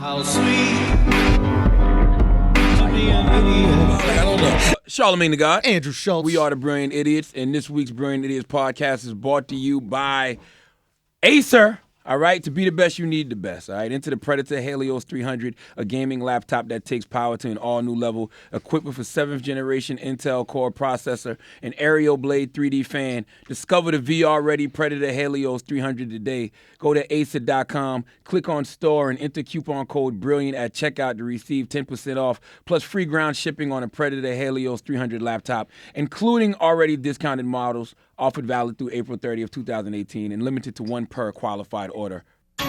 How sweet to be an idiot. I don't know. Charlamagne the God. Andrew Schulz. We are the Brilliant Idiots, and this week's Brilliant Idiots podcast is brought to you by Acer. All right, to be the best, you need the best. All right, enter the Predator Helios 300, a gaming laptop that takes power to an all-new level, equipped with a 7th-generation Intel Core processor, an Aerial Blade 3D fan. Discover the VR-ready Predator Helios 300 today. Go to Acer.com, click on Store, and enter coupon code BRILLIANT at checkout to receive 10% off, plus free ground shipping on a Predator Helios 300 laptop, including already discounted models. Offered valid through April 30th, 2018, and limited to one per qualified order. They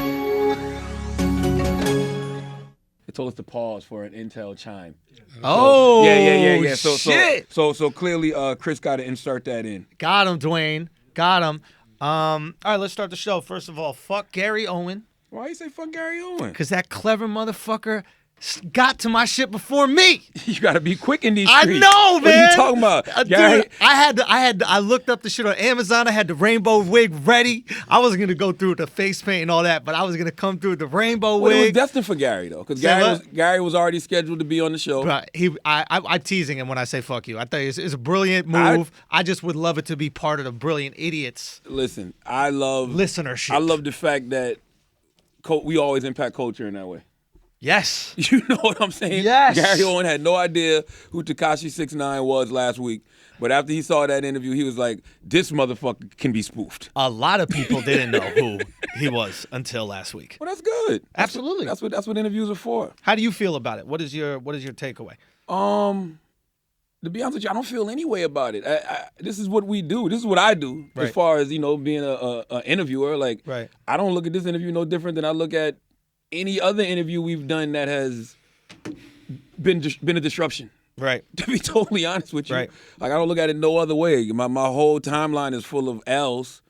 told us to pause for an Intel chime. Oh, yeah. Shit. So clearly, Chris got to insert that in. Got him, Dwayne. Got him. All right, let's start the show. First of all, fuck Gary Owen. Why you say fuck Gary Owen? Because that clever motherfucker got to my shit before me. You got to be quick in these streets. I know, man. What are you talking about? Gary? Dude, I looked up the shit on Amazon. I had the rainbow wig ready. I wasn't going to go through the face paint and all that, but I was going to come through with the rainbow Well, it was wig. destined for Gary, though, because Say Gary was already scheduled to be on the show. But I'm teasing him when I say fuck you. I thought it's a brilliant move. I just would love it to be part of the Brilliant Idiots. Listen, I love listenership. I love the fact that we always impact culture in that way. Yes. You know what I'm saying? Yes. Gary Owen had no idea who Tekashi 6ix9ine was last week. But after he saw that interview, he was like, this motherfucker can be spoofed. A lot of people didn't know who he was until last week. Well, that's good. Absolutely. That's what interviews are for. How do you feel about it? What is your takeaway? To be honest with you, I don't feel any way about it. This is what we do. This is what I do as far as, being a interviewer. Like, I don't look at this interview no different than I look at any other interview we've done that has been a disruption. Right. To be totally honest with you. Right. Like, I don't look at it no other way. My whole timeline is full of L's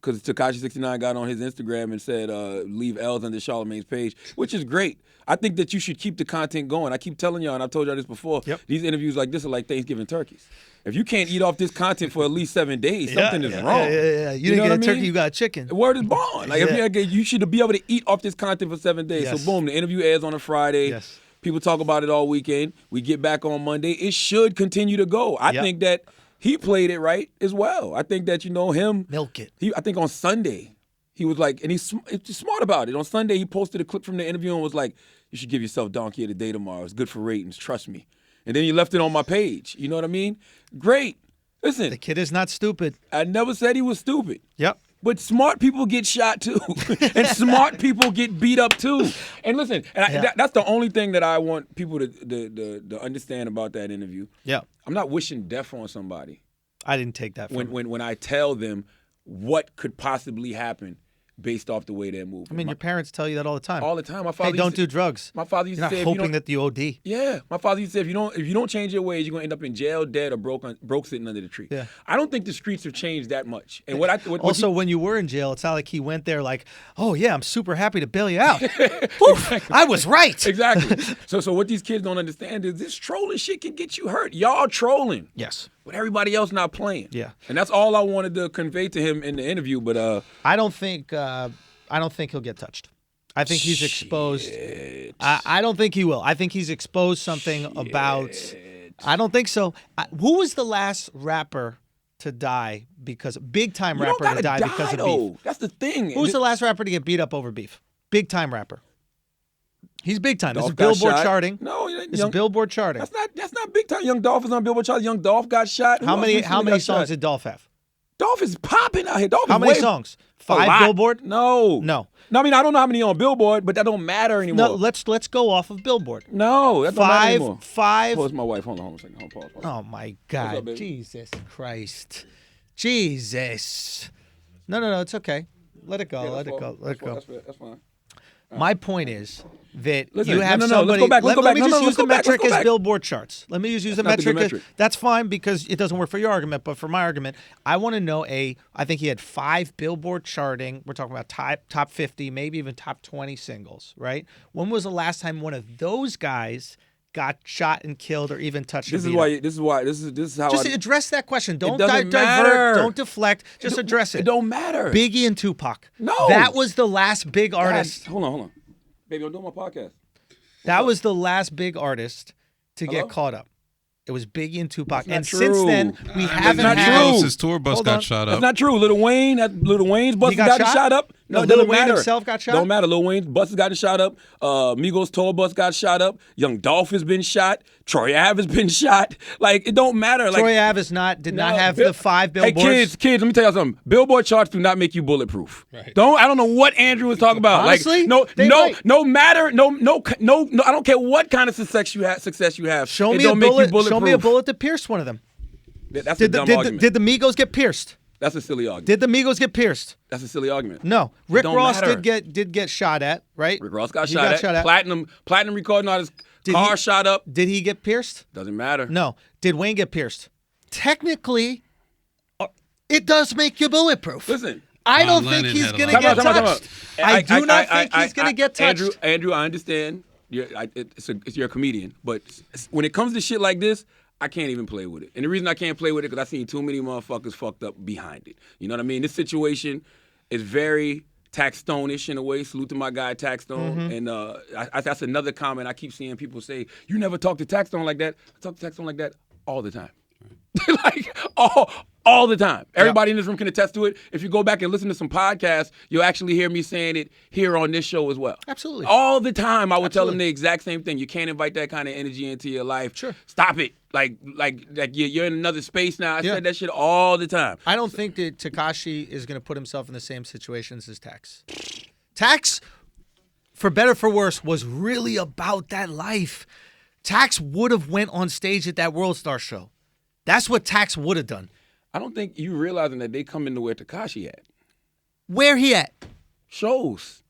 because Tekashi 6ix9ine got on his Instagram and said, leave L's under Charlamagne's page, which is great. I think that you should keep the content going. I keep telling y'all, and I've told y'all this before, these interviews like this are like Thanksgiving turkeys. If you can't eat off this content for at least 7 days, something is wrong. Yeah. You didn't get a turkey, you got a chicken. The word is born. Like, if you should be able to eat off this content for 7 days. Yes. So, boom, the interview airs on a Friday. Yes. People talk about it all weekend. We get back on Monday. It should continue to go. I think that he played it right as well. I think that, him. Milk it. I think on Sunday, he was like, and he's smart about it. On Sunday, he posted a clip from the interview and was like, you should give yourself Donkey of the Day tomorrow. It's good for ratings. Trust me. And then he left it on my page. You know what I mean? Great. Listen. The kid is not stupid. I never said he was stupid. Yep. But smart people get shot too. And smart people get beat up too. And listen, that's the only thing that I want people to understand about that interview. Yeah. I'm not wishing death on somebody. I didn't take that from when I tell them what could possibly happen based off the way they're moving. I mean, your parents tell you that all the time. All the time. My father hey, don't do drugs. My father used You're to say, not hoping that you OD. Yeah. My father used to say, if you don't change your ways, you're going to end up in jail, dead, or broke sitting under the tree. Yeah. I don't think the streets have changed that much. And when you were in jail, it's not like he went there like, oh, yeah, I'm super happy to bail you out. Exactly. I was right. Exactly. So what these kids don't understand is this trolling shit can get you hurt. Y'all trolling. Yes. But everybody else not playing. Yeah. And that's all I wanted to convey to him in the interview. But I don't think he'll get touched. I think he's exposed. I don't think he will. I think he's exposed something about. I don't think so. Who was the last rapper to die because big time rapper to die because of beef? That's the thing. Who's the last rapper to get beat up over beef? Big time rapper. He's big time. This is Dolph Billboard charting. No, this is Billboard charting. That's not big time. Young Dolph is on Billboard charting. Young Dolph got shot. How many songs did Dolph have? Dolph is popping out here. How many songs? 5 Billboard? No. I mean, I don't know how many on Billboard, but that don't matter anymore. No, let's go off of Billboard. No, that don't matter anymore. 5. Pause, my wife. Hold on a second. Pause. Oh my God, up, Jesus Christ, Jesus. No, it's okay. Let it go. Let it go. That's fine. My point is that Listen, you have Let's somebody. go back. Let me just use the metric as Billboard charts. Let me use the metric. That's fine because it doesn't work for your argument, but for my argument, I want to know I think he had 5 Billboard charting. We're talking about top 50, maybe even top 20 singles, right? When was the last time one of those guys got shot and killed or even touched? This is how. Just address that question. Don't divert. Don't deflect. Just address it. It don't matter. Biggie and Tupac. No, that was the last big artist. Hold on, baby. I'm doing my podcast. That was the last big artist to Hello? get caught up. It was Biggie and Tupac. That's And not since true. then, we haven't not had... true. His tour bus Hold got on. shot That's up. not true. Lil Wayne's bus He has got gotten shot? shot up. No, it Lil doesn't Wayne matter. himself got shot? Don't matter. Lil Wayne's bus has gotten shot up. Migos tour bus got shot up. Young Dolph has been shot. Troy Ave has been shot. Like, it don't matter. Like, Troy Ave did not have the 5 billboards. Hey, kids, let me tell you something. Billboard charts do not make you bulletproof. Right. I don't know what Andrew was talking about. Honestly, like, they might. no matter, no, I don't care what kind of success you have. Show it me don't a make you bullet. Show bulletproof. me a bullet that pierced one of them. That's a dumb argument. Did the Migos get pierced? That's a silly argument. Did the Migos get pierced? That's a silly argument. No. Rick don't Ross matter. did get shot at, right? Rick Ross got He shot at. Platinum recording artist. Car shot up. Did he get pierced? Doesn't matter. No. Did Wayne get pierced? Technically, it does make you bulletproof. Listen. I don't Lennon think he's had a going lot to of- get Time out. touched. I do not think he's going to get touched. Andrew, I understand. You're a comedian, but when it comes to shit like this, I can't even play with it. And the reason I can't play with it because I've seen too many motherfuckers fucked up behind it. You know what I mean? This situation is very Taxstone-ish in a way. Salute to my guy Taxstone. And that's another comment I keep seeing people say, you never talk to Taxstone like that. I talk to Taxstone like that all the time. Like all the time. Everybody in this room can attest to it. If you go back and listen to some podcasts, you'll actually hear me saying it here on this show as well. Absolutely. All the time, I would tell them the exact same thing. You can't invite that kind of energy into your life. Sure. Stop it. Like you're in another space now. I Yeah. said that shit all the time. I don't think that Tekashi is going to put himself in the same situations as Tax. Tax, for better or for worse, was really about that life. Tax would have went on stage at that World Star show. That's what Tax would have done. I don't think you realizing that they come into where Tekashi at. Where he at? Shows.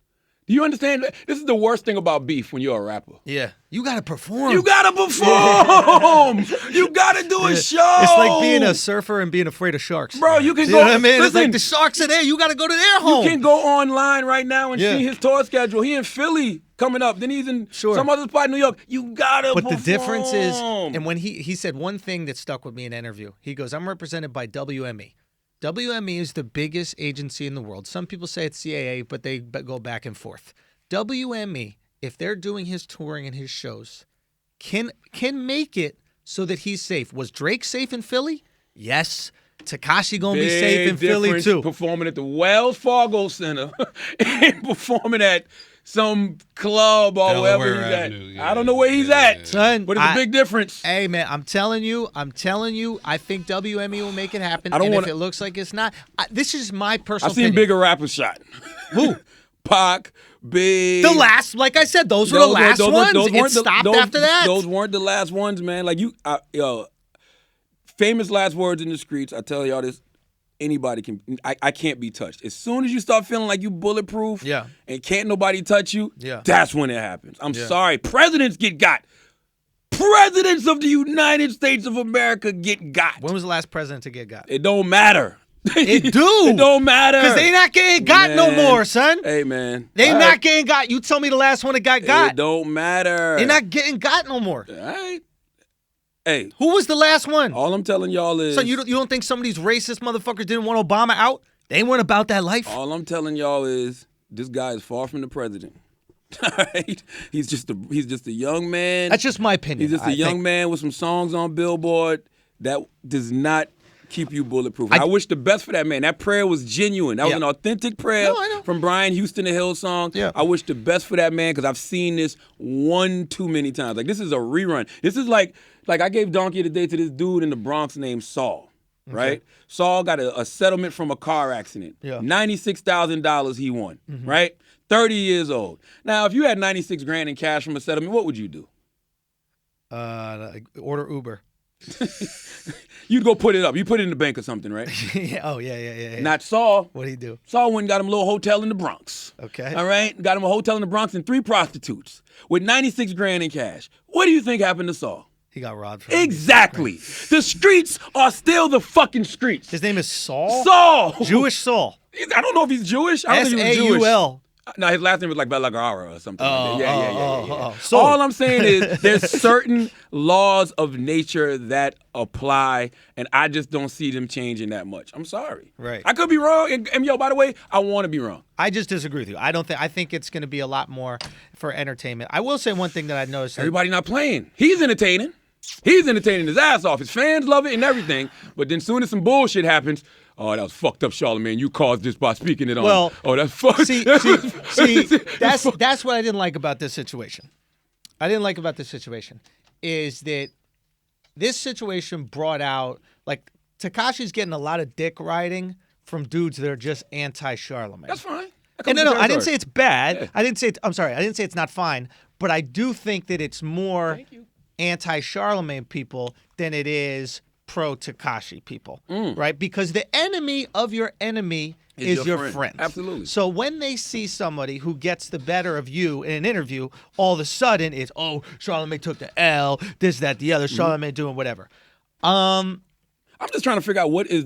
Do you understand? This is the worst thing about beef when you're a rapper. Yeah. You got to perform. You gotta perform. You gotta do a show. It's like being a surfer and being afraid of sharks. Bro, you can You go. know what I mean? It's Listen, like the sharks are there. You got to go to their home. you can go online right now and Yeah. see his tour schedule. He in Philly coming up. Then he's in some other spot in New York. You gotta But perform. the difference is, and when he said one thing that stuck with me in an interview, he goes, I'm represented by WME. WME is the biggest agency in the world. Some people say it's CAA, but they go back and forth. WME, if they're doing his touring and his shows, can make it so that he's safe. Was Drake safe in Philly? Yes. Tekashi gonna be safe in Philly difference too. Performing at the Wells Fargo Center and performing at some club or Delaware wherever he's Avenue, at. yeah. I don't know where he's at, Son, but it's a big difference. Hey man, I'm telling you, I think WME will make it happen. I don't and wanna- if it looks like it's not, this is my personal I've seen opinion. bigger rappers shot. Who? Pac, Big. The last, like I said, those were the last ones. It stopped after that. Those weren't the last ones, man. Like famous last words in the streets. I tell y'all this. Anybody can. I can't be touched. As soon as you start feeling like you bulletproof, Yeah. and can't nobody touch you, Yeah. that's when it happens. I'm sorry. Presidents get got. Presidents of the United States of America get got. When was the last president to get got? It don't matter. It do. It don't matter. Because they not getting got no Man. more, son. Hey, man. They All not right. getting got. You tell me the last one that got It got. don't matter. They're not getting got no more. All right. Hey, Who was the last one? all I'm telling y'all is. So you don't think some of these racist motherfuckers didn't want Obama out? They weren't about that life. All I'm telling y'all is this guy is far from the president. All right, he's just a young man. That's just my opinion. He's just a young man with some songs on Billboard that does not keep you bulletproof. I wish the best for that man. That prayer was genuine. That was Yeah. an authentic prayer No, I know. from Brian Houston, the Hill song. Yeah. I wish the best for that man because I've seen this one too many times. Like this is a rerun. This is like I gave Donkey of the Day to this dude in the Bronx named Saul. Right? Saul got a settlement from a car accident. Yeah. $96,000 he won. Right? 30 years old. Now, if you had 96 grand in cash from a settlement, what would you do? Order Uber. You'd go put it up. You put it in the bank or something, right? Yeah. Oh yeah. Not Saul. What'd he do? Saul went and got him a little hotel in the Bronx. Okay. All right? Got him a hotel in the Bronx and 3 prostitutes with 96 grand in cash. What do you think happened to Saul? He got robbed. From Exactly. The streets are still the fucking streets. His name is Saul. Saul. Jewish Saul. I don't know if he's Jewish. I don't think he was Jewish. SAUL. No, his last name was like Belagara or something like that. Yeah. So all I'm saying is there's certain laws of nature that apply, and I just don't see them changing that much. I'm sorry. Right. I could be wrong, and yo, by the way, I want to be wrong. I just disagree with you. I think it's going to be a lot more for entertainment. I will say one thing that I noticed. Everybody not playing. He's entertaining. He's entertaining his ass off. His fans love it and everything. But then soon as some bullshit happens, oh, that was fucked up, Charlamagne. You caused this by speaking it on. Well, oh, that's fucked. See, that's what I didn't like about this situation. Is that this situation brought out, like, Tekashi's getting a lot of dick riding from dudes that are just anti-Charlamagne. That's fine. And no, I didn't say it's bad. Yeah. I didn't say it's not fine. But I do think that it's more anti-Charlamagne people than it is pro-Tekashi people, right? Because the enemy of your enemy is your friend. Absolutely. So when they see somebody who gets the better of you in an interview, all of a sudden it's, oh, Charlamagne took the L, this, that, the other, Charlamagne doing whatever. I'm just trying to figure out what is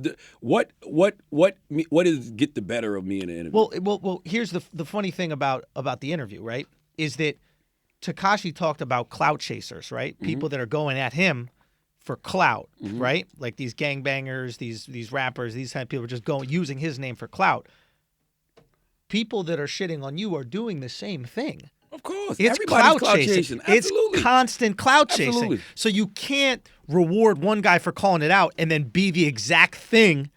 get the better of me in the interview. Well. Here's the funny thing about the interview, right? Is that Tekashi talked about clout chasers, right? People that are going at him for clout, right? Like these gangbangers, these rappers, these kind of people are just using his name for clout. People that are shitting on you are doing the same thing. Of course. It's Everybody's clout chasing. Absolutely. It's constant clout chasing. Absolutely. So you can't reward one guy for calling it out and then be the exact thing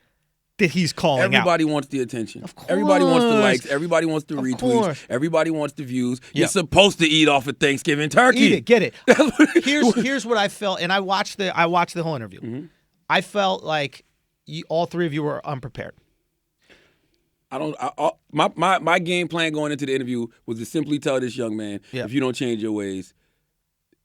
that he's calling Everybody out. wants the attention. Of course. Everybody wants the likes. Everybody wants the retweets. Course. Everybody wants the views. You're supposed to eat off of Thanksgiving turkey. Eat it, get it. Here's what I felt, and I watched the whole interview. I felt like all three of you were unprepared. My game plan going into the interview was to simply tell this young man, if you don't change your ways,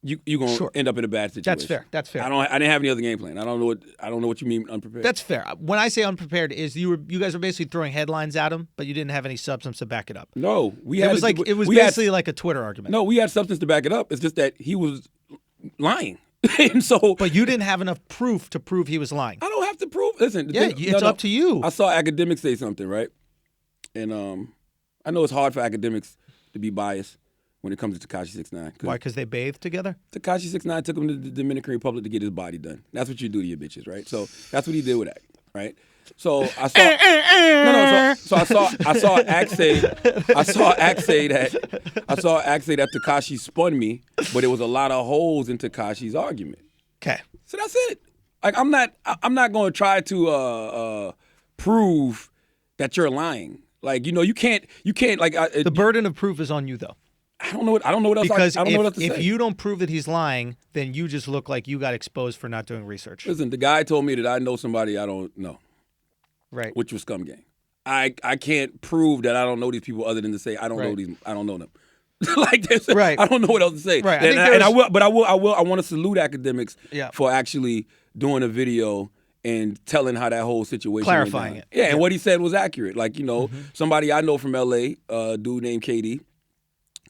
you're gonna end up in a bad situation. That's fair. I didn't have any other game plan. I don't know what you mean unprepared. That's fair. When I say unprepared, is you guys were basically throwing headlines at him, but you didn't have any substance to back it up. No, it was basically like a Twitter argument. No, we had substance to back it up. It's just that he was lying. And so, but you didn't have enough proof to prove he was lying. I don't have to prove. Listen, it's up to you. I saw Akademiks say something, right? And I know it's hard for Akademiks to be biased when it comes to Tekashi 6ix9ine. Why? Because they bathed together? Tekashi 6ix9ine took him to the Dominican Republic to get his body done. That's what you do to your bitches, right? So that's what he did with Ak, right? So I saw I saw Ak say that Tekashi spun me, but there was a lot of holes in Tekashi's argument. Okay. So that's it. Like I'm not going to try to prove that you're lying. Like you can't like the burden of proof is on you though. I don't know what else. Because I don't know what else to say. If you don't prove that he's lying, then you just look like you got exposed for not doing research. Listen, the guy told me that I know somebody I don't know. Right. Which was Scum Gang. I can't prove that I don't know these people other than to say I don't know these. I don't know them. Like this. Right. I don't know what else to say. Right. I want to salute Akademiks for actually doing a video and telling how that whole situation clarifying went it. Yeah, and what he said was accurate. Like, somebody I know from LA, a dude named KD,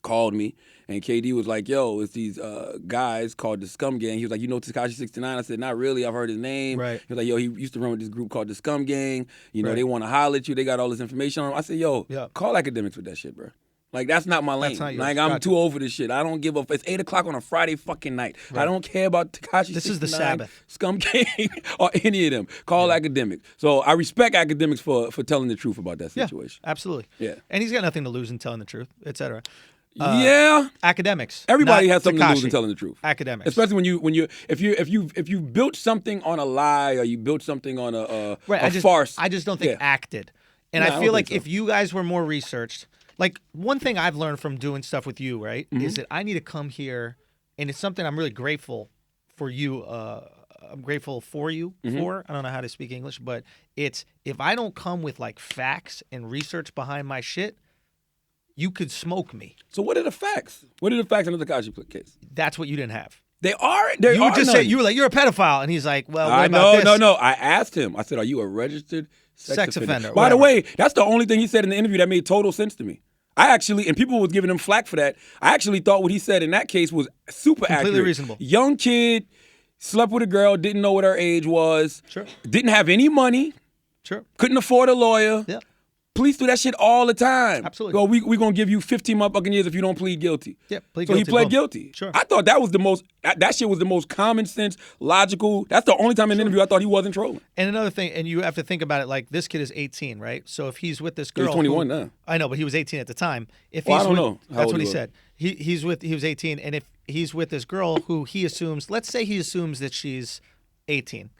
called me, and KD was like, yo, it's these guys called the Scum Gang. He was like, you know Tekashi 6ix9ine? I said, not really. I've heard his name. Right. He was like, yo, he used to run with this group called the Scum Gang. They want to holler at you. They got all this information on him. I said, yo, call Akademiks with that shit, bro. Like, that's not my lane. Like, I'm too old for this shit. I don't give a... It's 8 o'clock on a Friday fucking night. Right. I don't care about Tekashi 6ix9ine. This is the Sabbath. Scum Gang, or any of them. Call Akademiks. So I respect Akademiks for telling the truth about that situation. Yeah, absolutely. Yeah. And he's got nothing to lose in telling the truth, et cetera. Akademiks. Everybody has something to lose in telling the truth. Akademiks. Especially if you built something on a lie or you built something on a farce. I just don't think acted. And I feel like if you guys were more researched, like one thing I've learned from doing stuff with you, right, is that I need to come here, and it's something I'm really grateful for you. I'm grateful for you for. I don't know how to speak English, but it's if I don't come with like facts and research behind my shit, you could smoke me. So what are the facts? What are the facts in the Tekashi case? That's what you didn't have. They are. You would just say you were like, you're a pedophile, and he's like, well, what about this? No. I asked him. I said, are you a registered sex offender? By whatever. the way, that's the only thing he said in the interview that made total sense to me. I actually, and people was giving him flack for that. I actually thought what he said in that case was super accurate. Completely reasonable. Young kid, slept with a girl, didn't know what her age was. Sure. Didn't have any money. Sure. Couldn't afford a lawyer. Yeah. Police do that shit all the time. Absolutely. Well, we gonna give you 15 motherfucking years if you don't plead guilty. Yeah, plead so guilty. he pled boom. guilty. Sure. I thought that was the most. That shit was the most common sense, logical. That's the only time in an interview I thought he wasn't trolling. And another thing, and you have to think about it like this kid is 18, right? So if he's with this girl, He's 21 now. I know, but he was 18 at the time. If Well, he's I don't with, know how that's old what he he was. said. He was 18, and if he's with this girl who he assumes, let's say he assumes that she's 18,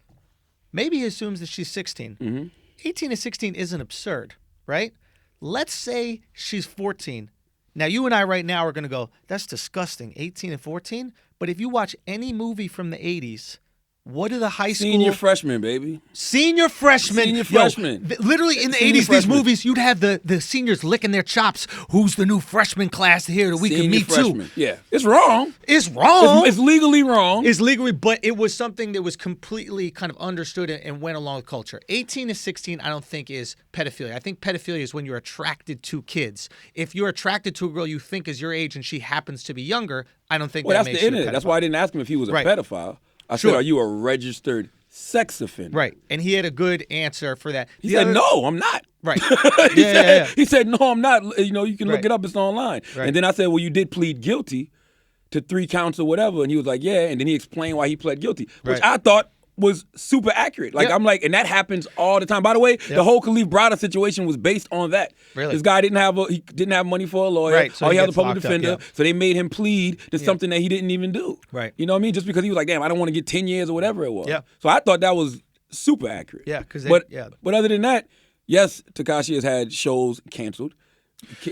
maybe he assumes that she's 16. Mm-hmm. 18 to 16 isn't absurd, right? Let's say she's 14. Now, you and I right now are going to go, that's disgusting, 18 and 14. But if you watch any movie from the 80s, what are the high school... Senior freshman, baby. Senior freshman. Senior freshman. Literally in the Senior 80s, freshman. these movies, you'd have the seniors licking their chops. Who's the new freshman class here that we can Senior meet freshman. too? Yeah, it's wrong. It's wrong. It's legally wrong. It's legally, but it was something that was completely kind of understood and went along with culture. 18 to 16, I don't think is pedophilia. I think pedophilia is when you're attracted to kids. If you're attracted to a girl you think is your age and she happens to be younger, I don't think Well, that that's makes the you a internet. That's pedophile. why I didn't ask him if he was a Right. pedophile. I Sure. said, are you a registered sex offender? Right, and he had a good answer for that. He said, no, I'm not. Right. he, Yeah, said, yeah, yeah. he said, no, I'm not. You know, you can look Right. it up. It's online. Right. And then I said, well, you did plead guilty to 3 counts or whatever. And he was like, yeah. And then he explained why he pled guilty, which Right. I thought was super accurate. Like, Yep. I'm like, and that happens all the time. By the way, the whole Khalif Browder situation was based on that. Really? This guy didn't have money for a lawyer. Right, so All he he had was gets a public locked up, defender. yeah. So they made him plead to something that he didn't even do. Right. You know what I mean? Just because he was like, damn, I don't want to get 10 years or whatever it was. Yeah. So I thought that was super accurate. Yeah, 'cause they- but yeah. But other than that, yes, Tekashi has had shows canceled.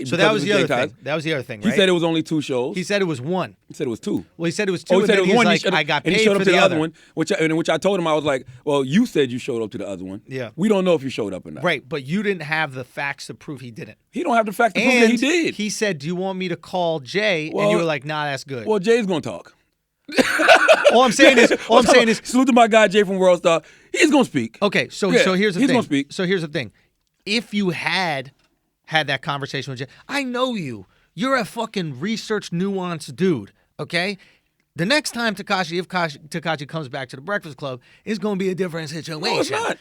So that was the other thing. That was the other thing, He right? said it was only 2 shows. He said it was one. He said it was 2. Well, he said it was 2, Oh, he and said then it was he's 1. like, I got and paid he showed for up to the other other one, which I told him, I was like, well, you said you showed up to the other one. Yeah. We don't know if you showed up or not. Right, but you didn't have the facts to prove he didn't. He don't have the facts to prove And that he did. he said, do you want me to call Jay? Well- and you were like, nah, that's good. Well, Jay's gonna talk. all I'm saying is, salute to my guy Jay from World Star. He's gonna speak. okay, so Yeah, here's the he's thing. gonna speak. So here's the thing. If you had that conversation with Jay, I know you. You're a fucking research nuanced dude, okay? The next time if Tekashi comes back to the Breakfast Club, it's going to be a different situation. No, it's not.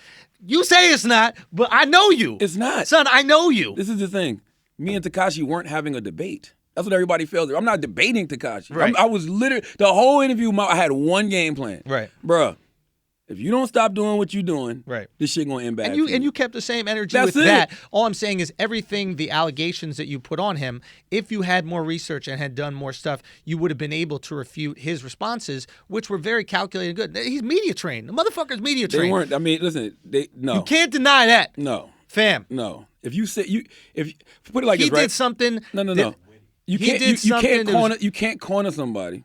You say it's not, but I know you. It's not. Son, I know you. This is the thing. Me and Tekashi weren't having a debate. That's what everybody feels. I'm not debating Tekashi. Right. I was literally the whole interview. I had one game plan. Right. Bruh, if you don't stop doing what you're doing, Right. this shit gonna end bad. And for you kept the same energy That's with it. that. All I'm saying is everything, the allegations that you put on him, if you had more research and had done more stuff, you would have been able to refute his responses, which were very calculated and good. He's media trained. The motherfucker's media They trained. weren't. I mean, listen. No. You can't deny that, No. fam. No. If you say if put it like He this, right? did something. No. that- You he can't. did You something can't that corner. was- You can't corner somebody,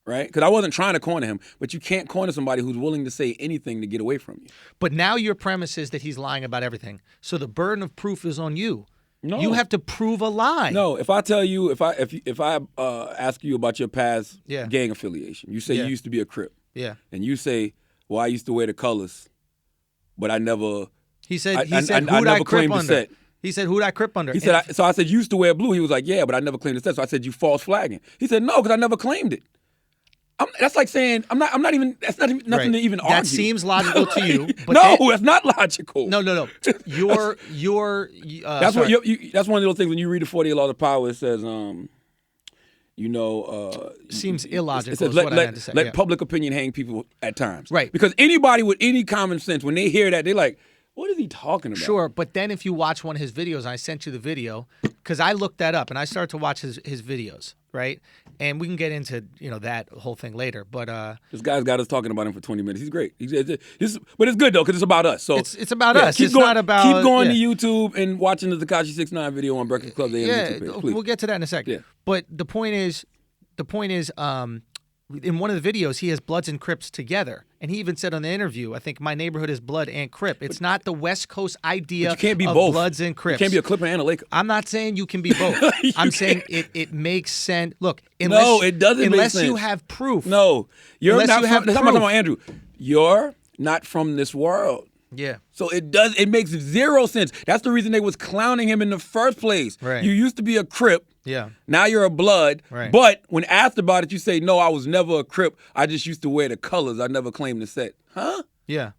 right? Because I wasn't trying to corner him, but you can't corner somebody who's willing to say anything to get away from you. But now your premise is that he's lying about everything. So the burden of proof is on you. No. You have to prove a lie. No, if I tell you, if I ask you about your past Yeah. gang affiliation, you say Yeah. you used to be a Crip, Yeah. and you say, well, I used to wear the colors, but I never. He said, I who'd never I crip claimed under? descent. He said, who'd I crip under? He said, so I said, you used to wear blue. He was like, yeah, but I never claimed descent. So I said, you false flagging. He said, no, because I never claimed it. That's like saying I'm not even. That's not even nothing Right. to even argue. That seems logical to you. But no, that- that's not logical. No. Your That's sorry. what that's one of those things when you read the 48 Laws of Power. It says, seems illogical. It says is let, what I let, had to say. let yeah. public opinion hang people at times. Right. Because anybody with any common sense, when they hear that, they're like, what is he talking about? Sure, but then if you watch one of his videos, and I sent you the video because I looked that up and I started to watch his videos, right? And we can get into that whole thing later. But This guy's got us talking about him for 20 minutes. He's great. But it's good though because it's about us. So it's about us. Keep It's going, not about keep going yeah. to YouTube and watching the Tekashi 6ix9ine video on Breakfast Club. Yeah, YouTube page, please. we'll get to that in a second. Yeah. But the point is, in one of the videos, he has Bloods and Crips together. And he even said on the interview, I think my neighborhood is Blood and Crip. It's not the West Coast idea But you can't be of both. Bloods and Crips. You can't be a Clipper and a Laker. I'm not saying you can be both. I'm saying it makes sense. Look, No, unless, it doesn't make unless you sense. have proof. No, you're Unless not. you have I'm talking about proof. Andrew. You're not from this world. Yeah. So it makes zero sense. That's the reason they was clowning him in the first place. Right. You used to be a Crip. Yeah. Now you're a Blood. Right. But when asked about it, you say, no, I was never a Crip. I just used to wear the colors. I never claimed the set. Huh? Yeah.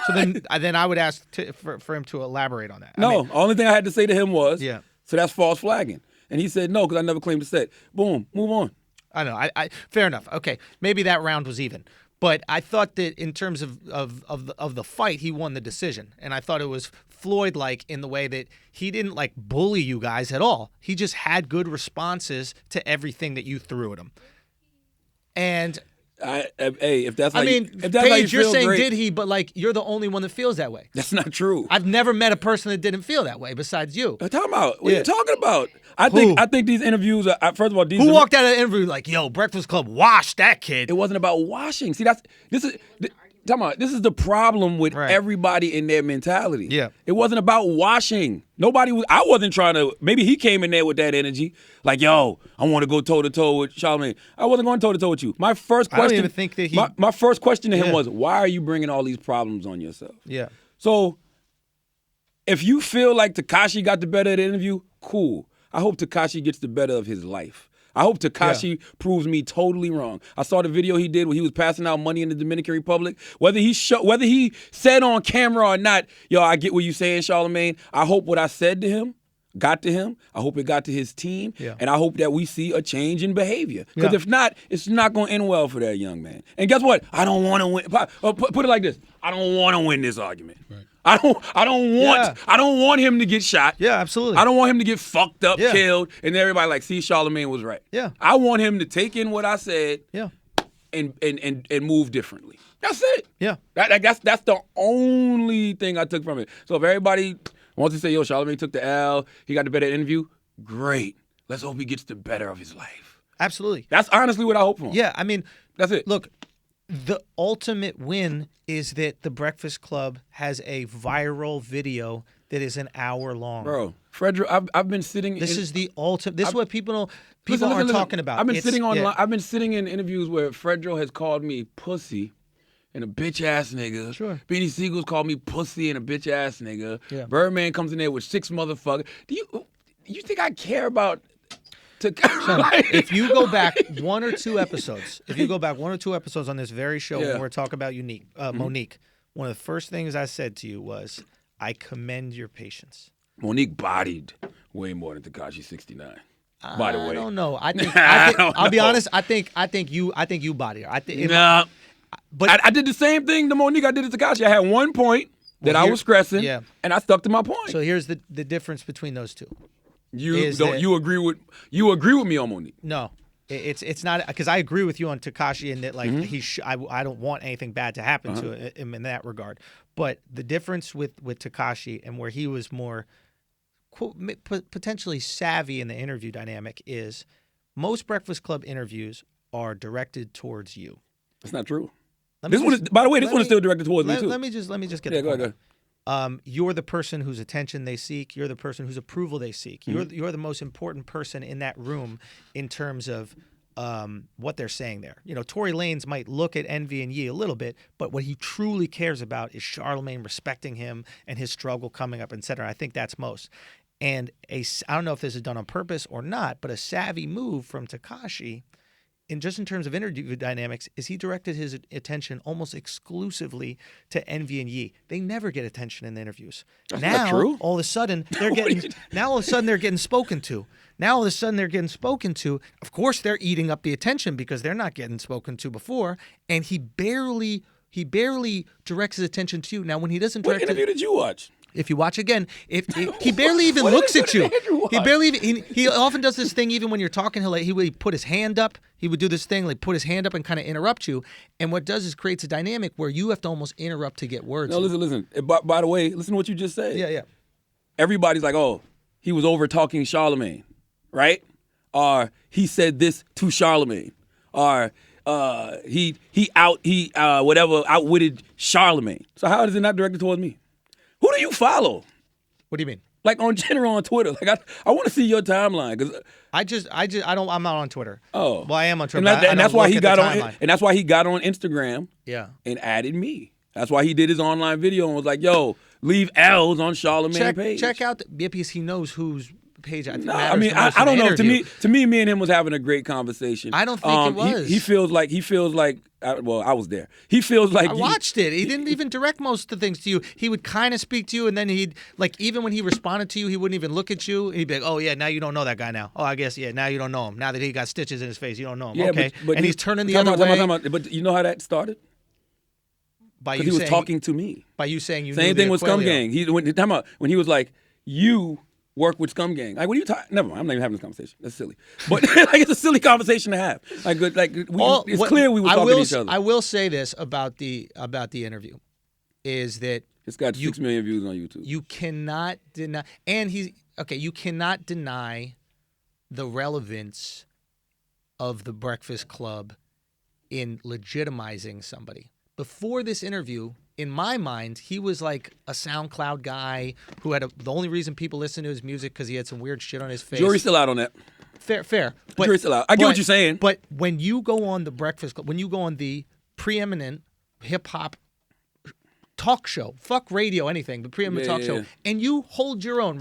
So then I would ask for him to elaborate on that. No, the only thing I had to say to him was, Yeah. so that's false flagging. And he said, no, because I never claimed to set. Boom, move on. I know. I fair enough. Okay, maybe that round was even, but I thought that in terms of the fight, he won the decision, and I thought it was Floyd-like in the way that he didn't like bully you guys at all. He just had good responses to everything that you threw at him, and. Hey, if that's how Paige, you're saying did he, but like you're the only one that feels that way. That's not true. I've never met a person that didn't feel that way besides you. Talk about what are you talking about? I think these interviews are first of all. Who walked out of the interview like, "Yo, Breakfast Club washed that kid"? It wasn't about washing. See, this is the problem with everybody in their mentality. Yeah, it wasn't about washing. I wasn't trying to. Maybe he came in there with that energy, like, "Yo, I want to go toe to toe with Charlamagne." I wasn't going toe to toe with you. My first question. I don't even think that he. My first question to him was, "Why are you bringing all these problems on yourself?" Yeah. So, if you feel like Tekashi got the better of the interview, cool. I hope Tekashi gets the better of his life. I hope Tekashi proves me totally wrong. I saw the video he did where he was passing out money in the Dominican Republic. Whether he said on camera or not, yo, I get what you're saying, Charlamagne. I hope what I said to him got to him. I hope it got to his team. Yeah. And I hope that we see a change in behavior. Because if not, it's not going to end well for that young man. And guess what? I don't want to win. Put it like this. I don't want to win this argument. Right. I don't want him to get shot. Yeah, absolutely. I don't want him to get fucked up, killed, and everybody like, see, Charlamagne was right. Yeah. I want him to take in what I said and move differently. That's it. Yeah. That's the only thing I took from it. So if everybody wants to say, yo, Charlamagne took the L, he got the better interview, great. Let's hope he gets the better of his life. Absolutely. That's honestly what I hope for him. Yeah, I mean, that's it. Look, the ultimate win is that the Breakfast Club has a viral video that is an hour long. Bro, Frederick, I've been sitting. This is the ultimate. This is what people aren't talking about. I've been sitting online. I've been sitting in interviews where Fredro has called me pussy and a bitch ass nigga. Sure. Beanie Siegel's called me pussy and a bitch ass nigga. Yeah. Birdman comes in there with 6 motherfuckers. Do you think I care about? If you go back one or two episodes on this very show when we're talking about Monique, one of the first things I said to you was, I commend your patience. Monique bodied way more than Tekashi 69. By the way, I don't know. I'll be honest. I think you bodied her. But I did the same thing to Monique I did to Tekashi. I had one point that I was stressing, and I stuck to my point. So here's the difference between those two. You agree with me on Monique? No, it's not, because I agree with you on Tekashi in that I don't want anything bad to happen to him in that regard. But the difference with Tekashi and where he was more potentially savvy in the interview dynamic is most Breakfast Club interviews are directed towards you. That's not true. This one is still directed towards me too. Let me just get the point. Go ahead. You're the person whose attention they seek. You're the person whose approval they seek. You're the most important person in that room in terms of what they're saying there. You know, Tory Lanez might look at Envy and Yee a little bit, but what he truly cares about is Charlamagne respecting him and his struggle coming up, etc. I think that's most. And I don't know if this is done on purpose or not, but a savvy move from Tekashi, in terms of interview dynamics, is he directed his attention almost exclusively to Envy and Yee. They never get attention in the interviews. That's not true. All of a sudden they're getting spoken to. Now all of a sudden they're getting spoken to. Of course they're eating up the attention because they're not getting spoken to before. And he barely directs his attention to you. Now when he doesn't direct what interview did you watch? If you watch again, he barely even looks at you. He often does this thing even when you're talking. He would put his hand up. He would do this thing like put his hand up and kind of interrupt you. And what it does is creates a dynamic where you have to almost interrupt to get words. No, listen. By the way, listen to what you just said. Yeah. Everybody's like, oh, he was over talking Charlamagne, right? Or he said this to Charlamagne. Or he outwitted Charlamagne. So how is it not directed towards me? Who do you follow? What do you mean? Like on general on Twitter. Like I want to see your timeline because I'm not on Twitter. Oh, well, I am on Twitter. And that's why he got on. And that's why he got on Instagram. Yeah. And added me. That's why he did his online video and was like, "Yo, leave L's on Charlamagne page." Check out because he knows who's page. I think No, matters I mean, the most I in don't the know. interview. To me, me and him was having a great conversation. I don't think it was. He feels like. Well, I was there. He feels like I watched it. He didn't even direct most of the things to you. He would kind of speak to you, and then he'd even when he responded to you, he wouldn't even look at you. He'd be like, "Oh yeah, now you don't know that guy now. Oh, I guess now you don't know him. Now that he got stitches in his face, you don't know him. Yeah, okay." but and he's turning the other way. But you know how that started? By Because he was talking to me. By you saying you Same knew thing the with Scum Aquilio. Gang. When he was like, you work with Scum Gang. Like, what are you talking? Never mind. I'm not even having this conversation. That's silly. But like, it's a silly conversation to have. It's clear we were talking to each other. I will say this about the interview, is that It's got 6 million views on YouTube. you cannot deny, and you cannot deny the relevance of the Breakfast Club in legitimizing somebody. Before this interview, in my mind, he was like a SoundCloud guy who had the only reason people listen to his music because he had some weird shit on his face. Jury's still out on that. Fair. Jury's still out. I get what you're saying. But when you go on the Breakfast Club, when you go on the preeminent hip-hop talk show, fuck radio, anything, but preeminent talk show, and you hold your own,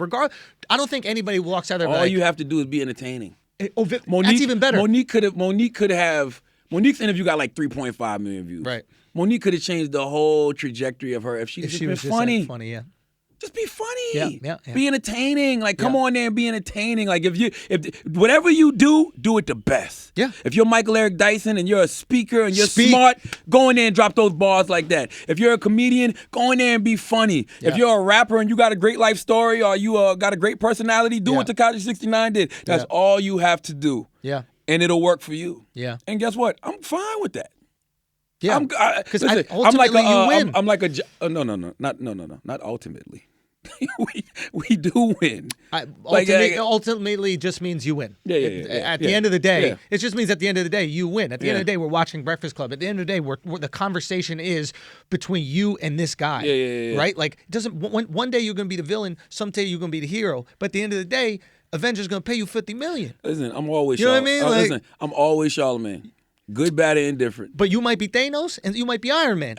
I don't think anybody walks out there All you have to do is be entertaining. That's even better. Monique's interview got like 3.5 million views. Right. Monique could have changed the whole trajectory of her if she If she been was funny. just funny, yeah. Just be funny. Yeah. Be entertaining. Like, come on there and be entertaining. Like, if whatever you do it the best. Yeah. If you're Michael Eric Dyson and you're a speaker and you're smart, go in there and drop those bars like that. If you're a comedian, go in there and be funny. Yeah. If you're a rapper and you got a great life story or you got a great personality, do what Tekashi 69 did. That's all you have to do. Yeah. And it'll work for you. Yeah. And guess what? I'm fine with that. Yeah. Because ultimately you win. not ultimately. we do win. Ultimately just means you win. At the Yeah. end of the day, Yeah. it just means at the end of the day you win. At the end Yeah. of the day, we're watching Breakfast Club. At the end of the day, the conversation is between you and this guy. Yeah. Right? Like, it doesn't. One day you're going to be the villain. Someday you're going to be the hero. But at the end of the day, Avengers going to pay you $50 million. Listen, I'm always. You know what I mean? Listen, I'm always Charlamagne. Good, bad, and indifferent. But you might be Thanos and you might be Iron Man.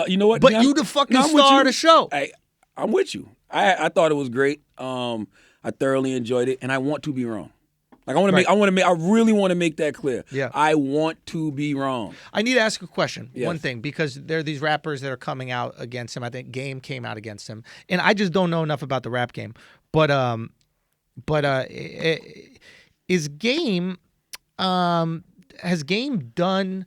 You know what? But you the fucking star of the show. I'm with you. I thought it was great. I thoroughly enjoyed it, and I want to be wrong. Like, I really want to make that clear. Yeah. I want to be wrong. I need to ask a question. Yes. One thing, because there are these rappers that are coming out against him. I think Game came out against him, and I just don't know enough about the rap game. But is Game has Game done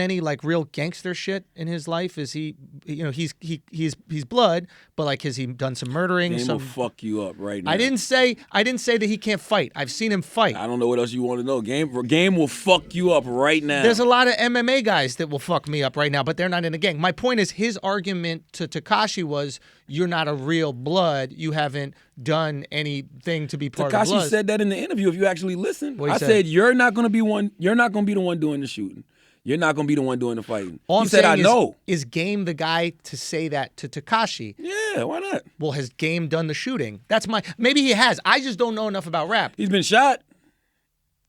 any like real gangster shit in his life? Is he, he's blood, but like, has he done some murdering? Game will fuck you up right now. I didn't say that he can't fight. I've seen him fight. I don't know what else you want to know. Game will fuck you up right now. There's a lot of MMA guys that will fuck me up right now, but they're not in the gang. My point is, his argument to Tekashi was, you're not a real blood. You haven't done anything to be part of blood. Tekashi said that in the interview, if you actually listen. What'd he say? Said, you're not going to be the one doing the shooting. You're not going to be the one doing the fighting. All he said, I know. Is Game the guy to say that to Tekashi? Yeah, why not? Well, has Game done the shooting? Maybe he has. I just don't know enough about rap. He's been shot.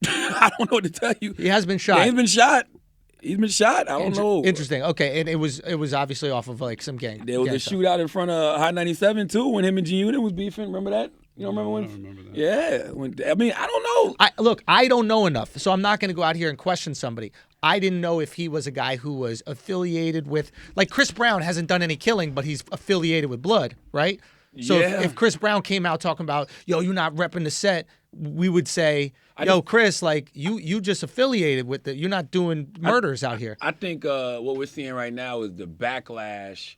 I don't know what to tell you. He has been shot. Yeah, he's been shot. He's been shot. I don't know. Interesting. Okay, and it was obviously off of like some gang. There was a shootout in front of High 97 too when him and G-Unit was beefing. Remember that? You don't remember when? I remember that. Yeah. I don't know. I don't know enough, so I'm not going to go out here and question somebody. I didn't know if he was a guy who was affiliated with, like, Chris Brown hasn't done any killing, but he's affiliated with Blood, right? So if Chris Brown came out talking about, yo, you're not repping the set, we would say, yo, Chris, like, you just affiliated with it. You're not doing murders out here. I think what we're seeing right now is the backlash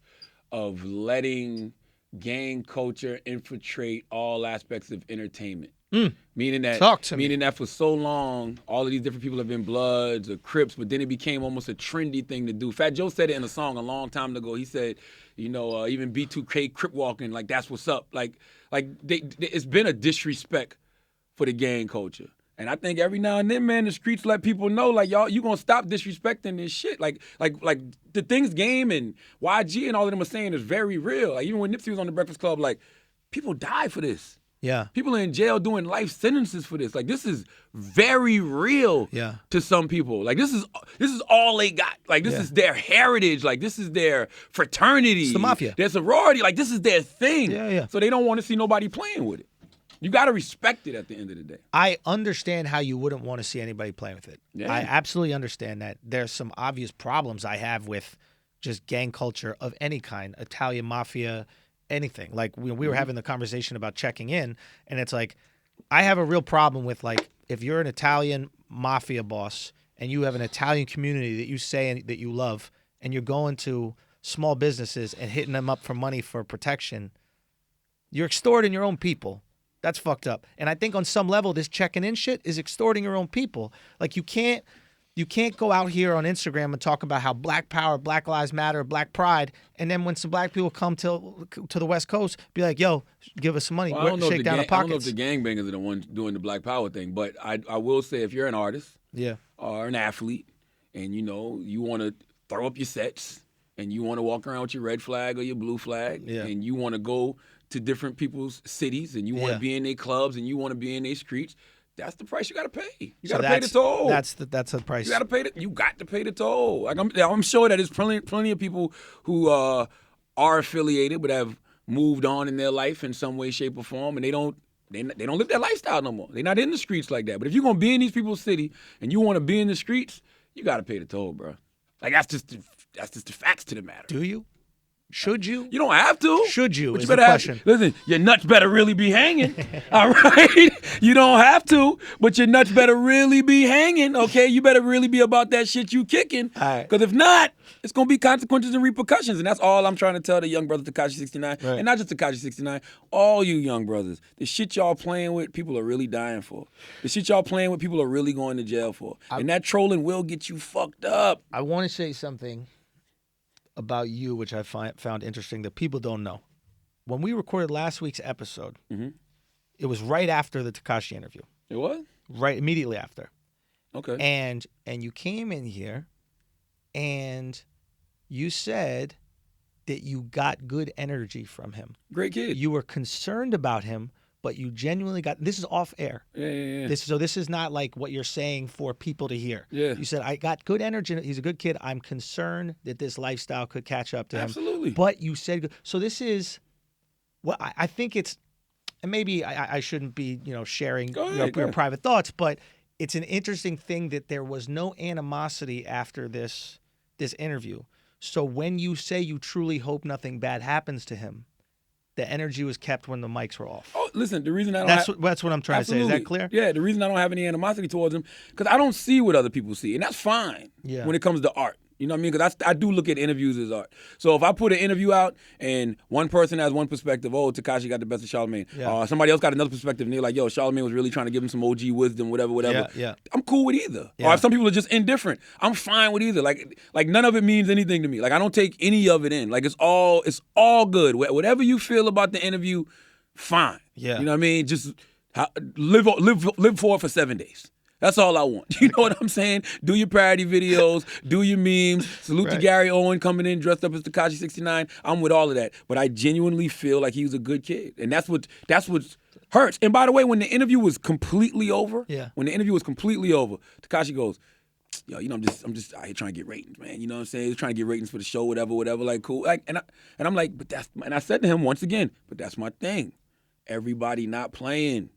of letting gang culture infiltrate all aspects of entertainment. Meaning that for so long, all of these different people have been Bloods or Crips, but then it became almost a trendy thing to do. Fat Joe said it in a song a long time ago. He said, even B2K Crip walking, like, that's what's up. It's been a disrespect for the gang culture. And I think every now and then, man, the streets let people know, like, y'all, you gonna stop disrespecting this shit. Like the things Game and YG and all of them are saying is very real. Like, even when Nipsey was on the Breakfast Club, like, people die for this. Yeah. People are in jail doing life sentences for this. Like, this is very real to some people. Like, this is all they got. Like, this is their heritage. Like, this is their fraternity. It's the mafia. Their sorority. Like, this is their thing. Yeah. So they don't want to see nobody playing with it. You got to respect it at the end of the day. I understand how you wouldn't want to see anybody playing with it. Yeah. I absolutely understand that. There's some obvious problems I have with just gang culture of any kind, Italian mafia, anything. Like we were having the conversation about checking in, and it's like I have a real problem with like if you're an Italian mafia boss and you have an Italian community that you say that you love, and you're going to small businesses and hitting them up for money for protection, you're extorting your own people. That's fucked up. And I think on some level, this checking in shit is extorting your own people. Like you can't go out here on Instagram and talk about how Black Power, Black Lives Matter, Black Pride, and then when some black people come to the West Coast, be like, "Yo, give us some money, Well, shake down the I don't know if pockets." the gangbangers are the ones doing the Black Power thing, but I will say if you're an artist or an athlete and you want to throw up your sets and you want to walk around with your red flag or your blue flag and you want to go to different people's cities and you want to be in their clubs and you want to be in their streets, that's the price you got to pay. You got to pay the toll. That's the price. You got to pay you got to pay the toll. Like I'm sure that there's plenty of people who are affiliated but have moved on in their life in some way, shape, or form, and they don't live that lifestyle no more. They're not in the streets like that. But if you're gonna be in these people's city and you want to be in the streets, you got to pay the toll, bro. Like that's just the facts to the matter. Do you? Should you? You don't have to. Should you? But Is you the better question. Listen, your nuts better really be hanging. All right? You don't have to, but your nuts better really be hanging, okay? You better really be about that shit you kicking. All right. Because if not, it's going to be consequences and repercussions. And that's all I'm trying to tell the young brother Tekashi 69. Right. And not just Tekashi 69, all you young brothers. The shit y'all playing with, people are really dying for. The shit y'all playing with, people are really going to jail for. And that trolling will get you fucked up. I want to say something about you, which I found interesting that people don't know. When we recorded last week's episode, it was right after the Tekashi interview. It was? Right, immediately after. Okay. And you came in here and you said that you got good energy from him. Great kid. You were concerned about him, but you genuinely got, this is off air. Yeah. This is not like what you're saying for people to hear. Yeah. You said, I got good energy. He's a good kid. I'm concerned that this lifestyle could catch up to him. Absolutely. But you said, so this is, well, I think it's, and maybe I shouldn't be, sharing your private thoughts, but it's an interesting thing that there was no animosity after this interview. So when you say you truly hope nothing bad happens to him, the energy was kept when the mics were off. Oh, listen, the reason I don't that's what I'm trying to say. Is that clear? Yeah, the reason I don't have any animosity towards him, because I don't see what other people see, and that's fine when it comes to art. You know what I mean? Because I do look at interviews as art. So if I put an interview out and one person has one perspective, Tekashi got the best of Charlamagne. Somebody else got another perspective, and they're like, Charlamagne was really trying to give him some OG wisdom, whatever. Yeah. I'm cool with either. Yeah. Or if some people are just indifferent, I'm fine with either. Like none of it means anything to me. Like I don't take any of it in. Like it's all good. Whatever you feel about the interview, fine. Yeah. You know what I mean? Just live for it for 7 days. That's all I want. You know what I'm saying? Do your parody videos, do your memes. Salute to Gary Owen coming in dressed up as Tekashi 69. I'm with all of that. But I genuinely feel like he was a good kid. And that's what hurts. And by the way, when the interview was completely over, Tekashi goes, I'm just out here trying to get ratings, man. You know what I'm saying? He's trying to get ratings for the show, whatever, like cool. And I'm like, and I said to him once again, but that's my thing. Everybody not playing.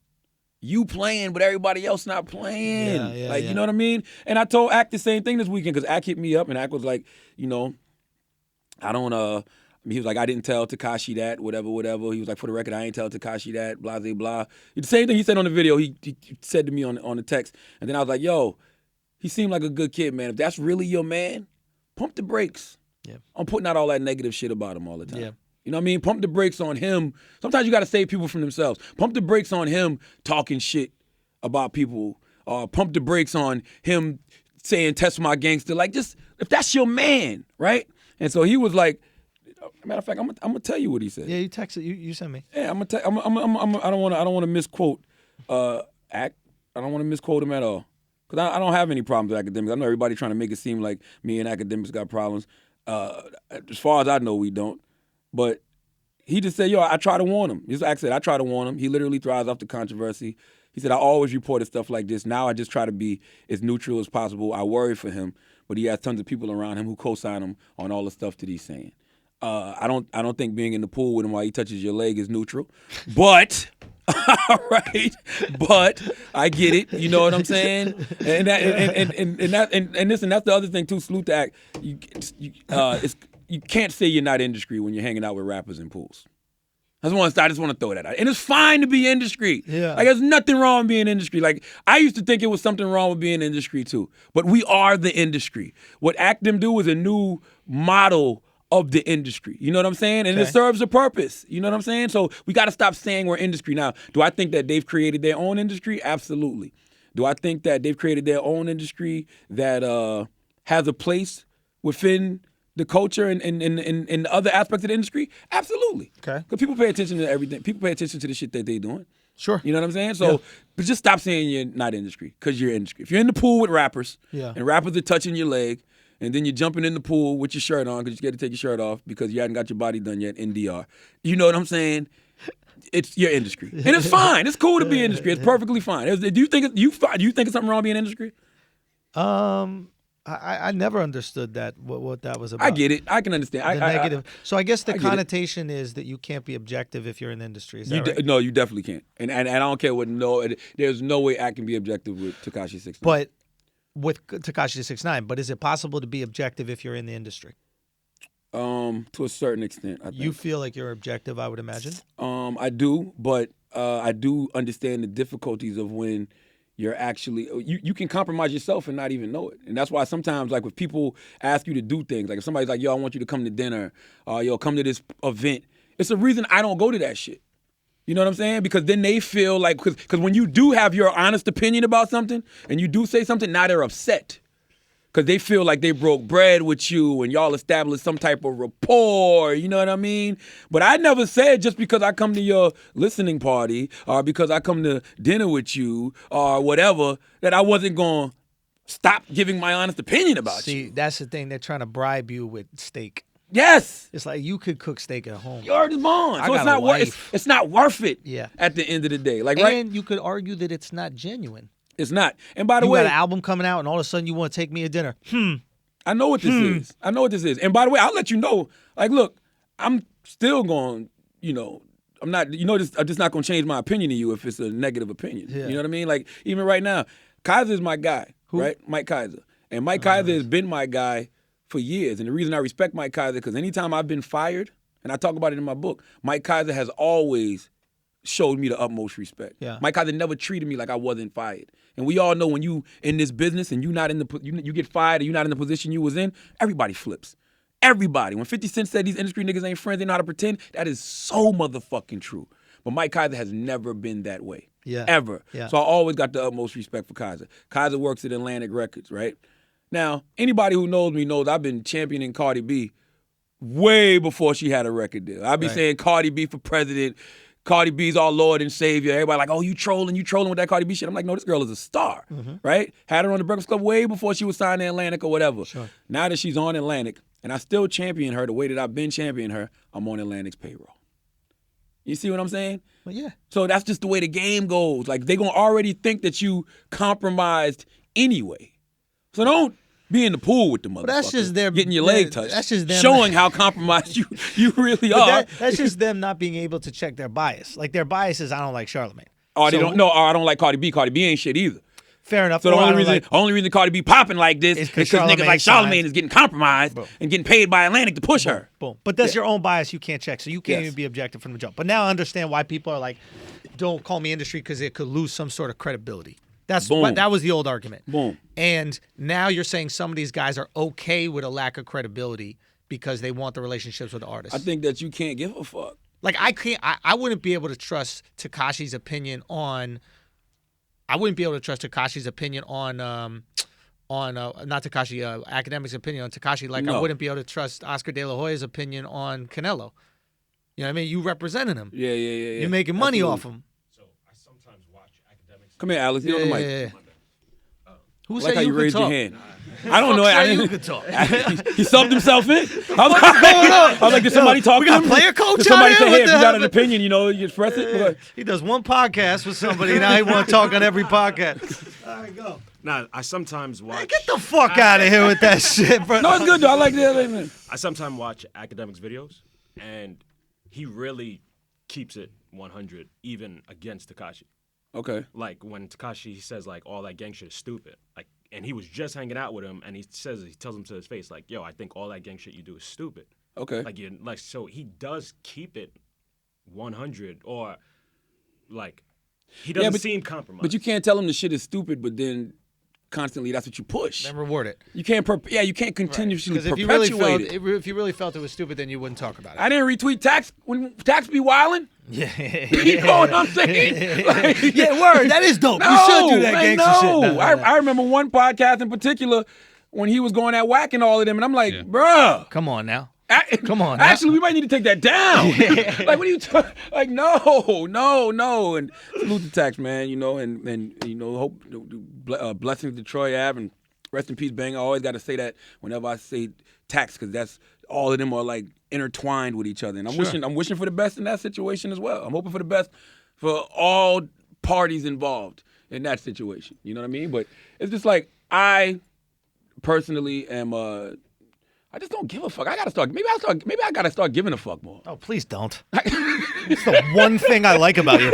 You playing, but everybody else not playing. You know what I mean? And I told Ak the same thing this weekend because Ak hit me up and Ak was like, I don't, he was like, I didn't tell Tekashi that, whatever. He was like, for the record, I ain't tell Tekashi that, blah, blah, blah. The same thing he said on the video, he said to me on the text. And then I was like, he seemed like a good kid, man. If that's really your man, pump the brakes. Yeah. I'm putting out all that negative shit about him all the time. Yeah. You know what I mean? Pump the brakes on him. Sometimes you got to save people from themselves. Pump the brakes on him talking shit about people. Pump the brakes on him saying, test my gangster. Like, just, if that's your man, right? And so he was like, matter of fact, I'm gonna tell you what he said. Yeah, you texted, you sent me. Yeah, I don't want to misquote Ak. I don't want to misquote him at all. Because I don't have any problems with Akademiks. I know everybody trying to make it seem like me and Akademiks got problems. As far as I know, we don't. But he just said, I try to warn him. Just Ak said, I try to warn him. He literally thrives off the controversy. He said, I always reported stuff like this. Now I just try to be as neutral as possible. I worry for him, but he has tons of people around him who co-sign him on all the stuff that he's saying. I don't think being in the pool with him while he touches your leg is neutral. But All right, but I get it. You know what I'm saying? And that's the other thing too. Salute to Act. You can't say you're not industry when you're hanging out with rappers in pools. I just want to throw that out. And it's fine to be industry. Yeah. Like, there's nothing wrong with being industry. Like, I used to think it was something wrong with being industry too. But we are the industry. What Actim do is a new model of the industry. You know what I'm saying? And it serves a purpose. You know what I'm saying? So we got to stop saying we're industry. Now, do I think that they've created their own industry? Absolutely. Do I think that they've created their own industry that has a place within the culture and other aspects of the industry? Absolutely. Okay. Because people pay attention to everything. People pay attention to the shit that they're doing. Sure. You know what I'm saying? So, but just stop saying you're not industry, because you're industry. If you're in the pool with rappers, and rappers are touching your leg, and then you're jumping in the pool with your shirt on because you got to take your shirt off because you hadn't got your body done yet in DR. You know what I'm saying? It's your industry, and it's fine. It's cool to be industry. It's perfectly fine. Do you think it's something wrong being industry? I never understood that what that was about. I get it. I can understand. The negative. So I guess the connotation is that you can't be objective if you're in the industry. Is that right? No, you definitely can't. And I don't care what. There's no way I can be objective with Tekashi 6ix9ine. But with Tekashi 6ix9ine. But is it possible to be objective if you're in the industry? To a certain extent, I think. You feel like you're objective, I would imagine. I do, but I do understand the difficulties of when you're actually you can compromise yourself and not even know it. And that's why sometimes, like, if people ask you to do things, like if somebody's like, yo, I want you to come to dinner, yo, come to this event, it's a reason I don't go to that shit. You know what I'm saying? Because then they feel like, because when you do have your honest opinion about something and you do say something, now they're upset. Because they feel like they broke bread with you and y'all established some type of rapport, you know what I mean? But I never said just because I come to your listening party or because I come to dinner with you or whatever that I wasn't going to stop giving my honest opinion about you. See, that's the thing. They're trying to bribe you with steak. Yes. It's like you could cook steak at home. You already born. So it's not worth it at the end of the day. Like, and you could argue that it's not genuine. It's not. And by the way, you got an album coming out and all of a sudden you want to take me to dinner. I know what this is. I know what this is. And by the way, I'll let you know, like, look, I'm still going, I'm not, I'm just not going to change my opinion to you if it's a negative opinion. Yeah. You know what I mean? Like, even right now, Kaiser is my guy, right? Mike Kaiser. And Mike Kaiser has been my guy for years. And the reason I respect Mike Kaiser, because anytime I've been fired, and I talk about it in my book, Mike Kaiser has always showed me the utmost respect. Yeah. Mike Kaiser never treated me like I wasn't fired. And we all know when you in this business and you not in the you get fired or you're not in the position you was in, everybody flips. Everybody. When 50 Cent said these industry niggas ain't friends, they know how to pretend, that is so motherfucking true. But Mike Kaiser has never been that way. Yeah. Ever. Yeah. So I always got the utmost respect for Kaiser. Kaiser works at Atlantic Records, right? Now, anybody who knows me knows I've been championing Cardi B way before she had a record deal. I be saying Cardi B for president. Cardi B's our Lord and Savior. Everybody like, oh, you trolling with that Cardi B shit. I'm like, no, this girl is a star, right? Had her on the Breakfast Club way before she was signed to Atlantic or whatever. Sure. Now that she's on Atlantic, and I still champion her the way that I've been championing her, I'm on Atlantic's payroll. You see what I'm saying? Well, yeah. So that's just the way the game goes. Like, they going to already think that you compromised anyway. So don't be in the pool with the motherfucker. That's just them getting your leg touched. That's just them showing how compromised you really are. That's just them not being able to check their bias. Like, their bias is, I don't like Charlamagne. Or they don't know. Or I don't like Cardi B. Cardi B ain't shit either. Fair enough. So the only reason Cardi B popping like this is because niggas like Charlamagne is getting compromised and getting paid by Atlantic to push her. Boom. But that's your own bias you can't check, so you can't even be objective from the jump. But now I understand why people are like, don't call me industry because it could lose some sort of credibility. That was the old argument. Boom. And now you're saying some of these guys are okay with a lack of credibility because they want the relationships with the artists. I think that you can't give a fuck. Like, I wouldn't be able to trust Tekashi's opinion on. I wouldn't be able to trust Tekashi's opinion on not Tekashi, Akademiks' opinion on Tekashi. Like, I wouldn't be able to trust Oscar De La Hoya's opinion on Canelo. You know what I mean? You representing him. Yeah. You're making money off him. Come here, Alex. You're on the mic. Yeah. Who said like you raised your hand? I don't know. You could talk. He subbed himself in. I was like, did somebody talk to him? We got a player coach. Did somebody say, hey, if you got an opinion, you express it? He does one podcast with somebody. Now he want to talk on every podcast. All right, go. Nah, I sometimes watch. Man, get the fuck out of here with that shit, bro. No, it's good though. I like that, man. I sometimes watch Akademiks videos, and he really keeps it 100 even against Tekashi. Okay. Like when Tekashi says like all that gang shit is stupid, like, and he was just hanging out with him, and he tells him to his face like, yo, I think all that gang shit you do is stupid. Okay. Like so he does keep it 100, or like he doesn't seem compromised. But you can't tell him the shit is stupid, but then constantly that's what you push. Then reward it. You can't you can't continuously Because perpetuate it. if you really felt it was stupid, then you wouldn't talk about it. I didn't retweet Tax when Tax be wildin'. Yeah. You know what I'm saying? Like, Yeah, word. That is dope. no, you should do that man, gangster no. shit. No. I remember one podcast in particular when he was going at whacking all of them, and I'm like, bruh. Come on now. Come on, Actually, we might need to take that down. Like, what are you talking? Like, no. And salute to Tax, man. You know, and you know, hope blessings to Troy Ave and rest in peace, Bang. I always got to say that whenever I say Tax, because that's all of them are like intertwined with each other. And I'm wishing for the best in that situation as well. I'm hoping for the best for all parties involved in that situation. You know what I mean? But it's just like I personally am. I just don't give a fuck. Maybe I gotta start giving a fuck more. Oh, please don't. It's the one thing I like about you.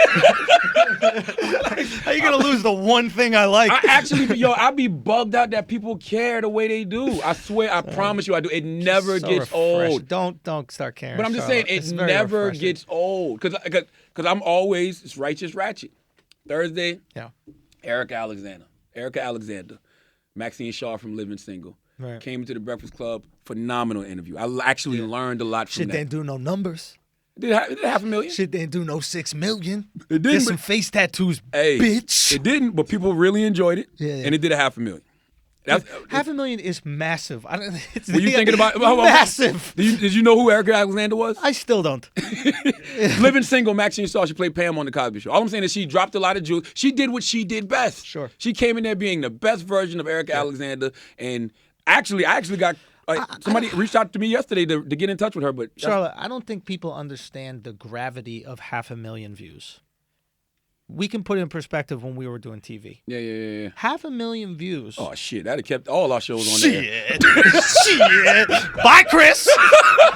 How you gonna lose the one thing I like? I'd be bugged out that people care the way they do. I swear, I promise you, I do. It never gets old. Don't start caring. But I'm just saying, it never gets old. Because I'm always, it's righteous ratchet. Thursday, Erica Alexander, Maxine Shaw from Living Single. Right. Came to the Breakfast Club, phenomenal interview. I actually learned a lot from that. Shit didn't do no numbers. It did $500,000. Shit didn't do no 6 million. It didn't. Get some face tattoos, bitch. It didn't, but people really enjoyed it, and it did $500,000. $500,000 is massive. Were you thinking about massive? Did you know who Erica Alexander was? I still don't. Living Single, Maxine Shaw. She played Pam on the Cosby Show. All I'm saying is she dropped a lot of jewels. She did what she did best. Sure. She came in there being the best version of Erica Alexander, and I actually got. Somebody reached out to me yesterday to get in touch with her, but Charlotte, I don't think people understand the gravity of 500,000 views. We can put it in perspective when we were doing TV. Yeah. 500,000 views. Oh shit, that'd have kept all our shows on there. Shit. Bye, Chris.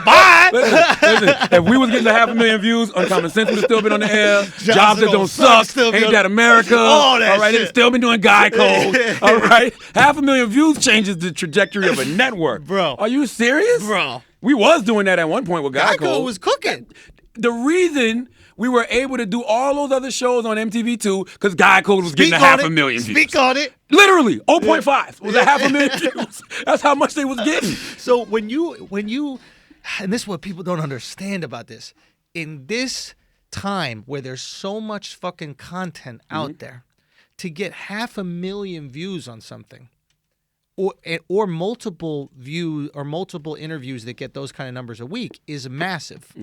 Bye. Listen, if we was getting to 500,000 views, Uncommon Sense would have still been on the air. Jobs That Don't Suck. Ain't That America? All that shit. It'd still been doing Guy Code. All right, 500,000 views changes the trajectory of a network. Bro, are you serious? Bro, we was doing that at one point with Guy Code. Was cooking. The reason we were able to do all those other shows on MTV2 because Guy Code was getting 500,000 views. Speak on it. Literally, 0.5 was 500,000 views. That's how much they was getting. So when you, and this is what people don't understand about this, in this time where there's so much fucking content out there, to get 500,000 views on something, or multiple views or multiple interviews that get those kind of numbers a week is massive.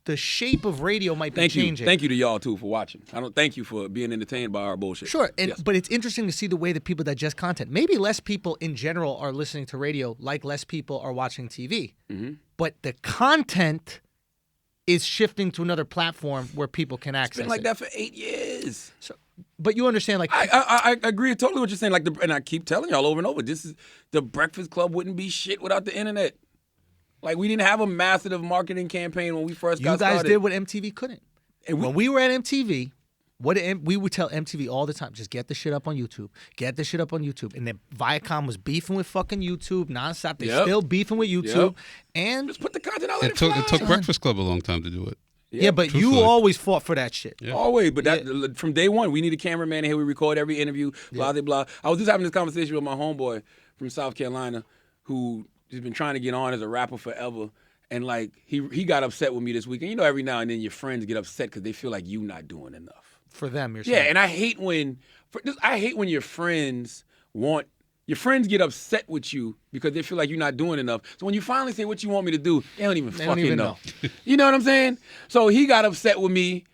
The shape of radio might be changing. Thank you to y'all too for watching. Thank you for being entertained by our bullshit. Sure, but it's interesting to see the way that people digest content. Maybe less people in general are listening to radio, like less people are watching TV. But the content is shifting to another platform where people can access it. It's been like that for 8 years. So, but you understand, like I agree totally what you're saying. And I keep telling y'all over and over, the Breakfast Club wouldn't be shit without the internet. Like, we didn't have a massive marketing campaign when we first got started. You guys did what MTV couldn't. And when we were at MTV, we would tell MTV all the time, just get the shit up on YouTube. Get the shit up on YouTube. And then Viacom was beefing with fucking YouTube nonstop. They're still beefing with YouTube. And just put the content out. It took Breakfast Club a long time to do it. Yeah, but you always fought for that shit. Yeah. Always, but that from day one, we need a cameraman here. We record every interview, blah, blah, blah. I was just having this conversation with my homeboy from South Carolina who has been trying to get on as a rapper forever. And, like, he got upset with me this weekend. You know, every now and then your friends get upset because they feel like you not doing enough. For them, you're saying. Yeah, and I hate when your friends get upset with you because they feel like you're not doing enough. So when you finally say what you want me to do, they don't even know. You know what I'm saying? So he got upset with me.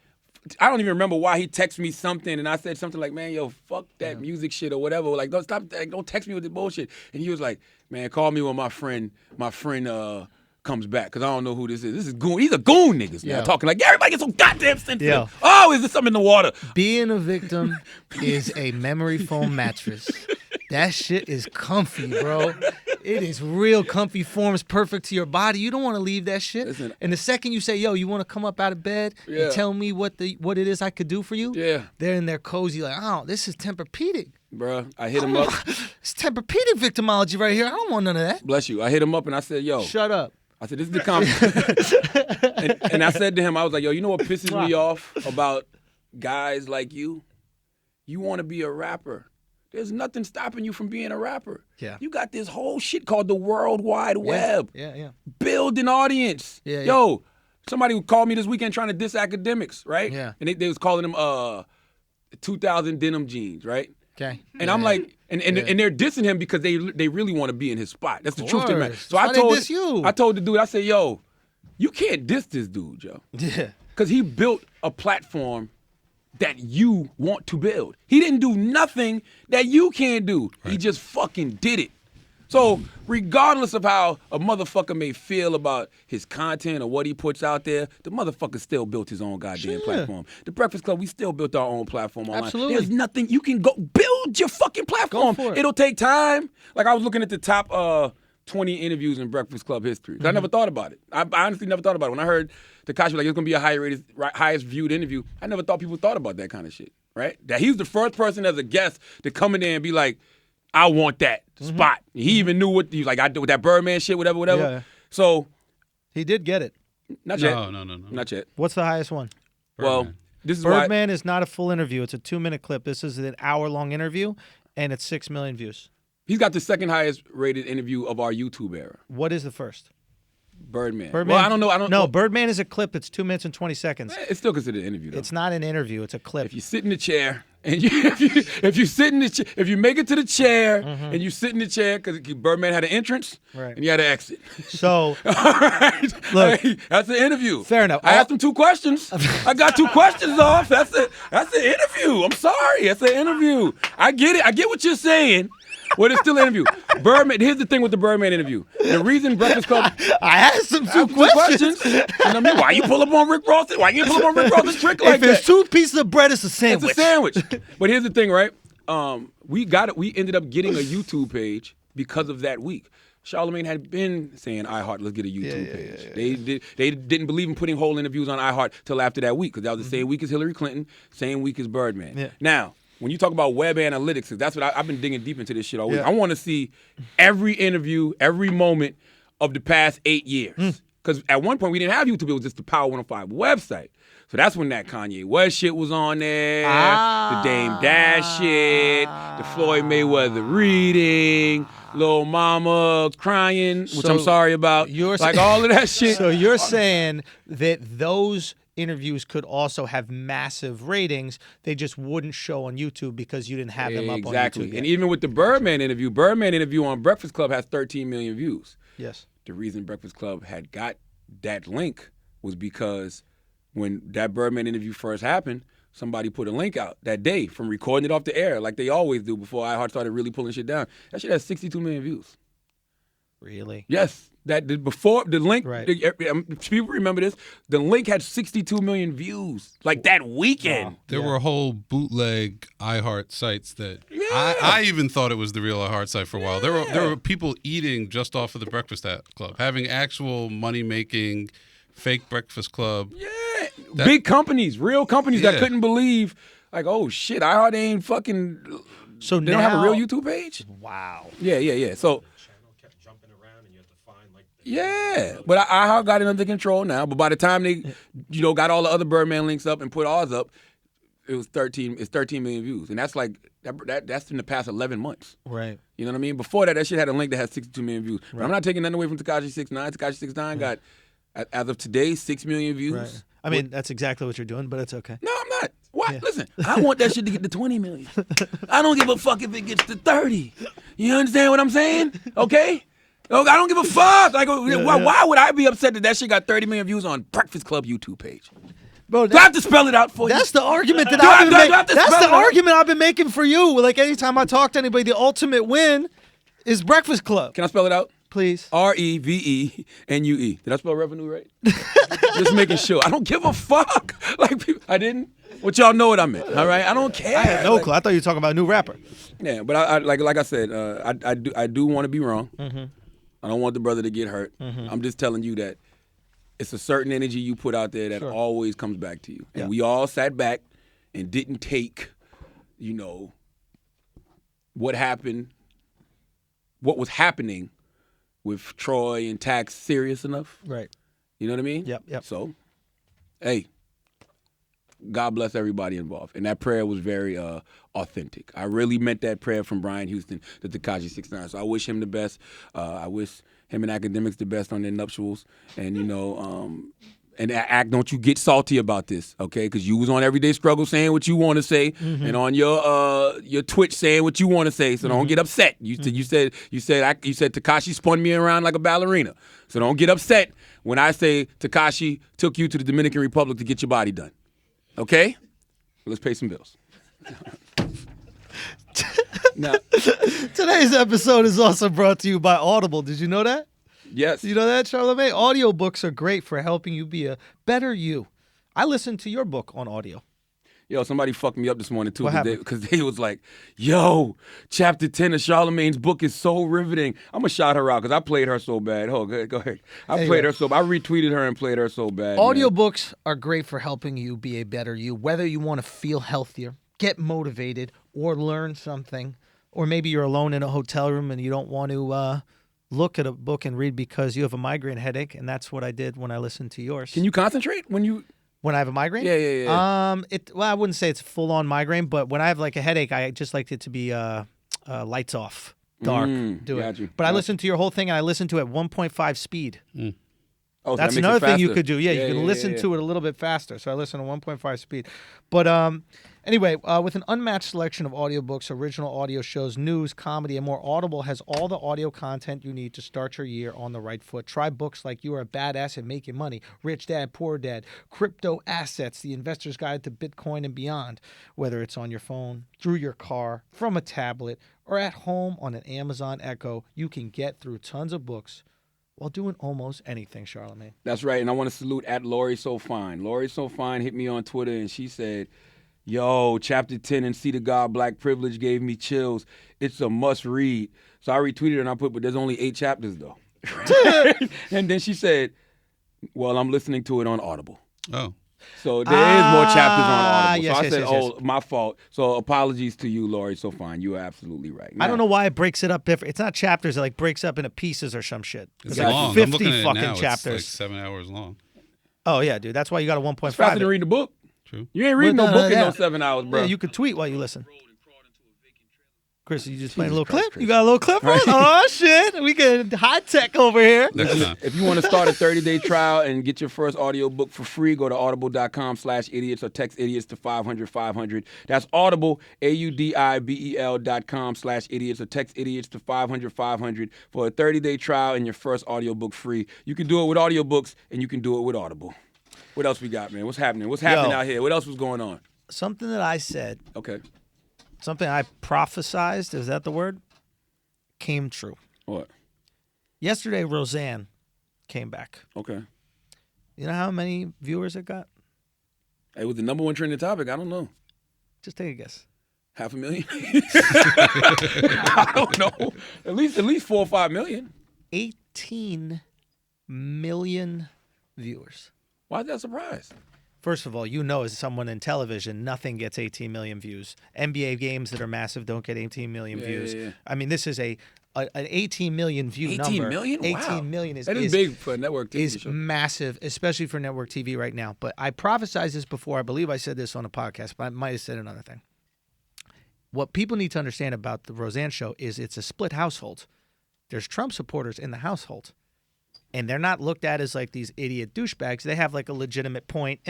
I don't even remember why he texted me something, and I said something like, man, yo, fuck that music shit or whatever. Like, don't text me with the bullshit. And he was like, man, call me when my friend comes back, because I don't know who this is. This is goon. These are goon niggas now, talking like everybody gets so goddamn sensitive. Oh, is there something in the water? Being a victim is a memory foam mattress. That shit is comfy, bro. It is real comfy forms, perfect to your body. You don't want to leave that shit. Listen. And the second you say, yo, you want to come up out of bed Yeah. and tell me what it is I could do for you? Yeah. They're in their cozy like, oh, this is Tempur-Pedic. Bruh, I hit him up. It's Tempur-Pedic victimology right here. I don't want none of that. Bless you. I hit him up and I said, yo. Shut up. I said, this is the comment. and I said to him, I was like, yo, you know what pisses me off about guys like you? You want to be a rapper. There's nothing stopping you from being a rapper. Yeah. You got this whole shit called the World Wide Web. Yeah. Build an audience. Yeah. Yo, somebody called me this weekend trying to diss Akademiks, right? Yeah. And they was calling them 2000 denim jeans, right? Okay. And I'm like, and they're dissing him because they really want to be in his spot. That's the truth of it, man. course. So That's why they diss you. I told the dude, I said, yo, you can't diss this dude, yo. Yeah. Because he built a platform that you want to build. He didn't do nothing that you can't do. Right. He just fucking did it. So regardless of how a motherfucker may feel about his content or what he puts out there, the motherfucker still built his own goddamn platform. The Breakfast Club, we still built our own platform online. Absolutely. There's nothing, you can go build your fucking platform. Go for it. It'll take time. Like I was looking at the top 20 interviews in Breakfast Club history. I never thought about it. I honestly never thought about it. When I heard Tekashi like it's gonna be a highest viewed interview, I never thought people thought about that kind of shit. Right? That he's the first person as a guest to come in there and be like, I want that spot. He even knew what he was like. I do with that Birdman shit, whatever. Yeah. So He did get it. not yet. No. Not yet. What's the highest one? Well, Birdman. this is why. Birdman is not a full interview. It's a 2-minute clip. This is an hour-long interview, and it's 6 million views. He's got the second highest rated interview of our YouTube era. What is the first? Birdman. Birdman. Well, I don't know. No, Birdman is a clip. It's 2 minutes and 20 seconds. It's still considered an interview, though. It's not an interview. It's a clip. If you sit in the chair and if you make it to the chair and you sit in the chair because Birdman had an entrance Right. and you had an exit. So, All right, Look, hey, that's an interview. fair enough. I asked him 2 questions. I got 2 questions off. That's an interview. I'm sorry. That's an interview. I get it. I get what you're saying. But it's still an interview. Birdman. Here's the thing with the Birdman interview. The reason Breakfast Club. I asked him 2 2 questions. You know what I mean? Why you pull up on Rick Ross? Why you pull up on Rick Ross's trick like If that? it's 2 pieces of bread, it's a sandwich. It's a sandwich. But here's the thing, right? We got it. We ended up getting a YouTube page because of that week. Charlamagne had been saying, iHeart, let's get a YouTube page. They didn't believe in putting whole interviews on iHeart till after that week because that was the same week as Hillary Clinton, same week as Birdman. Yeah. Now, when you talk about web analytics, that's what I've been digging deep into this shit all week. Yeah. I want to see every interview, every moment of the past 8 years. Because at one point we didn't have YouTube; it was just the Power 105 website. So that's when that Kanye West shit was on there, the Dame Dash shit, the Floyd Mayweather reading, Lil Mama crying, which So I'm sorry about. Like all of that shit. So you're saying that those interviews could also have massive ratings. They just wouldn't show on YouTube because you didn't have them up on YouTube. Exactly. yet. And even with the Birdman interview on Breakfast Club has 13 million views. Yes. The reason Breakfast Club had got that link was because when that Birdman interview first happened, somebody put a link out that day from recording it off the air like they always do before iHeart started really pulling shit down. That shit has 62 million views. Really? Yes. Before the link, Right. people remember this, the link had 62 million views like that weekend. There were whole bootleg iHeart sites that I even thought it was the real iHeart site for a while. There were people eating just off of the Breakfast Club, having actual money-making fake Breakfast Club. Yeah. Big companies, real companies that Yeah. couldn't believe, like, oh shit, iHeart ain't fucking, So they now, don't have a real YouTube page? Wow. Yeah. So, channel kept jumping around and you had to find like yeah. But iHeart got it under control now. But by the time they, got all the other Birdman links up and put ours up, it's 13 million views. And that's like, that's in the past 11 months. Right. You know what I mean? Before that shit had a link that had 62 million views. But I'm not taking nothing away from Tekashi 6ix9ine. Tekashi 6ix9ine got, as of today, 6 million views. Right. I mean, that's exactly what you're doing, but it's okay. No, I'm not. Why? Listen, I want that shit to get to 20 million. I don't give a fuck if it gets to 30. You understand what I'm saying? Okay? I don't give a fuck. Like, why would I be upset that shit got 30 million views on Breakfast Club YouTube page? Bro, Do I have to spell it out for you? that's the argument that Do I- I've been do I making. have to That's spell the it out? argument I've been making for you. Like anytime I talk to anybody, the ultimate win is Breakfast Club. Can I spell it out? Please. REVENUE. Did I spell revenue right? Just making sure. I don't give a fuck. Like, I didn't? But y'all know what I meant, all right? I don't care. I had no clue. I thought you were talking about a new rapper. Yeah, but I like I said, I do want to be wrong. Mm-hmm. I don't want the brother to get hurt. I'm just telling you that it's a certain energy you put out there that always comes back to you. And we all sat back and didn't take, what happened, what was happening with Troy and Tax serious enough. Right. You know what I mean? Yep. So, hey, God bless everybody involved. And that prayer was very authentic. I really meant that prayer from Brian Houston to Tekashi 6ix9ine. So I wish him the best. I wish him and Akademiks the best on their nuptials. And, and Act, don't you get salty about this, okay? Because you was on Everyday Struggle saying what you want to say, and on your Twitch saying what you want to say. So don't get upset. You said Tekashi spun me around like a ballerina. So don't get upset when I say Tekashi took you to the Dominican Republic to get your body done. Okay? Let's pay some bills. Now, Today's episode is also brought to you by Audible. Did you know that? yes. You know that, Charlamagne? Audiobooks are great for helping you be a better you. I listened to your book on audio. Yo, somebody fucked me up this morning, too, What happened? because they was like, yo, chapter 10 of Charlamagne's book is so riveting. I'm going to shout her out because I played her so bad. Go ahead. I played her so bad. I retweeted her and played her so bad. Audiobooks are great for helping you be a better you, whether you want to feel healthier, get motivated, or learn something. Or maybe you're alone in a hotel room and you don't want to look at a book and read because you have a migraine headache, and that's what I did when I listened to yours. Can you concentrate when you... When I have a migraine? Yeah. Well, I wouldn't say it's full-on migraine, but when I have like a headache, I just like it to be lights off, dark. got you. But I listened to your whole thing, and I listened to it at 1.5 speed. Oh, so That's that makes another it thing you faster. could do. Yeah, you can listen to it a little bit faster. So I listen to 1.5 speed. But anyway, with an unmatched selection of audiobooks, original audio shows, news, comedy, and more, Audible has all the audio content you need to start your year on the right foot. Try books like You Are a Badass at Making Money, Rich Dad, Poor Dad, Crypto Assets, The Investor's Guide to Bitcoin and Beyond. Whether it's on your phone, through your car, from a tablet, or at home on an Amazon Echo, you can get through tons of books while doing almost anything, Charlamagne. That's right, and I want to salute at Lori So Fine. Lori So Fine hit me on Twitter, and she said, yo, chapter 10 and See the God Black Privilege gave me chills. It's a must read. So I retweeted her and I put, but there's only 8 chapters though. And then she said, well, I'm listening to it on Audible. Oh. So there is more chapters on Audible. yes, so I yes, said, yes. my fault. So apologies to you, Lori So Fine. You are absolutely right. I don't know why it breaks it up different. It's not chapters. It like breaks up into pieces or some shit. It's like long. 50 I'm looking at it fucking now. chapters. It's like 7 hours long. Oh, yeah, dude. That's why you got a 1.5. It's faster than reading the book. True. You ain't reading Well, no book in yeah. no 7 hours, bro. Yeah, you could tweet while you listen. Chris, you just playing a Jesus little Christ, clip? Chris. You got a little clip for us? Oh, shit. We get high tech over here. Next time. If you want to start a 30-day trial and get your first audiobook for free, go to audible.com/idiots or text idiots to 500-500. That's Audible, AUDIBEL.com/idiots or text idiots to 500-500 for a 30-day trial and your first audiobook free. You can do it with audiobooks and you can do it with Audible. What else we got, man? What's happening? What's happening out here? What else was going on? Something that I said, Okay. something I prophesized, is that the word? Came true. What? Yesterday, Roseanne came back. Okay. You know how many viewers it got? It was the number one trending topic. I don't know. Just take a guess. 500,000? I don't know. At least 4 or 5 million. 18 million viewers. Why is that a surprise? First of all, you know, as someone in television, nothing gets 18 million views. NBA games that are massive don't get 18 million views. Yeah. I mean, this is an 18 million view 18 number. million? Wow. 18 million is That is big for a network TV is show. massive, especially for network TV right now. But I prophesized this before. I believe I said this on a podcast, but I might have said another thing. What people need to understand about the Roseanne show is it's a split household. There's Trump supporters in the household. And they're not looked at as like these idiot douchebags. They have like a legitimate point,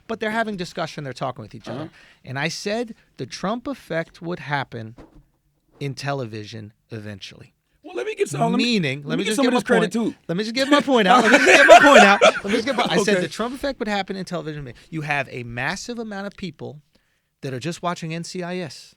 but they're having discussion. They're talking with each other. And I said the Trump effect would happen in television eventually. Well, let me get some. Meaning, let me just get my credit too. Let me just get my point out. I said the Trump effect would happen in television. You have a massive amount of people that are just watching NCIS.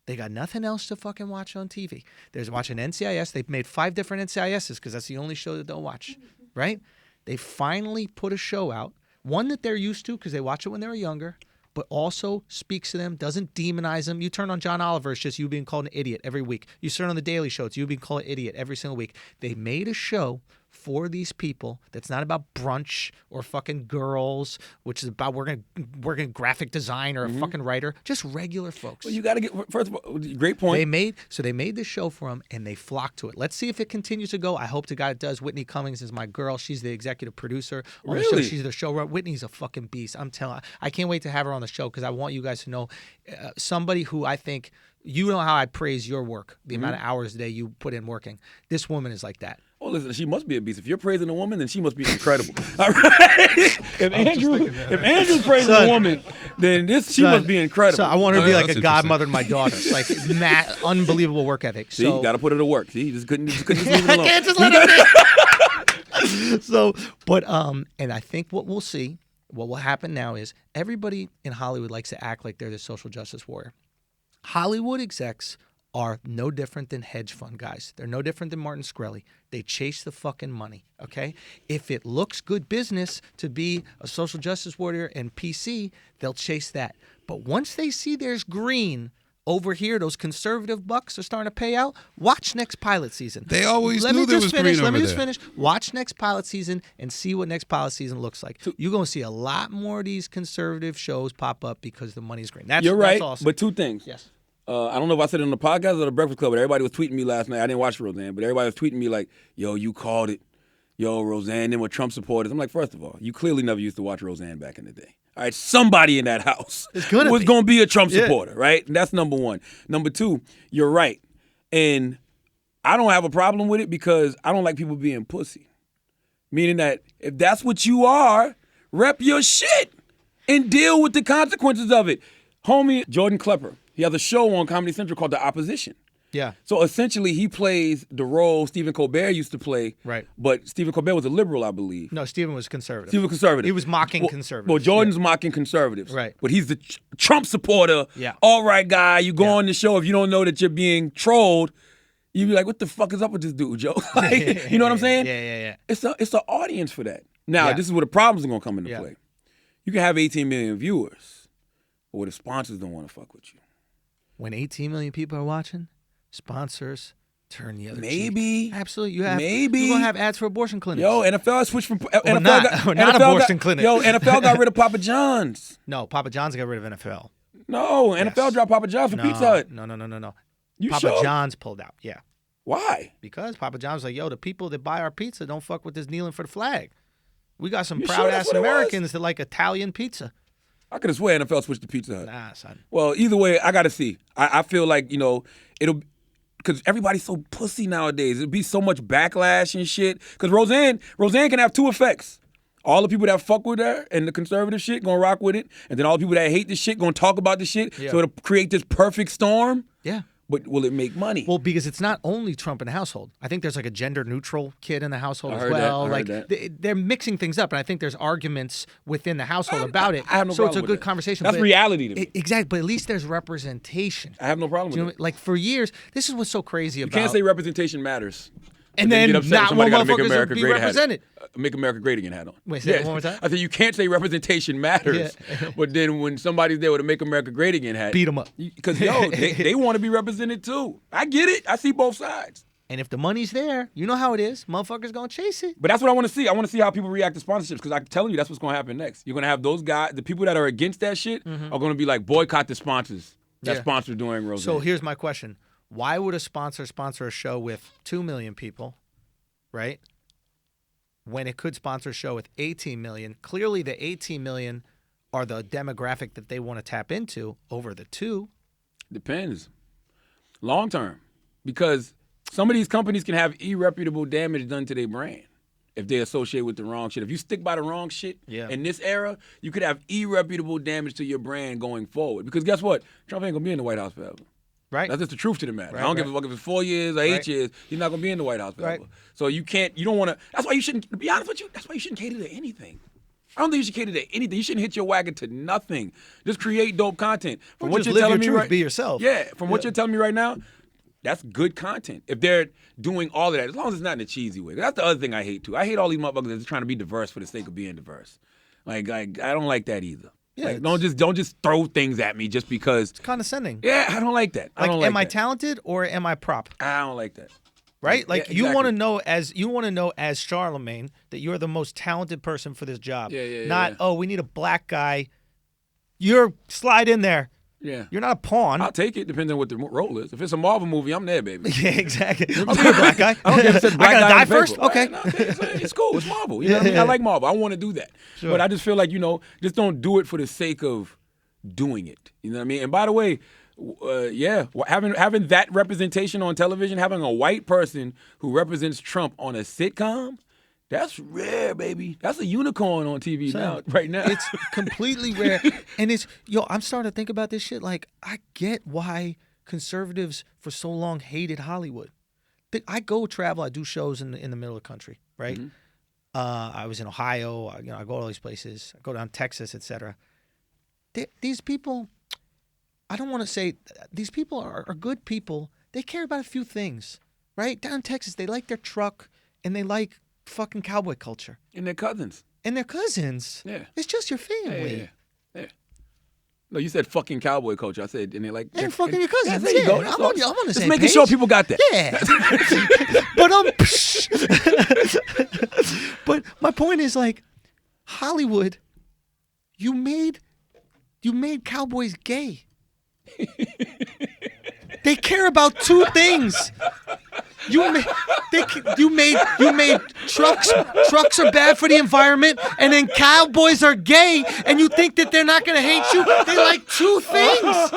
They got nothing else to fucking watch on TV. They're watching NCIS. They've made 5 different NCISs because that's the only show that they'll watch, right? They finally put a show out, one that they're used to because they watch it when they were younger, but also speaks to them, doesn't demonize them. You turn on John Oliver, it's just you being called an idiot every week. You turn on The Daily Show, it's you being called an idiot every single week. They made a show for these people that's not about brunch or fucking girls, which is about working graphic design or a fucking writer, just regular folks. Well, you got to get, first of all, great point. They made this show for them, and they flocked to it. Let's see if it continues to go. I hope to God it does. Whitney Cummings is my girl. She's the executive producer on the show. She's the showrunner. Whitney's a fucking beast. I'm telling. I can't wait to have her on the show because I want you guys to know somebody who I think, you know how I praise your work, the amount of hours a day you put in working. This woman is like that. Oh, listen, she must be a beast. If you're praising a woman, then she must be incredible. All right? If Andrew's praising a woman, then she must be incredible. So I want her to be like a that's godmother to my daughter. Like unbelievable work ethic. See, you got to put her to work. See, you just couldn't leave it alone. I can't just let her be. So, but and I think what we'll see, what will happen now is everybody in Hollywood likes to act like they're the social justice warrior. Hollywood execs are no different than hedge fund guys. They're no different than Martin Shkreli. They chase the fucking money, okay? If it looks good business to be a social justice warrior and PC, they'll chase that. But once they see there's green over here, those conservative bucks are starting to pay out, watch next pilot season. They always knew there was green over Let me there. just finish. Watch next pilot season and see what next pilot season looks like. You're going to see a lot more of these conservative shows pop up because the money's green. You're right, that's awesome. but two things. Yes. I don't know if I said it on the podcast or the Breakfast Club, but everybody was tweeting me last night. I didn't watch Roseanne, but everybody was tweeting me like, yo, you called it. Yo, Roseanne, them were Trump supporters. I'm like, first of all, you clearly never used to watch Roseanne back in the day. All right, somebody in that house was going to be a Trump supporter, right? And that's number one. Number two, you're right. And I don't have a problem with it because I don't like people being pussy. Meaning that if that's what you are, rep your shit and deal with the consequences of it. Homie, Jordan Klepper, he has a show on Comedy Central called The Opposition. Yeah. So essentially, he plays the role Stephen Colbert used to play. Right. But Stephen Colbert was a liberal, I believe. No, Stephen was conservative. Stephen was conservative. He was mocking conservatives. Well, Jordan's mocking conservatives. Right. But he's the Trump supporter. Yeah. All right, guy. You go on the show. If you don't know that you're being trolled, you be like, what the fuck is up with this dude, Joe? Like, you know what I'm saying? Yeah. It's an audience for that. Now, this is where the problems are going to come into Yeah. play. You can have 18 million viewers, but the sponsors don't want to fuck with you. When 18 million people are watching, sponsors turn the other Maybe. cheek. Absolutely. You're going to have ads for abortion clinics. Yo, NFL switched from NFL not abortion clinic. Yo, NFL got rid of Papa John's. No, Papa John's got rid of NFL. No, NFL dropped Papa John's for Pizza Hut. No. You Papa sure? John's pulled out. Yeah. Why? Because Papa John's was like, yo, the people that buy our pizza don't fuck with this kneeling for the flag. We got some You sure proud that's ass what it was? Americans that like Italian pizza. I could have swear NFL switched to Pizza Hut. Nah, son. Well, either way, I got to see. I feel like, it'll, because everybody's so pussy nowadays. It'll be so much backlash and shit. Because Roseanne can have two effects. All the people that fuck with her and the conservative shit gonna rock with it. And then all the people that hate this shit gonna talk about this shit. Yeah. So it'll create this perfect storm. Yeah. But will it make money? Well, because it's not only Trump in the household. I think there's like a gender neutral kid in the household I as heard well. that. I Like heard that. they're mixing things up, and I think there's arguments within the household about it. I have no so it's problem a with good that. conversation. That's but reality to me. Exactly, but at least there's representation. I have no problem Do you know with what I mean? Like for years, this is what's so crazy You about. can't say representation matters. and then then get upset when not somebody one got a Make motherfuckers America will be Great hat. represented. Make America Great Again hat on. Wait, say that one more time? I said you can't say representation matters, Yeah. but then when somebody's there with a Make America Great Again hat, Beat 'em up. Because they want to be represented too. I get it. I see both sides. And if the money's there, you know how it is. Motherfuckers gonna chase it. But that's what I want to see. I want to see how people react to sponsorships because I'm telling you that's what's going to happen next. You're going to have those guys, the people that are against that shit are going to be like boycott the sponsors that Yeah. sponsor doing Roseanne. So here's my question: why would a sponsor a show with 2 million people, right? When it could sponsor a show with 18 million? Clearly, the 18 million are the demographic that they want to tap into over the 2. Depends. Long term. Because some of these companies can have irreparable damage done to their brand if they associate with the wrong shit. If you stick by the wrong shit in this era, you could have irreparable damage to your brand going forward. Because guess what? Trump ain't going to be in the White House forever. Right. That's just the truth to the matter. Right, I don't right. give a fuck if it's 4 years or 8 Right. years. He's not going to be in the White House forever. Right. So you don't want to. That's why you shouldn't, to be honest with you, that's why you shouldn't cater to anything. I don't think you should cater to anything. You shouldn't hit your wagon to nothing. Just create dope content. From Or what just you're live telling your me truth, right, be yourself. Yeah, from what you're telling me right now, that's good content. If they're doing all of that, as long as it's not in a cheesy way. That's the other thing I hate too. I hate all these motherfuckers that's trying to be diverse for the sake of being diverse. Like I don't like that either. Like, don't just throw things at me just because. It's condescending. Yeah, I don't like that. I Like, don't like am I that. talented or am I prop? I don't like that. Right? Like Yeah, you want exactly. to know as Charlamagne that you're the most talented person for this job. Yeah, Not, yeah. oh, we need a black guy. You're slide in there. Yeah. You're not a pawn. I'll take it, depending on what the role is. If it's a Marvel movie, I'm there, baby. Yeah, exactly. I'll be a black guy. I don't care if it says black I gotta guy die on the paper. first? Okay. No, it's cool. It's Marvel. You know what I mean? I like Marvel. I want to do that. Sure. But I just feel like, just don't do it for the sake of doing it. You know what I mean? And by the way, having that representation on television, having a white person who represents Trump on a sitcom, that's rare, baby. That's a unicorn on TV right now. It's completely rare. And I'm starting to think about this shit. Like, I get why conservatives for so long hated Hollywood. I go travel. I do shows in the middle of the country, right? Mm-hmm. I was in Ohio. I go to all these places. I go down Texas, etc. These people, I don't want to say, these people are good people. They care about a few things, right? Down in Texas, they like their truck and they like fucking cowboy culture. And their cousins. And their cousins. Yeah. It's just your family. Yeah. No, you said fucking cowboy culture. I said, and they're like, And fucking your cousins. Yeah, there you go. I'm on the Just same making page. sure people got that. Yeah. But my point is, like, Hollywood, you made cowboys gay. They care about two things. You made trucks are bad for the environment, and then cowboys are gay, and you think that they're not gonna hate you? They like two things.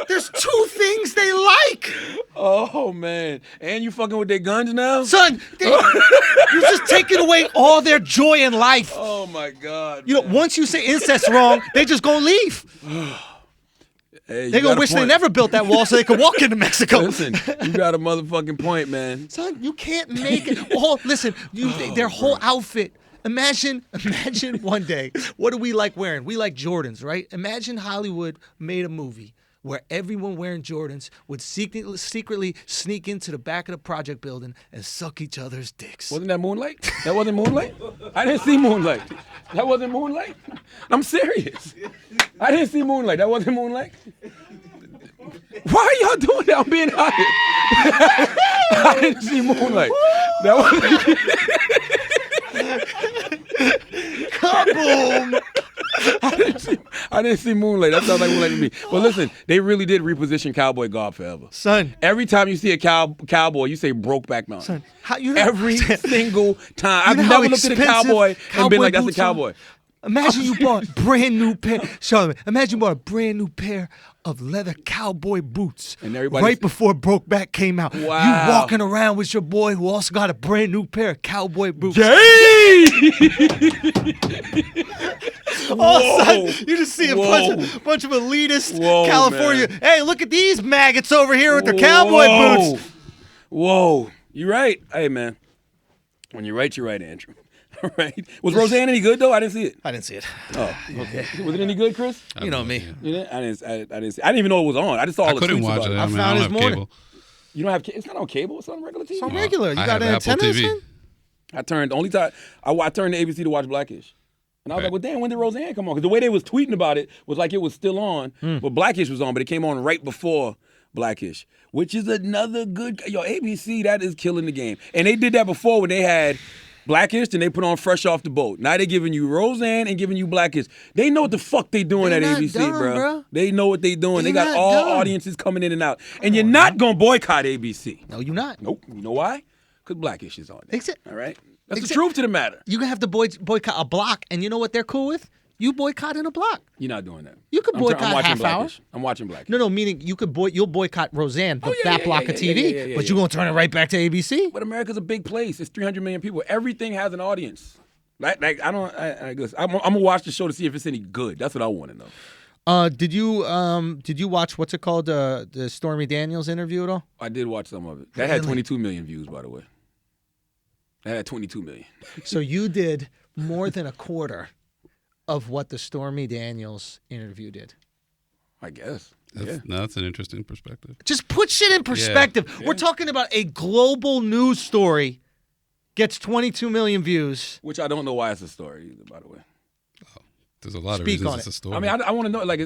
There's two things they like. Oh man! And you fucking with their guns now, Son, you're just taking away all their joy in life. Oh my God! Once you say incest wrong, they just gonna leave. Hey, They're gonna wish they never built that wall so they could walk into Mexico. Listen, you got a motherfucking point, man. Son, you can't make it all. Listen, their whole outfit. Imagine one day. What do we like wearing? We like Jordans, right? Imagine Hollywood made a movie where everyone wearing Jordans would secretly sneak into the back of the project building and suck each other's dicks. Wasn't that Moonlight? That wasn't Moonlight? I didn't see Moonlight. That wasn't Moonlight? I'm serious. I didn't see Moonlight. That wasn't Moonlight? Why are y'all doing that? I'm being honest. I didn't see Moonlight. That wasn't... Kaboom! I didn't see Moonlight. That sounds like Moonlight to me. But listen, they really did reposition cowboy God forever. Son. Every time you see a cowboy, you say Brokeback Mountain. Son, every single time. I've never looked at a cowboy and been like, that's a cowboy. Imagine you bought a brand new pair. Charlamagne, imagine you bought a brand new pair of leather cowboy boots and everybody right before Brokeback came out. Wow. You walking around with your boy who also got a brand new pair of cowboy boots. Yay! All of a sudden, you just see a bunch of elitist California. Man. Hey, look at these maggots over here with their cowboy boots. Whoa. You're right. Hey, man. When you're right, Andrew. All right. Was Roseanne any good though? I didn't see it. I didn't see it. Oh, okay. Was it any good, Chris? You know me. You didn't? I didn't see. I didn't even know it was on. I just saw all the couldn't tweets watch about it. it. I mean, found I it don't this have morning. cable. You don't have? It's not on cable. It's on regular TV. It's on regular. You I got have an Apple antenna? TV. Son? I turned only time I turned to ABC to watch Blackish. And I was like, well, damn, when did Roseanne come on? Because the way they was tweeting about it was like it was still on, but Blackish was on, but it came on right before Blackish, which is another good. Yo, ABC, that is killing the game. And they did that before when they had Blackish, and they put on Fresh Off the Boat. Now they giving you Roseanne and giving you Blackish. They know what the fuck they doing They at not ABC, dumb, bro. They know what they doing. They They got not all dumb. audiences coming in and out. And you're not going to boycott ABC. No, you're not. Nope. You know why? Because Blackish is on there. Except- All right? That's the truth to the matter. You're going to have to boycott a block, and you know what they're cool with? You boycotting a block. You're not doing that. You could boycott I'm watching half hour. Blackish. I'm watching Blackish. No, meaning you'll boycott Roseanne, that block of TV, but yeah. you're going to turn it right back to ABC? But America's a big place. It's 300 million people. Everything has an audience. I guess I'm gonna watch the show to see if it's any good. That's what I want to know. Did you watch what's it called, the Stormy Daniels interview at all? I did watch some of it. That had 22 million views, by the way. That had 22 million. So you did more than a quarter of what the Stormy Daniels interview did. I guess. That's an interesting perspective. Just put shit in perspective. Yeah. We're talking about a global news story gets 22 million views. Which I don't know why it's a story either, by the way. There's a lot of Speak reasons on it's it. a story. I mean, I want to know, like,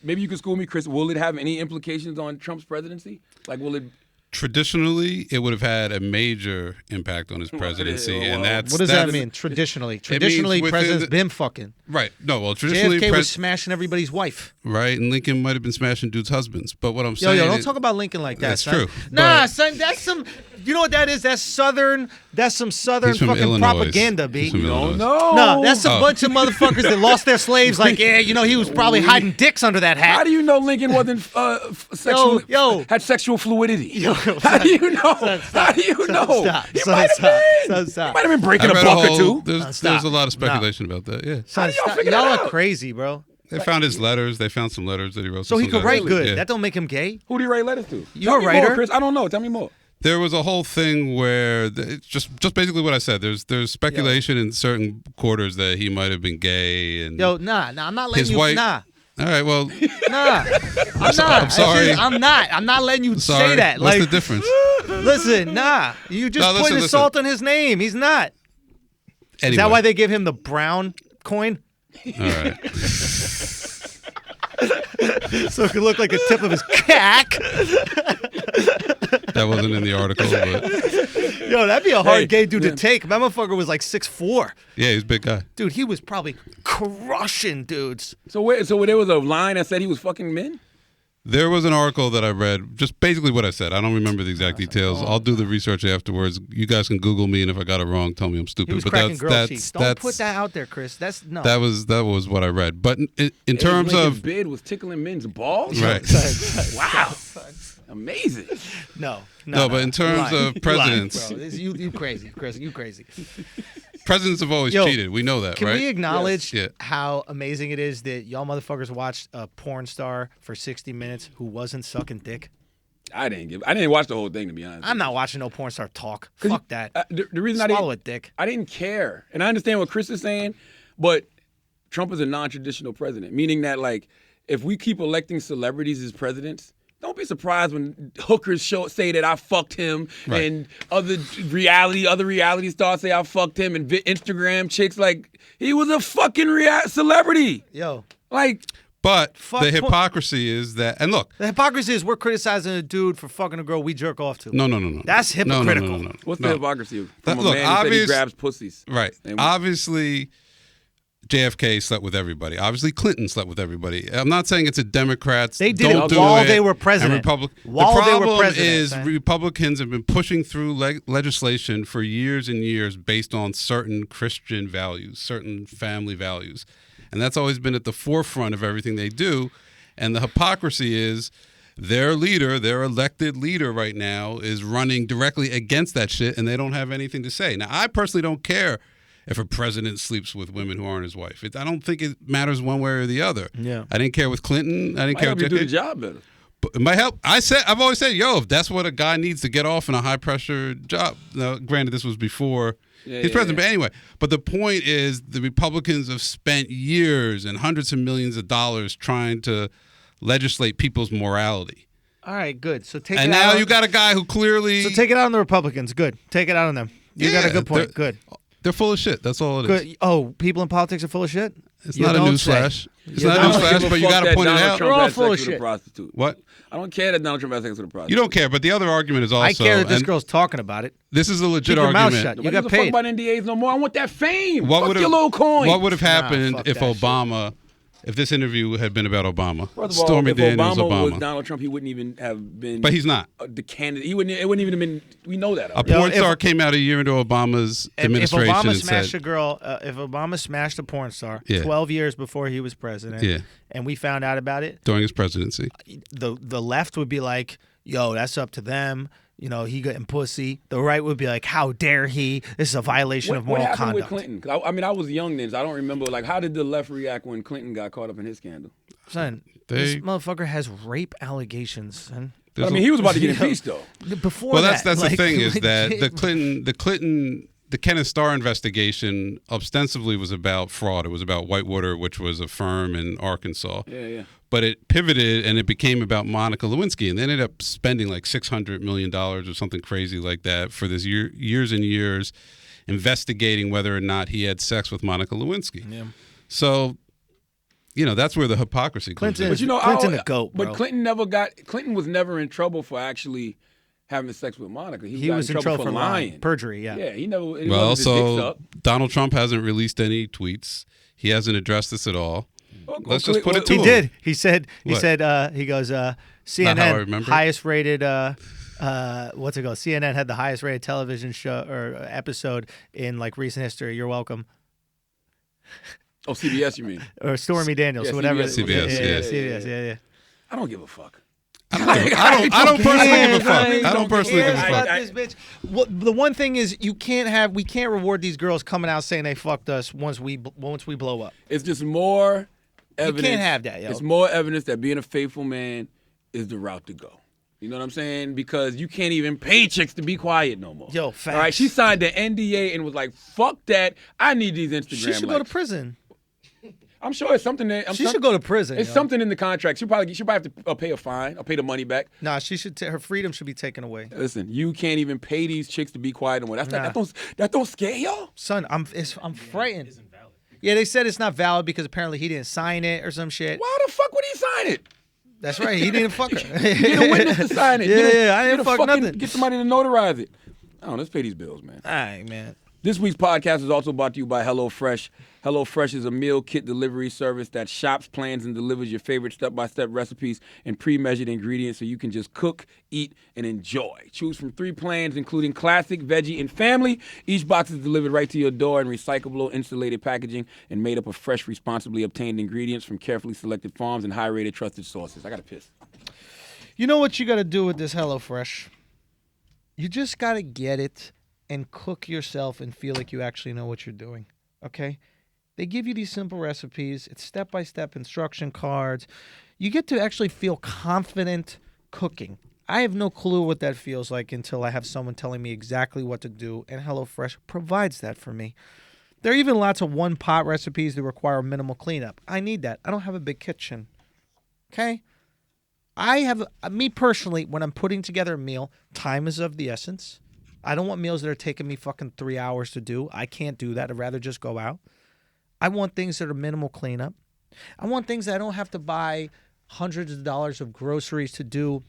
maybe you could school me, Chris. Will it have any implications on Trump's presidency? Like, will it? Traditionally, it would have had a major impact on his presidency, and that's What does that mean? Traditionally, within presidents been fucking. right. No, well, traditionally, JFK was smashing everybody's wife. right, and Lincoln might have been smashing dudes' husbands. But what I'm Yo, saying, don't is, talk about Lincoln like that. That's son. true, Nah, but- son, that's some. You know what that is? That's southern. That's some southern He's from fucking Illinois. propaganda, B. He's from Illinois. No. No, that's a bunch of motherfuckers that lost their slaves. Like, yeah, you know, he was probably hiding dicks under that hat. How do you know Lincoln wasn't sexual? Yo. Had sexual fluidity. Yo, How do you know? How do you know? Stop. He Son, might have stop. been. Son, stop. He might have been breaking I a read buck or whole, two. There's stop. a lot of speculation about that. Yeah, Son, do y'all stop. figure Y'all that are out? crazy, bro. they found his letters. They found some letters that he wrote. So to he some could write guys. good. Yeah. That don't make him gay. Who do you write letters to? You're Tell a me more, writer? Chris. I don't know. Tell me more. There was a whole thing where it's just basically what I said. There's speculation in certain quarters that he might have been gay and Yo, nah, I'm not letting his you. wife. Nah, All right, well, nah, I'm not. I'm sorry. I'm not letting you sorry. say that. What's Like, the difference? listen, nah, you just No, putting listen. salt on his name. He's not. Anyway. Is that why they give him the brown coin? All right. So it could look like the tip of his cack. That wasn't in the article, but Yo, that'd be a hard Hey, gay dude yeah. to take. My motherfucker was like 6'4". yeah, he's a big guy. Dude, he was probably crushing dudes. So there was a line that said he was fucking men? There was an article that I read, just basically what I said. I don't remember the exact details. I'll do the research afterwards. You guys can Google me, and if I got it wrong, tell me I'm stupid. He was but cracking that's girl that's cheeks. Don't that's put that out there, Chris. That's no. that was what I read. But in terms Lincoln's of bid was tickling men's balls? right, Wow. Amazing. No, but in terms You lying. of You presidents, lying, bro. You crazy, Chris. You crazy. presidents have always Yo, cheated. We know that, Can right? we acknowledge Yes. Yeah. how amazing it is that y'all motherfuckers watched a porn star for 60 minutes who wasn't sucking dick? I didn't watch the whole thing, to be honest. I'm not watching no porn star talk. Fuck that. The reason Swallow it, dick. I didn't care. And I understand what Chris is saying, but Trump is a non-traditional president, meaning that, like, if we keep electing celebrities as presidents, don't be surprised when hookers say that I fucked him, Right. and other reality stars say I fucked him, and Instagram chicks, like, he was a fucking celebrity. Yo, Like, But Fuck the porn. hypocrisy is that, and look, the hypocrisy is we're criticizing a dude for fucking a girl we jerk off to. no. That's hypocritical. No. what's No. the hypocrisy from a Look, man who said he obvious- grabs pussies? Right. And- Obviously, JFK slept with everybody. Obviously, Clinton slept with everybody. I'm not saying it's a Democrats. They did don't it do while it, they were president. And While the they were problem president, is son. Republicans have been pushing through legislation for years and years based on certain Christian values, certain family values. And that's always been at the forefront of everything they do. And the hypocrisy is their leader, their elected leader right now, is running directly against that shit, and they don't have anything to say. Now, I personally don't care if a president sleeps with women who aren't his wife. I don't think it matters one way or the other. Yeah. I didn't care with Clinton. I didn't Might care help with you do the JFK. job better. But it might help. I've always said, yo, if that's what a guy needs to get off in a high pressure job. Now, granted, this was before he's president, but anyway. But the point is, the Republicans have spent years and hundreds of millions of dollars trying to legislate people's morality. All right, good. So take And it out. now on- you got a guy who clearly So take it out on the Republicans. Good. Take it out on them. You got a good point. Good. They're full of shit. That's all it is. Good. Oh, people in politics are full of shit? It's You not a don't say. newsflash. It's You not a don't. newsflash, but you got to point it out. We're all Trump full had of sex with shit. a prostitute. What? I don't care that Donald Trump had sex with a prostitute. You don't care, but the other argument is also, I care that this and girl's talking about it. this is a legit Keep your mouth argument. shut. You Nobody got gives a fuck paid. about NDAs no more. I want that fame. What Fuck would your little coin. What would have happened fuck if that shit. Obama, if this interview had been about Obama? First of all, Stormy if Daniels, Obama was Obama. Donald Trump, he wouldn't even have been. But he's not. The candidate. He wouldn't. It wouldn't even have been. We know that. A already. porn if- star came out a year into Obama's If administration Obama and smashed a said, girl, if Obama smashed a porn star Yeah. 12 years before he was president, Yeah. and we found out about it, during his presidency, the left would be like, yo, that's up to them. You know, he getting pussy. The right would be like, how dare he? This is a violation of What moral happened conduct. with Clinton? 'Cause I mean, I was young then, so I don't remember. Like, how did the left react when Clinton got caught up in his scandal? Son, this motherfucker has rape allegations, son. But, I mean, he was about to get impeached, though. Before well, that, that's like, the thing is that legit. the Kenneth Starr investigation ostensibly was about fraud. It was about Whitewater, which was a firm in Arkansas. Yeah. But it pivoted and it became about Monica Lewinsky, and they ended up spending like $600 million or something crazy like that for this years and years investigating whether or not he had sex with Monica Lewinsky. Yeah. So that's where the hypocrisy comes in. Clinton- But you know, Clinton the GOAT, But bro. Clinton was never in trouble for actually having sex with Monica. He got was in trouble for lying. Perjury, yeah. Yeah, he never. It Well, wasn't his dicks so up. Donald Trump hasn't released any tweets. He hasn't addressed this at all. Let's just put it to He him. did. He said, What? he goes, Not how I CNN, remember it. highest rated, what's it called? CNN had the highest rated television show or episode in like recent history. You're welcome. Oh, CBS, you mean? Or Stormy Daniels, Yeah, whatever. CBS, yeah. CBS, yeah. I don't give a fuck. I don't personally give a fuck. Right. I don't personally give a Cares fuck. about this bitch. Well, the one thing is we can't reward these girls coming out saying they fucked us once we blow up. It's just more evidence. can't have that, yo. It's more evidence that being a faithful man is the route to go. You know what I'm saying? Because you can't even pay chicks to be quiet no more. Yo, facts. All right, she signed the NDA and was like, "Fuck that! I need these Instagram." She should go to likes." prison. I'm sure it's something that She should go to prison. It's yo. something in the contract. She'll probably have to pay a fine or pay the money back. Nah, she should. Her freedom should be taken away. Listen, you can't even pay these chicks to be quiet no more. Nah. That don't scare y'all. Son, I'm frightened. Yeah, they said it's not valid because apparently he didn't sign it or some shit. Why the fuck would he sign it? That's right. He didn't fuck her. Get a witness to sign it. I didn't fuck nothing. Get somebody to notarize it. I don't know. Let's pay these bills, man. All right, man. This week's podcast is also brought to you by HelloFresh. HelloFresh is a meal kit delivery service that shops, plans, and delivers your favorite step-by-step recipes and pre-measured ingredients so you can just cook, eat, and enjoy. Choose from 3 plans, including classic, veggie, and family. Each box is delivered right to your door in recyclable, insulated packaging and made up of fresh, responsibly obtained ingredients from carefully selected farms and high-rated trusted sources. I got to piss. You know what you got to do with this HelloFresh? You just got to get it and cook yourself and feel like you actually know what you're doing, okay? They give you these simple recipes. It's step-by-step instruction cards. You get to actually feel confident cooking. I have no clue what that feels like until I have someone telling me exactly what to do, and HelloFresh provides that for me. There are even lots of one-pot recipes that require minimal cleanup. I need that. I don't have a big kitchen, okay? Me personally, when I'm putting together a meal, time is of the essence. I don't want meals that are taking me fucking 3 hours to do. I can't do that. I'd rather just go out. I want things that are minimal cleanup. I want things that I don't have to buy hundreds of dollars of groceries to do.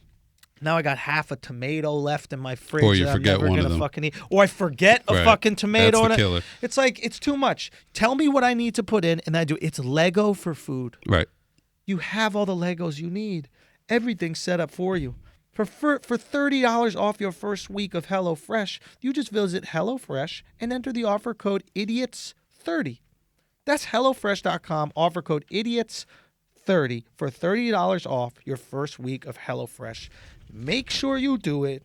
Now I got half a tomato left in my fridge Or you that I'm forget never one of gonna them. fucking eat. Or I forget a Right. fucking tomato. That's the in it. killer. It's like, it's too much. Tell me what I need to put in, and I do. It's Lego for food. Right. You have all the Legos you need. Everything's set up for you. For $30 off your first week of HelloFresh, you just visit HelloFresh and enter the offer code IDIOTS30. That's HelloFresh.com, offer code IDIOTS30 for $30 off your first week of HelloFresh. Make sure you do it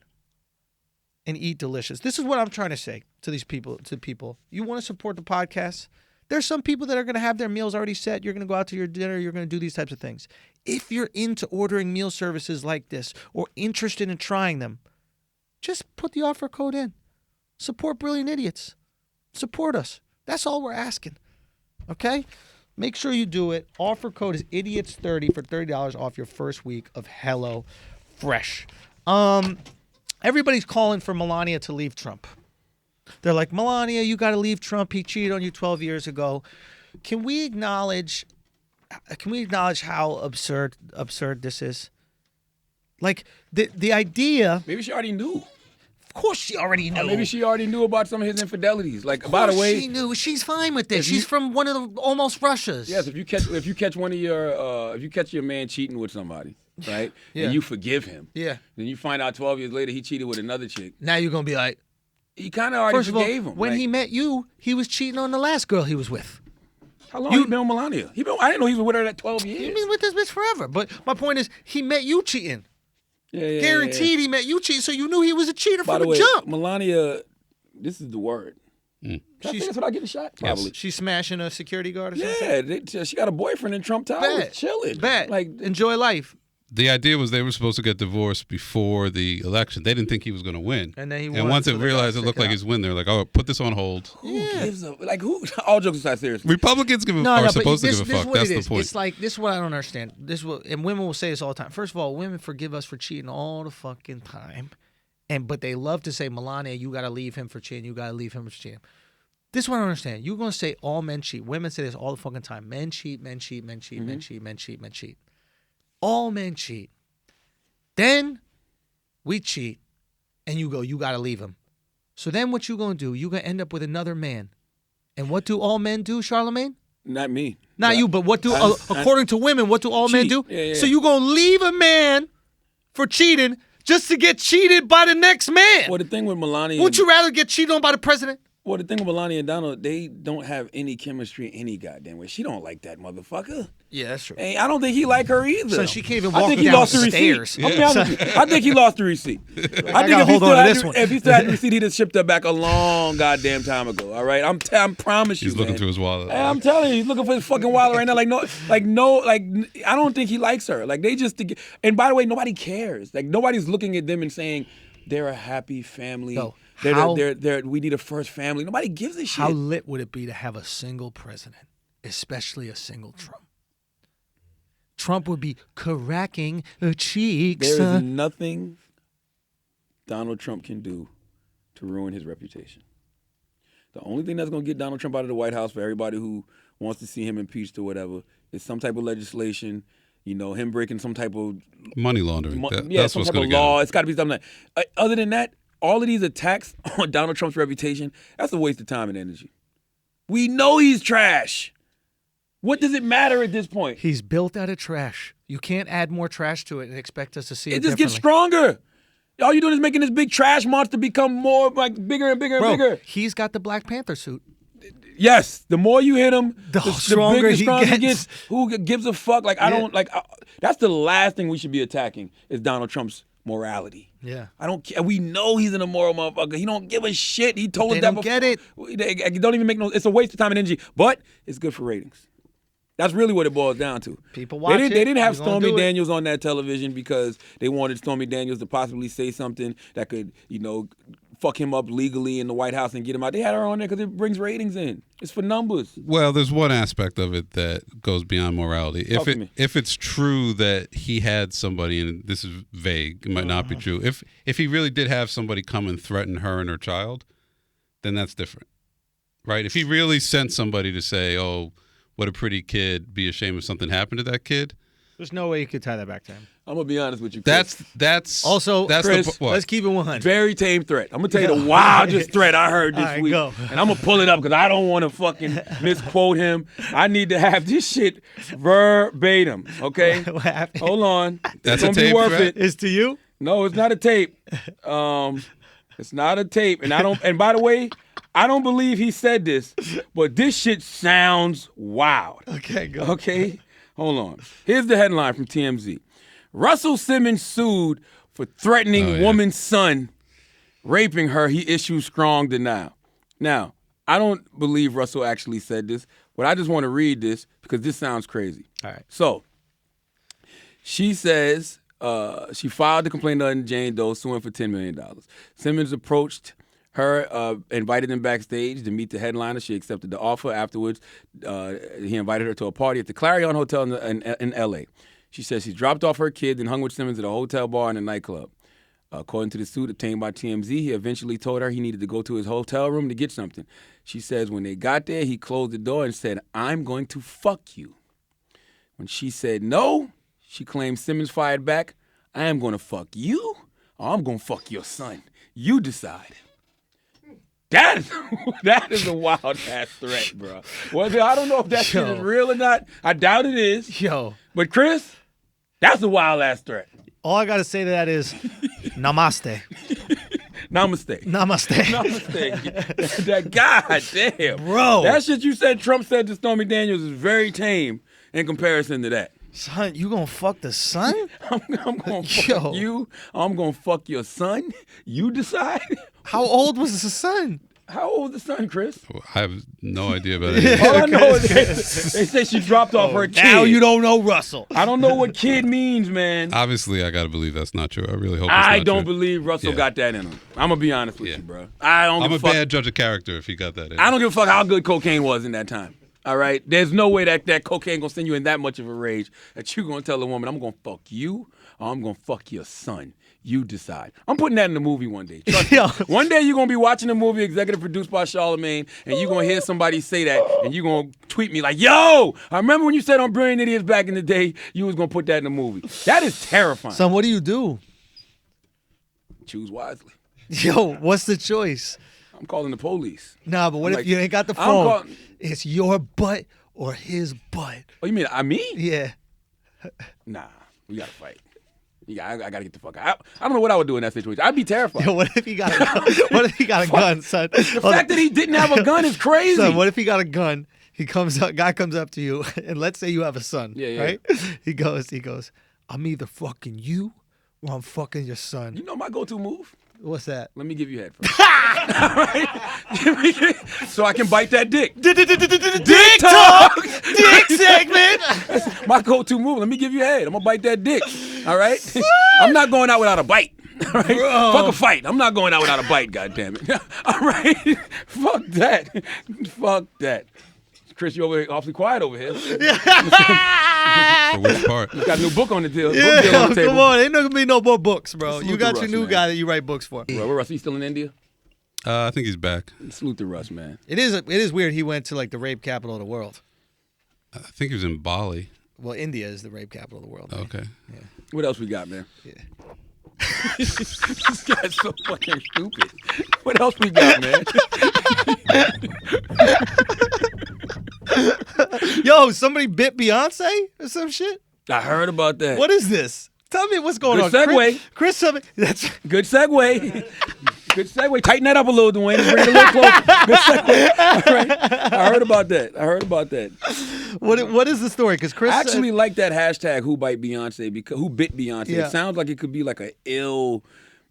and eat delicious. This is what I'm trying to say to these people. You want to support the podcast? There's some people that are going to have their meals already set. You're going to go out to your dinner. You're going to do these types of things. If you're into ordering meal services like this or interested in trying them, just put the offer code in. Support Brilliant Idiots. Support us. That's all we're asking. Okay? Make sure you do it. Offer code is IDIOTS30 for $30 off your first week of HelloFresh. Everybody's calling for Melania to leave Trump. They're like, Melania, you got to leave Trump. He cheated on you 12 years ago. Can we acknowledge how absurd this is? Like the idea. Maybe she already knew. Of course, she already knew. Or maybe she already knew about some of his infidelities. Like, Of by the course way, she knew. She's fine with this. if you- She's from one of the almost Russias. yes, if you catch one of your if you catch your man cheating with somebody, right, Yeah. and you forgive him, Yeah. then you find out 12 years later he cheated with anadother chick. Now you're gonna be like, He kind of already first of all, forgave him. when like, he met you, he was cheating on the last girl he was with. how long you been with Melania? I didn't know he was with her that 12 years. He's been with this bitch forever. But my point is, he met you cheating. Yeah. Guaranteed, he met you cheating, so you knew he was a cheater By from the way, jump. Melania, this is the word. Can I say She's- this without getting shot? Probably. She's smashing a security guard or something. Yeah, she got a boyfriend in Trump Towers, Bet. chilling. Bet. Like, Enjoy life. The idea was they were supposed to get divorced before the election. They didn't think he was going to win. And then he And won, once so it they realized got it looked kicked like out. his win, they're like, "Oh, put this on hold." who gives a who? All jokes aside, seriously. Republicans are supposed to give a fuck. What That's it the is. point. It's like, this is what I don't understand. And women will say this all the time. First of all, women forgive us for cheating all the fucking time. But they love to say, Melania, you got to leave him for cheating. You got to leave him for cheating. This is what I don't understand. You're going to say all men cheat. Women say this all the fucking time. Men cheat, men cheat, men cheat, men cheat, men cheat, men cheat. All men cheat. Then we cheat, and you go, you got to leave him. So then what you going to do? You're going to end up with another man. And what do all men do, Charlamagne? Not me. Not you, but what do, according to women, what do all men do? Yeah. So you going to leave a man for cheating just to get cheated by the next man. Well, the thing with Melania... Would you rather get cheated on by the president? Well, the thing with Melania and Donald, they don't have any chemistry any goddamn way. She don't like that motherfucker. Yeah, that's true. Hey, I don't think he like her either. So she can't even I walk think he down lost the the stairs. receipt. I'll be honest with you. I think he lost the receipt. I think gotta hold on to this one. if he still had the receipt, he'd have shipped her back a long goddamn time ago. All right, I'm promise you. He's looking man. through his wallet. Hey, I'm telling you, he's looking for his fucking wallet right now. I don't think he likes her. Like they just. And by the way, nobody cares. Like nobody's looking at them and saying they're a happy family. No. We need a first family. Nobody gives a shit. How lit would it be to have a single president, especially a single Trump? Trump would be cracking her cheeks. There is nothing Donald Trump can do to ruin his reputation. The only thing that's going to get Donald Trump out of the White House for everybody who wants to see him impeached or whatever is some type of legislation, him breaking some type of... Money laundering. Some That's type what's of going to law. get It's got to be something like... other than that, all of these attacks on Donald Trump's reputation, that's a waste of time and energy. We know he's trash. What does it matter at this point? He's built out of trash. You can't add more trash to it and expect us to see it It just differently. gets stronger. All you're doing is making this big trash monster become more bigger and bigger and bigger. He's got the Black Panther suit. Yes, the more you hit him, the stronger he gets. Who gives a fuck? Like that's the last thing we should be attacking is Donald Trump's morality. Yeah, I don't care. We know he's an immoral motherfucker. He don't give a shit. He told us they that don't before. get it. They don't even make no. It's a waste of time and energy, but it's good for ratings. That's really what it boils down to. People watch They didn't have We're gonna Stormy do it. Daniels on that television because they wanted Stormy Daniels to possibly say something that could, fuck him up legally in the White House and get him out. They had her on there because it brings ratings in. It's for numbers. Well, there's one aspect of it that goes beyond morality. If it's true that he had somebody, and this is vague, it might not be true. If he really did have somebody come and threaten her and her child, then that's different, right? If he really sent somebody to say, "Oh, what a pretty kid," be ashamed if something happened to that kid. There's no way you could tie that back to him. I'm gonna be honest with you, Chris. That's also that's Chris. what? Let's keep it 100. Very tame threat. I'm gonna tell you the wildest threat I heard this All right, week, go. and I'm gonna pull it up because I don't want to fucking misquote him. I need to have this shit verbatim. Okay, What happened? hold on. That's it's a gonna be tape worth threat? it. It's to you? No, it's not a tape. It's not a tape, and I don't. And by the way, I don't believe he said this, but this shit sounds wild. Okay, go. Okay, hold on. Here's the headline from TMZ. Russell Simmons sued for threatening woman's son, raping her. He issues strong denial. Now, I don't believe Russell actually said this, but I just want to read this because this sounds crazy. All right. So, she says she filed the complaint on Jane Doe, suing for $10 million. Simmons approached her, invited them backstage to meet the headliner. She accepted the offer. Afterwards, he invited her to a party at the Clarion Hotel in L.A. She says she dropped off her kid and hung with Simmons at a hotel bar and a nightclub. According to the suit obtained by TMZ, he eventually told her he needed to go to his hotel room to get something. She says when they got there, he closed the door and said, "I'm going to fuck you." When she said no, she claims Simmons fired back, "I am going to fuck you, or I'm going to fuck your son. You decide." That is a wild ass threat, bro. Well, I don't know if that shit is real or not. I doubt it is. Yo, But Chris, that's a wild ass threat. all I got to say to that is namaste. Namaste. Namaste. Namaste. That goddamn. Bro. That shit you said Trump said to Stormy Daniels is very tame in comparison to that. Son, you gonna fuck the son? I'm going to Yo. fuck you. I'm going to fuck your son. You decide. How old was the son? How old is the son, Chris? I have no idea about it. All I know is they say she dropped off her kid. Now you don't know Russell. I don't know what kid means, man. Obviously, I got to believe that's not true. I really hope it's I not don't true. believe Russell Yeah. got that in him. I'm going to be honest with Yeah. you, bro. I don't I'm give a a fuck. bad judge of character if he got that in. I don't give a fuck how good cocaine was in that time. All right? There's no way that cocaine going to send you in that much of a rage that you're going to tell a woman, I'm going to fuck you or I'm going to fuck your son. You decide. I'm putting that in the movie one day. Trust Yo. me. One day you're going to be watching a movie executive produced by Charlamagne, and you're going to hear somebody say that, and you're going to tweet me like, yo, I remember when you said on Brilliant Idiots back in the day, you was going to put that in the movie. That is terrifying. Son, what do you do? Choose wisely. Yo, what's the choice? I'm calling the police. Nah, but what I'm if like, you ain't got the I'm phone? call- It's your butt or his butt. Oh, you mean me? Yeah. Nah, we got to fight. Yeah, I got to get the fuck out. I don't know what I would do in that situation. I'd be terrified. Yo, what if he got a gun, son? The fact that he didn't have a gun is crazy. Son, what if he got a gun? Guy comes up to you, and let's say you have a son, Yeah. right? He goes, I'm either fucking you or I'm fucking your son. You know my go-to move? What's that? Let me give you head first. All right? So I can bite that dick. Dick talk! Dick segment! My go-to move. Let me give you head. I'm going to bite that dick. All right? I'm not going out without a bite. All right? Bro. Fuck a fight. I'm not going out without a bite, goddammit. All right? Fuck that. Fuck that. Chris, you over here awfully quiet over here. For which part? Got a new book on the deal. Yeah, Book deal on the table. come on. Ain't no gonna be no more books, bro. Salute You got to your Russ, new man. guy that you write books for. Bro, where Russ? He still in India? I think he's back. Salute to Russ, man. It is weird he went to like the rape capital of the world. I think he was in Bali. Well, India is the rape capital of the world. man. Okay. What else we got, man? Yeah. This guy's so fucking stupid. What else we got, man? Yo, somebody bit Beyonce or some shit? I heard about that. What is this? Tell me what's going Good on. segue. Chris, tell me. That's Good segue. Good segue. Tighten that up a little, Dwayne. Bring it a little closer. Good segue. All right. I heard about that. what is the story? Because Chris I actually like that hashtag Who Bite Beyonce because Who Bit Beyonce. Yeah. It sounds like it could be like a ill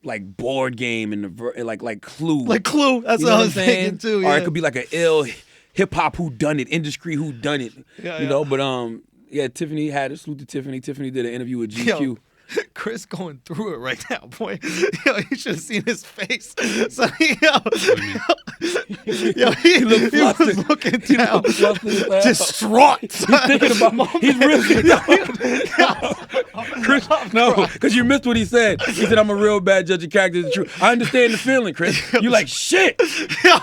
like board game in the like Clue. like Clue. That's You what know I I'm was saying? thinking too. Or Yeah. it could be like an ill hip hop who done it, industry who done it. Yeah, you yeah. know, but yeah, Tiffany had it. Salute to Tiffany. Tiffany did an interview with GQ. Yo, Chris going through it right now, boy. Yo, you should have seen his face. So, he looked was flustered. looking down, flustered as hell. distraught. He's thinking about. He's really. Chris, no, because you missed what he said. He said, "I'm a real bad judge of character. It's true. I understand the feeling, Chris. You like shit. Yo,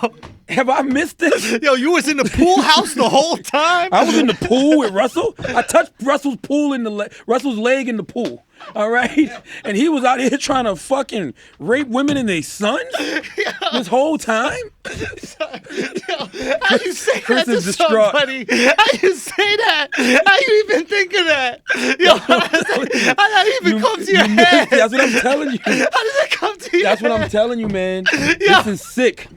Have I missed this? yo, you was in the pool house the whole time. I was in the pool with Russell. I touched Russell's Russell's leg in the pool. All right, and he was out here trying to fucking rape women and their sons this whole time. Yo, how you say Chris that to is distraught. somebody? How you say that? How you even think of that? Yo, how that even come to your head? That's what I'm telling you. How does that come to your That's what I'm head? telling you, man. This is sick.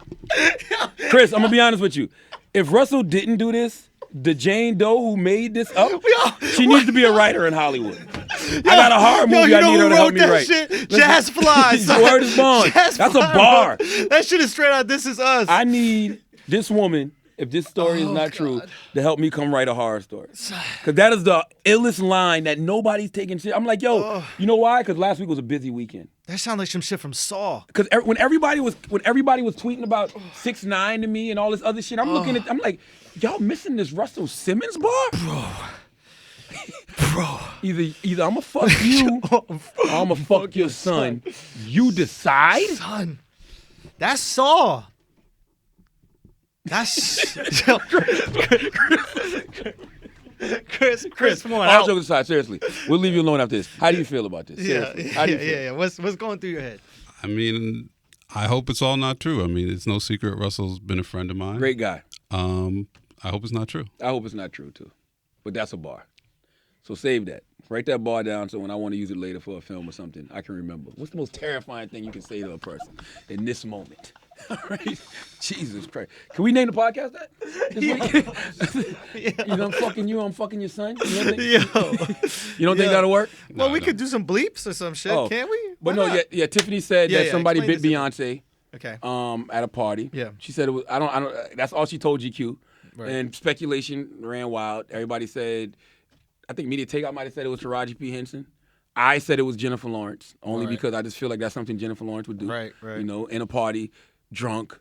Chris, I'm gonna be honest with you. If Russell didn't do this, the Jane Doe who made this up, she needs to be a writer in Hollywood. I got a horror movie Yo, you I know need her who to help wrote me that write. shit? Jazz Flies. Word is bond. That's a bar. That shit is straight out This Is Us. I need this woman, if this story is not true, to help me come write a horror story. Because that is the illest line that nobody's taking shit. I'm like, yo, you know why? Because last week was a busy weekend. That sounds like some shit from Saw. Because when everybody was tweeting about 6ix9ine to me and all this other shit, I'm looking at, I'm like, y'all missing this Russell Simmons bar, bro. Either I'ma fuck you, or I'ma fuck your son. You decide. Son, that's Saw. That's Chris, come on. All out. jokes aside, seriously, we'll leave you alone after this. How do you feel about this? Seriously. How do you feel? Yeah. What's going through your head? I mean, I hope it's all not true. I mean, it's no secret Russell's been a friend of mine. Great guy. I hope it's not true. I hope it's not true too, but that's a bar. So save that. Write that bar down so when I want to use it later for a film or something, I can remember. What's the most terrifying thing you can say to a person in this moment? All right? Jesus Christ. Can we name the podcast that? This week? You know, I'm fucking you, I'm fucking your son. You don't think, you don't think that'll work? Well, we no. could do some bleeps or some shit, Oh. can't we? But Why no, not? yeah, Tiffany said Yeah, that yeah, somebody explain bit this to Beyonce Okay. at a party. Yeah. She said it was I don't that's all she told GQ. Right. And speculation ran wild. Everybody said I think Media Takeout might have said it was Taraji P. Henson. I said it was Jennifer Lawrence, only Right. because I just feel like that's something Jennifer Lawrence would do. Right. You know, in a party, drunk,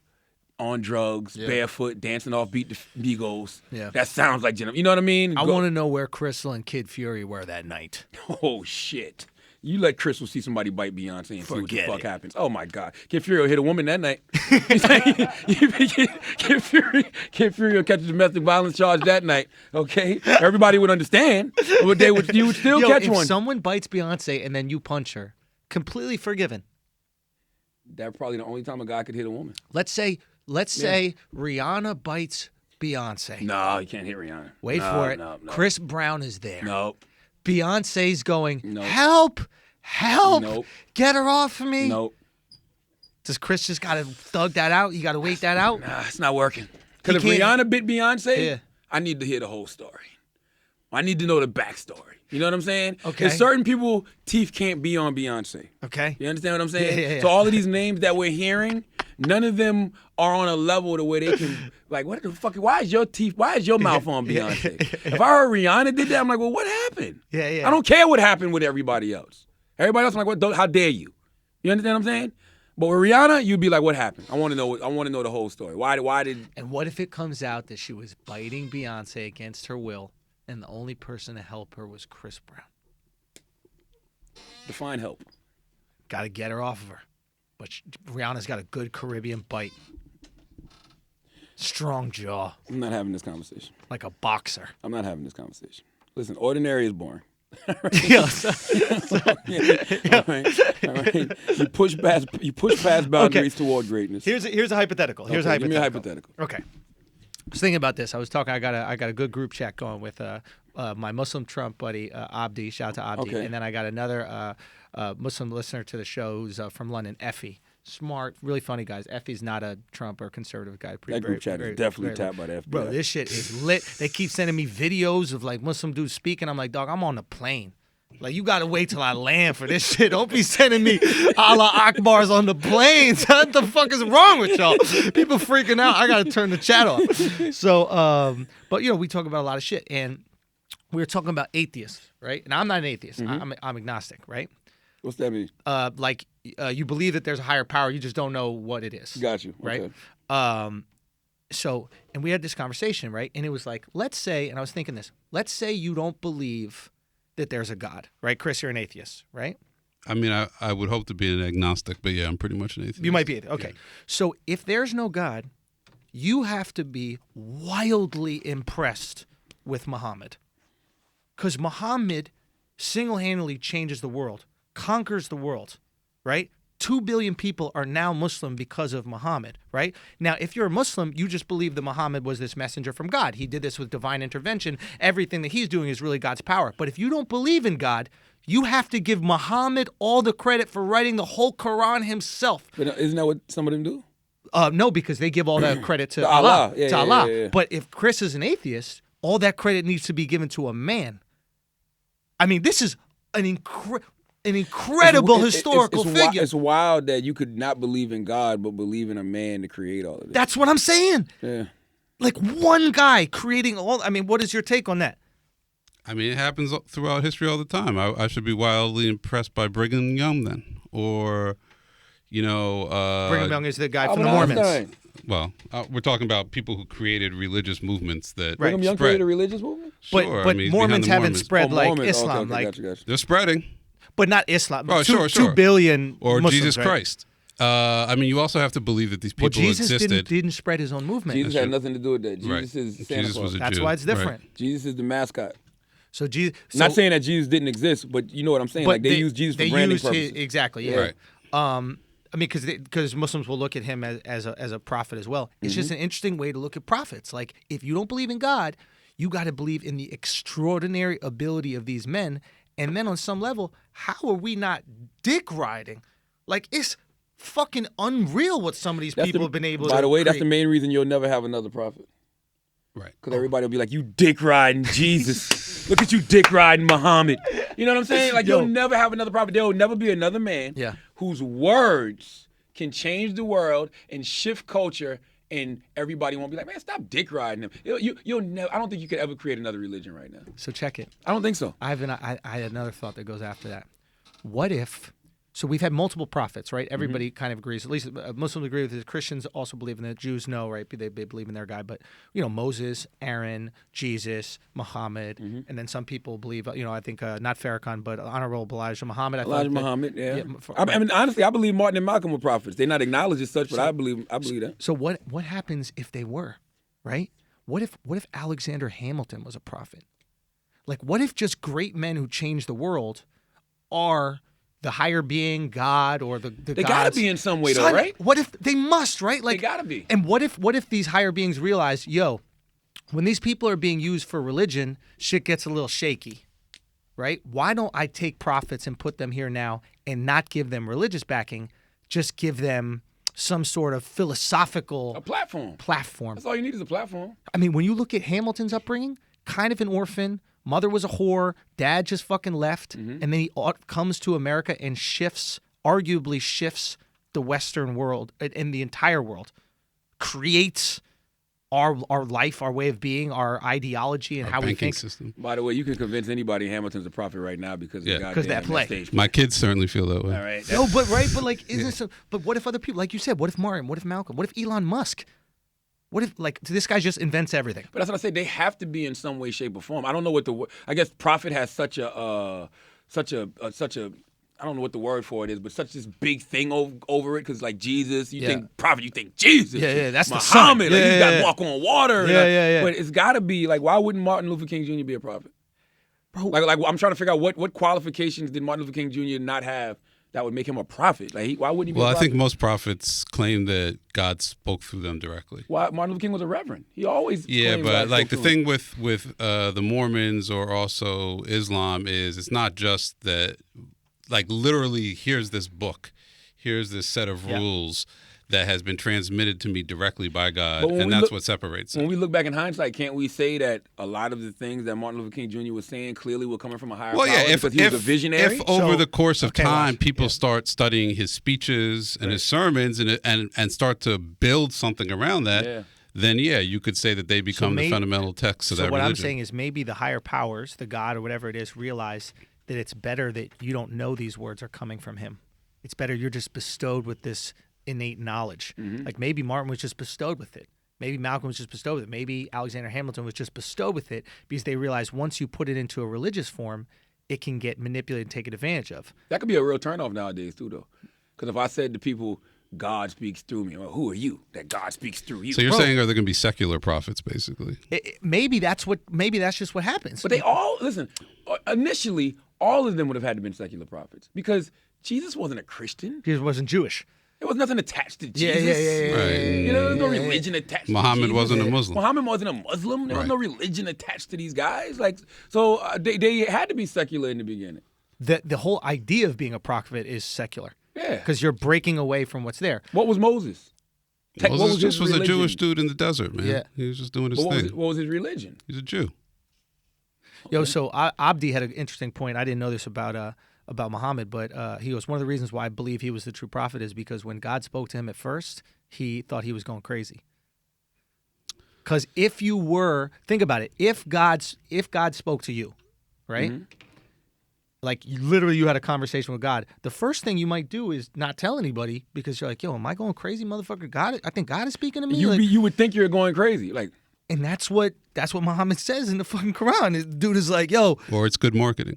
on drugs, barefoot, dancing off beat the Migos. Yeah. That sounds like Jennifer. You know what I mean? I want to know where Crystal and Kid Fury were that night. Oh, shit. You let Crystal see somebody bite Beyonce and see what the fuck happens. Oh my God. Kid Fury hit a woman that night. Kid Fury catch a domestic violence charge that night. Okay? Everybody would understand, but you would still catch one. If someone bites Beyonce and then you punch her, completely forgiven. That's probably the only time a guy could hit a woman. Let's say Rihanna bites Beyonce. No, you can't hit Rihanna. Wait for it. No. Chris Brown is there. Nope. Beyonce's going, Nope. help, Nope. get her off of me. Nope. Does Chris just got to thug that out? You got to wait that out? Nah, it's not working. Because if can't- Rihanna bit Beyonce, Yeah. I need to hear the whole story. I need to know the backstory. You know what I'm saying? Okay. And certain people, teeth can't be on Beyonce. Okay. You understand what I'm saying? Yeah. So all of these names that we're hearing, none of them are on a level to where they can, like, what the fuck? Why is your mouth on Beyonce? If I heard Rihanna did that, I'm like, well, what happened? Yeah. I don't care what happened with everybody else. Everybody else, I'm like, what? How dare you? You understand what I'm saying? But with Rihanna, you'd be like, what happened? I want to know the whole story. Why did? And what if it comes out that she was biting Beyonce against her will, and the only person to help her was Chris Brown? Define help. Got to get her off of her. But Rihanna's got a good Caribbean bite. Strong jaw, I'm not having this conversation. like a boxer. I'm not having this conversation. Listen, ordinary is boring. Yes. All right. You push past boundaries toward greatness. Here's a hypothetical. Here's a hypothetical. Give me a hypothetical. Okay. I was thinking about this. I was talking. I got a good group chat going with my Muslim Trump buddy Abdi. Shout out to Abdi. Okay. And then I got another Muslim listener to the show who's from London, Effie. Smart, really funny guys. Effie's not a Trump or conservative guy. That group chat is definitely tapped by the FBI. Bro, this shit is lit. They keep sending me videos of like Muslim dudes speaking. I'm like, dog, I'm on the plane. Like, you got to wait till I land for this shit. Don't be sending me Allah Akbars on the planes. What the fuck is wrong with y'all? People freaking out. I got to turn the chat off. So, but, we talk about a lot of shit. And we were talking about atheists, right? And I'm not an atheist. I'm agnostic, right? What's that mean? You believe that there's a higher power. You just don't know what it is. Got you. Right? Okay. So, and we had this conversation, right? And it was like, let's say, and I was thinking this, let's say you don't believe that there's a God, right? Chris, you're an atheist, right? I mean, I would hope to be an agnostic, but yeah, I'm pretty much an atheist. You might be atheist. Okay. Yeah. So if there's no God, you have to be wildly impressed with Muhammad. Because Muhammad single-handedly changes the world, conquers the world, right? 2 billion people are now Muslim because of Muhammad, right? Now, if you're a Muslim, you just believe that Muhammad was this messenger from God. He did this with divine intervention. Everything that he's doing is really God's power. But if you don't believe in God, you have to give Muhammad all the credit for writing the whole Quran himself. But isn't that what some of them do? No, because they give all that credit to Allah. Allah. Yeah, to yeah, Allah. yeah. But if Chris is an atheist, all that credit needs to be given to a man. I mean, this is an incredible historical figure. It's wild that you could not believe in God, but believe in a man to create all of this. That's what I'm saying. Yeah. Like one guy creating all. I mean, what is your take on that? I mean, it happens throughout history all the time. I should be wildly impressed by Brigham Young then. Or, Brigham Young is the guy from Albert the Mormons. Einstein. Well, we're talking about people who created religious movements that Brigham Young spread. created a religious movement? Sure, But I mean, he's behind Mormons the haven't Mormons. spread like Mormons. Islam. Okay, like, gotcha. They're spreading. but not Islam. Oh, Two, sure. 2 billion Or Muslims, Jesus right? Christ. I mean, you also have to believe that these people Well, Jesus existed. didn't spread his own movement. Jesus had nothing to do with that. Jesus Right. is Santa Jesus Claus. was a That's Jew. why it's different. Right. Jesus is the mascot. So Jesus. Not saying that Jesus didn't exist, but you know what I'm saying. Like they use Jesus for branding purposes. Exactly. Yeah. Right. I mean, because Muslims will look at him as a prophet as well. It's just an interesting way to look at prophets. Like, if you don't believe in God, you got to believe in the extraordinary ability of these men. And then on some level, how are we not dick riding? Like, it's fucking unreal what some of these people have been able to By the way, that's create. the main reason you'll never have another prophet. Right. Because everybody will be like, you dick riding Jesus. Look at you dick riding Muhammad. You know what I'm saying? Like, you'll never have another prophet. There will never be another man whose words can change the world and shift culture, and everybody won't be like, man, stop dick riding him. You'll never. I don't think you could ever create another religion right now. So check it. I don't think so. I had another thought that goes after that. What if So we've had multiple prophets, right? Everybody kind of agrees. At least Muslims agree with it. Christians also believe in it. Jews know, right? They believe in their guy. But, Moses, Aaron, Jesus, Muhammad. And then some people believe, I think not Farrakhan, but Honorable Elijah Muhammad. Elijah Muhammad, yeah. I mean, honestly, I believe Martin and Malcolm were prophets. They're not acknowledged as such, but I believe that. So what happens if they were, right? What if Alexander Hamilton was a prophet? Like, what if just great men who changed the world are the higher being, God, or the They gods? gotta be in some way, though, right? What if they must, right? Like, They gotta be. And what if these higher beings realize, when these people are being used for religion, shit gets a little shaky, right? Why don't I take prophets and put them here now and not give them religious backing, just give them some sort of philosophical A platform. platform? That's all you need is a platform. I mean, when you look at Hamilton's upbringing, kind of an orphan, mother was a whore, dad just fucking left, and then he comes to America and arguably shifts the Western world and the entire world, creates our life, our way of being, our ideology, and Our how we banking think. system. By the way, you can convince anybody Hamilton's a prophet right now because of Yeah. Because that play. stage. My kids certainly feel that way. All right. No, but like, isn't so? But what if other people, like you said, what if Martin? What if Malcolm? What if Elon Musk? What if this guy just invents everything? But that's what I say. They have to be in some way, shape, or form. I don't know what I guess prophet has such a I don't know what the word for it is, but such this big thing over it. Because like Jesus, you think prophet, you think Jesus. Yeah, that's the Muhammad. son. Like, Yeah, he's got yeah, to walk on water. Yeah. But it's got to be like, why wouldn't Martin Luther King Jr. be a prophet? Bro, Like I'm trying to figure out what qualifications did Martin Luther King Jr. not have that would make him a prophet? Like, why wouldn't he be Well, a I prophet? think most prophets claim that God spoke through them directly. Why Martin Luther King was a reverend. He always Yeah, claimed but God like the spoke to him. thing with the Mormons or also Islam is it's not just that, like literally here's this book, here's this set of rules that has been transmitted to me directly by God, But when and we that's look- what separates When it. we look back in hindsight, can't we say that a lot of the things that Martin Luther King Jr. was saying clearly were coming from a higher Well, power yeah, because he was a visionary? if over So- the course of okay, time watch. people start studying his speeches and his sermons and start to build something around that, then you could say that they become the fundamental texts of So that what religion. I'm saying is maybe the higher powers, the God or whatever it is, realize that it's better that you don't know these words are coming from him. It's better you're just bestowed with this innate knowledge. Like maybe Martin was just bestowed with it. Maybe Malcolm was just bestowed with it. Maybe Alexander Hamilton was just bestowed with it because they realized once you put it into a religious form, it can get manipulated and taken advantage of. That could be a real turnoff nowadays too, though. Because if I said to people, God speaks through me, well, who are you that God speaks through you? So you're saying are there going to be secular prophets, basically? Maybe that's just what happens. But they all, listen, initially, all of them would have had to been secular prophets because Jesus wasn't a Christian. Jesus wasn't Jewish. There was nothing attached to Yeah, Jesus. Right. You know, there's no religion attached Muhammad to Jesus. wasn't a Muslim. Muhammad wasn't a Muslim. There was Right. no religion attached to these guys. Like, so they had to be secular in the beginning. The whole idea of being a prophet is secular. Yeah. Because you're breaking away from what's there. What was Moses? What Moses was just his was a religion? Jewish dude in the desert, man. Yeah. He was just doing his What thing. was his religion? He's a Jew. Yo, so Abdi had an interesting point. I didn't know this about Muhammad, but he goes, one of the reasons why I believe he was the true prophet is because when God spoke to him at first, he thought he was going crazy. Because if you were, think about it, if God spoke to you, right? Like literally you had a conversation with God, the first thing you might do is not tell anybody because you're like, yo, am I going crazy, motherfucker? God, I think God is speaking to me. Like, You would think you're going crazy. Like, and that's what Muhammad says in the fucking Quran. This dude is like, yo, Or it's good marketing.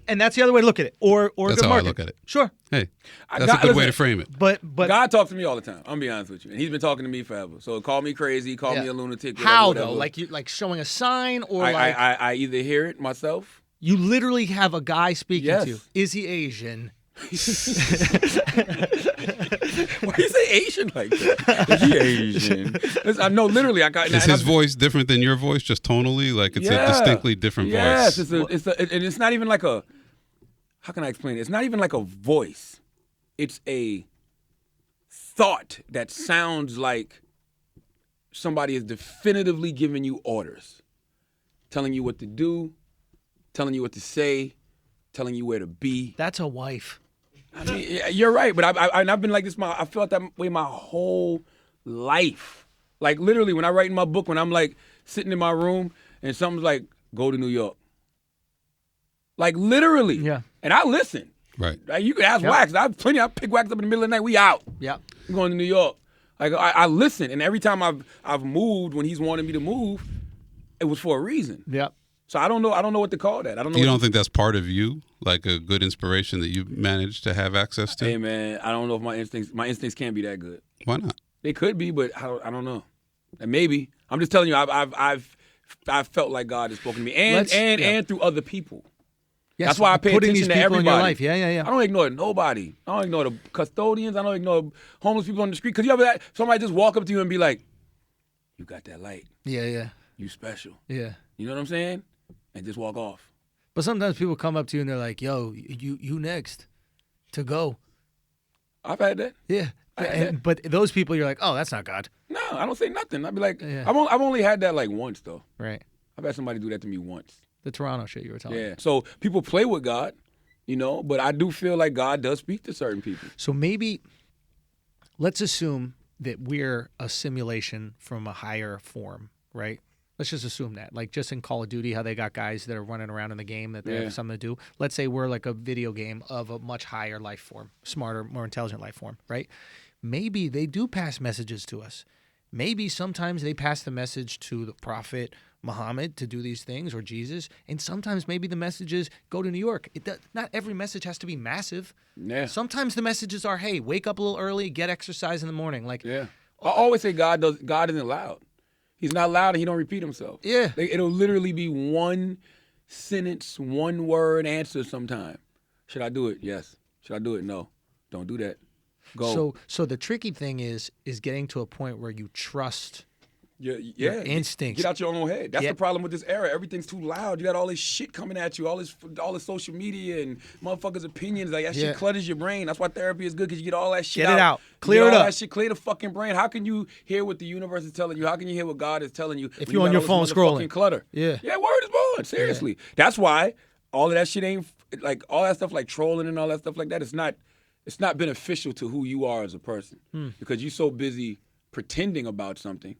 and that's the other way to look at it. Or That's good how I market. look at it. Sure. Hey, that's God- a good way listen, to frame it. But God talks to me all the time. I'm gonna be honest with you, and he's been talking to me forever. So call me crazy, call me a lunatic. Whatever, how whatever. though? Like showing a sign or I either hear it myself. you literally have a guy speaking Yes. to you. Is he Asian? Why you say Asian like that? Is he Asian? Listen, I know literally. I got. Is his voice different than your voice, just tonally? Like it's a distinctly different yes, voice. and it's not even like a. How can I explain it? It's not even like a voice. It's a thought that sounds like somebody is definitively giving you orders, telling you what to do, telling you what to say, telling you where to be. That's a wife. I mean, you're right, but I've been like this. I felt that way my whole life. Like literally, when I write in my book, when I'm like sitting in my room and something's like, "Go to New York," like literally. Yeah. And I listen. Right. Like, you could ask Wax. I pick Wax up in the middle of the night. We out. Yeah. I'm going to New York. Like I listen, and every time I've moved when he's wanted me to move, it was for a reason. Yeah. So I don't know what to call that. I don't know. You don't think that's part of you, like a good inspiration that you managed to have access to? Hey man, I don't know if my instincts can't be that good. Why not? They could be, but I don't know. And maybe I'm just telling you, I've felt like God has spoken to me, and through other people. Yes, That's why I pay putting attention these to people everybody. in your life. Yeah. I don't ignore nobody. I don't ignore the custodians. I don't ignore homeless people on the street. Because you ever that somebody just walk up to you and be like, "You got that light. Yeah. You special." Yeah. You know what I'm saying? And just walk off. But sometimes people come up to you and they're like, "Yo, you next to go." I've had that. Yeah. But those people, you're like, "Oh, that's not God." No, I don't say nothing. I'd be like, Yeah. I've only had that like once though. Right. I've had somebody do that to me once. The Toronto shit you were telling me. Yeah. So people play with God, you know, but I do feel like God does speak to certain people. So maybe let's assume that we're a simulation from a higher form, right? Let's just assume that. Like just in Call of Duty, how they got guys that are running around in the game that they have something to do. Let's say we're like a video game of a much higher life form, smarter, more intelligent life form, right? Maybe they do pass messages to us. Maybe sometimes they pass the message to the prophet Muhammad to do these things, or Jesus, and sometimes maybe the messages go to New York. Not every message has to be massive. Yeah. Sometimes the messages are, hey, wake up a little early, get exercise in the morning. Like, Yeah. I always say God isn't loud. He's not loud and he don't repeat himself. Yeah. It'll literally be one sentence, one word answer sometime. Should I do it? Yes. Should I do it? No. Don't do that. Go. So the tricky thing is getting to a point where you trust your instincts. Get out your own head. That's Yeah. the problem with this era. Everything's too loud. You got all this shit coming at you, all this social media and motherfuckers' opinions. Like that shit clutters your brain. That's why therapy is good, because you get all that shit Get it out. Clear You it get all up. That shit, clear the fucking brain. How can you hear what the universe is telling you? How can you hear what God is telling you If when you're on got your all phone this scrolling? motherfucking clutter. Yeah. Yeah, word is born. Seriously. That's why all of that shit ain't like all that stuff like trolling and all that stuff like that. It's not beneficial to who you are as a person, because you're so busy pretending about something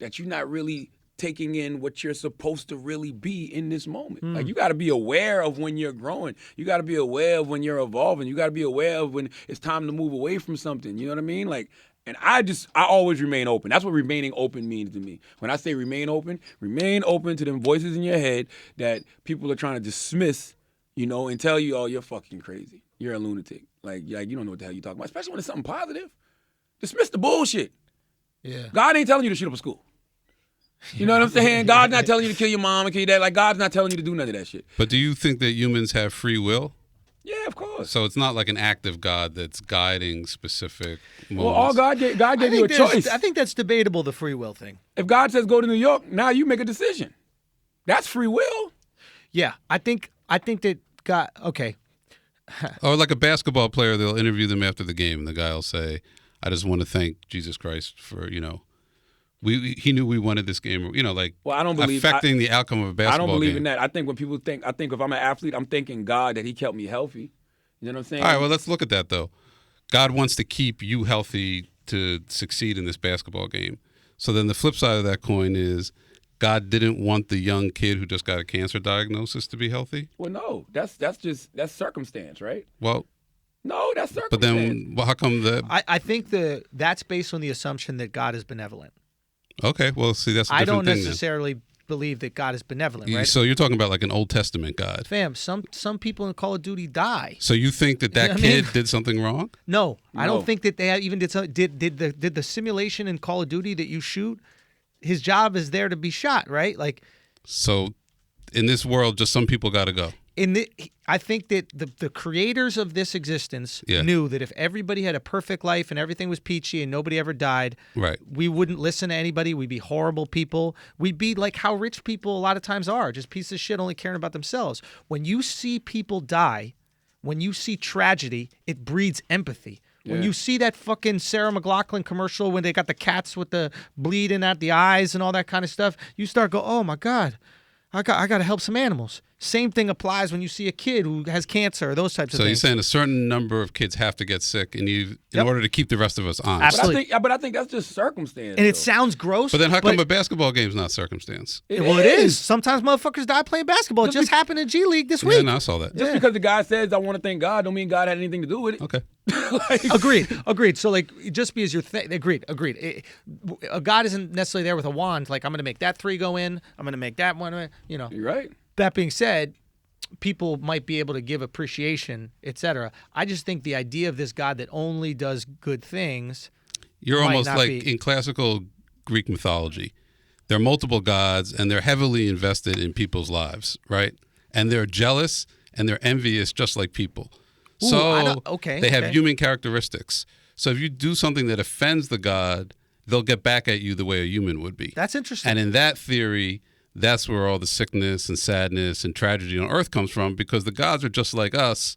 that you're not really taking in what you're supposed to really be in this moment. Like, you got to be aware of when you're growing. You got to be aware of when you're evolving. You got to be aware of when it's time to move away from something. You know what I mean? Like, and I always remain open. That's what remaining open means to me. When I say remain open to them voices in your head that people are trying to dismiss, you know, and tell you, oh, you're fucking crazy. You're a lunatic. Like you don't know what the hell you're talking about, especially when it's something positive. Dismiss the bullshit. Yeah. God ain't telling you to shoot up a school. You know what I'm saying? God's not telling you to kill your mom and kill your dad. Like, God's not telling you to do none of that shit. But do you think that humans have free will? Yeah, of course. So it's not like an active God that's guiding specific moments. Well, all God gave you a choice. I think that's debatable, the free will thing. If God says go to New York, now you make a decision. That's free will. Yeah, I think that God. Okay. Or like a basketball player, they'll interview them after the game, and the guy will say, "I just want to thank Jesus Christ for, you know, he knew we wanted this game," you know, like Well, I don't believe affecting the outcome of a basketball I don't believe game. in that. I think when people think if I'm an athlete, I'm thanking God that He kept me healthy. You know what I'm saying? All right, well, let's look at that, though. God wants to keep you healthy to succeed in this basketball game. So then the flip side of that coin is God didn't want the young kid who just got a cancer diagnosis to be healthy? Well, no, that's circumstance, right? Well, No, that's circumstance. but then how come that? I think that's based on the assumption that God is benevolent. Okay, well, see, that's a I different don't thing necessarily believe that God is benevolent, right? So you're talking about like an Old Testament God. Fam, some people in Call of Duty die. So you think that You know what I kid mean? did something wrong? No, I No. don't think that they even did the simulation in Call of Duty that you shoot. His job is there to be shot, right? Like So in this world, just some people got to go. I think that the creators of this existence Yeah. knew that if everybody had a perfect life and everything was peachy and nobody ever died, Right. we wouldn't listen to anybody. We'd be horrible people. We'd be like how rich people a lot of times are, just pieces of shit only caring about themselves. When you see people die, when you see tragedy, it breeds empathy. When Yeah. you see that fucking Sarah McLachlan commercial when they got the cats with the bleeding at the eyes and all that kind of stuff, you start go, oh my God, I got to help some animals. Same thing applies when you see a kid who has cancer or those types of So things. you're saying a certain number of kids have to get sick, and in order to keep the rest of us honest. Absolutely. But I think that's just circumstance. And it though. sounds gross. But then how come a basketball game's not circumstance? It is. Sometimes motherfuckers die playing basketball. It just happened in G League this Yeah, week. no, I saw that. Just because the guy says I want to thank God, don't mean God had anything to do with it. Okay. Agreed. So like, just because you're agreed. God isn't necessarily there with a wand. Like I'm going to make that 3 go in. I'm going to make that one. You know. You're right. That being said, people might be able to give appreciation, etc. I just think the idea of this God that only does good things. You're might almost not like be. in classical Greek mythology. There are multiple gods, and they're heavily invested in people's lives, right? And they're jealous and they're envious, just like people. Ooh, So they have okay. human characteristics. So if you do something that offends the god, they'll get back at you the way a human would be. That's interesting. And in that theory, that's where all the sickness and sadness and tragedy on earth comes from, because the gods are just like us.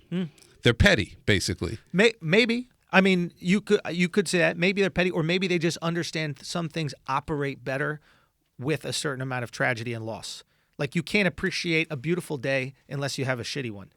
They're petty, basically. Maybe. I mean, you could say that. Maybe they're petty, or maybe they just understand some things operate better with a certain amount of tragedy and loss. Like you can't appreciate a beautiful day unless you have a shitty one.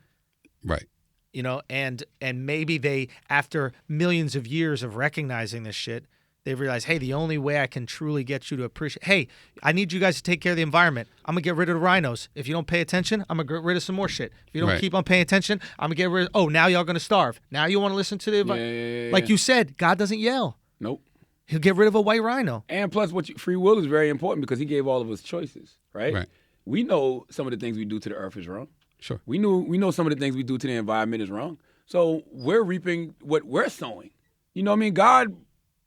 Right. You know, and maybe they, after millions of years of recognizing this shit, they realize, hey, the only way I can truly get you to appreciate, hey, I need you guys to take care of the environment. I'm going to get rid of the rhinos. If you don't pay attention, I'm going to get rid of some more shit. If you don't keep on paying attention, I'm going to get rid of, now y'all going to starve. Now you want to listen to the environment. Like you said, God doesn't yell. Nope. He'll get rid of a white rhino. And plus, free will is very important because he gave all of us choices, right? Right. We know some of the things we do to the earth is wrong. Sure. We know some of the things we do to the environment is wrong. So we're reaping what we're sowing. You know what I mean? God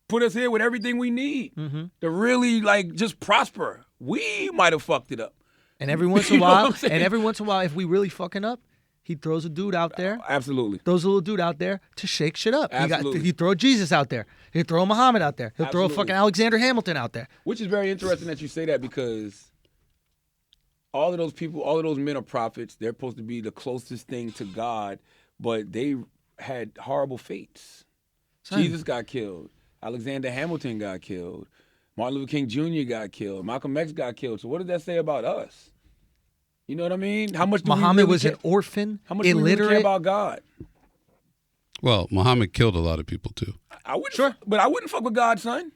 put us here with everything we need to really just prosper. We might have fucked it up. And every once in a while, if we really fucking up, he throws a dude out there. Absolutely. Throws a little dude out there to shake shit up. Absolutely. He throw Jesus out there. He'll throw Muhammad out there. He'll throw a fucking Alexander Hamilton out there. Which is very interesting that you say that, because all of those people, all of those men are prophets. They're supposed to be the closest thing to God, but they had horrible fates. Jesus got killed. Alexander Hamilton got killed. Martin Luther King Jr. got killed. Malcolm X got killed. So what does that say about us? You know what I mean? How much do Muhammad we really was care? an orphan, How much do we really care about God? Well, Muhammad killed a lot of people, too. I wouldn't. But I wouldn't fuck with God, son.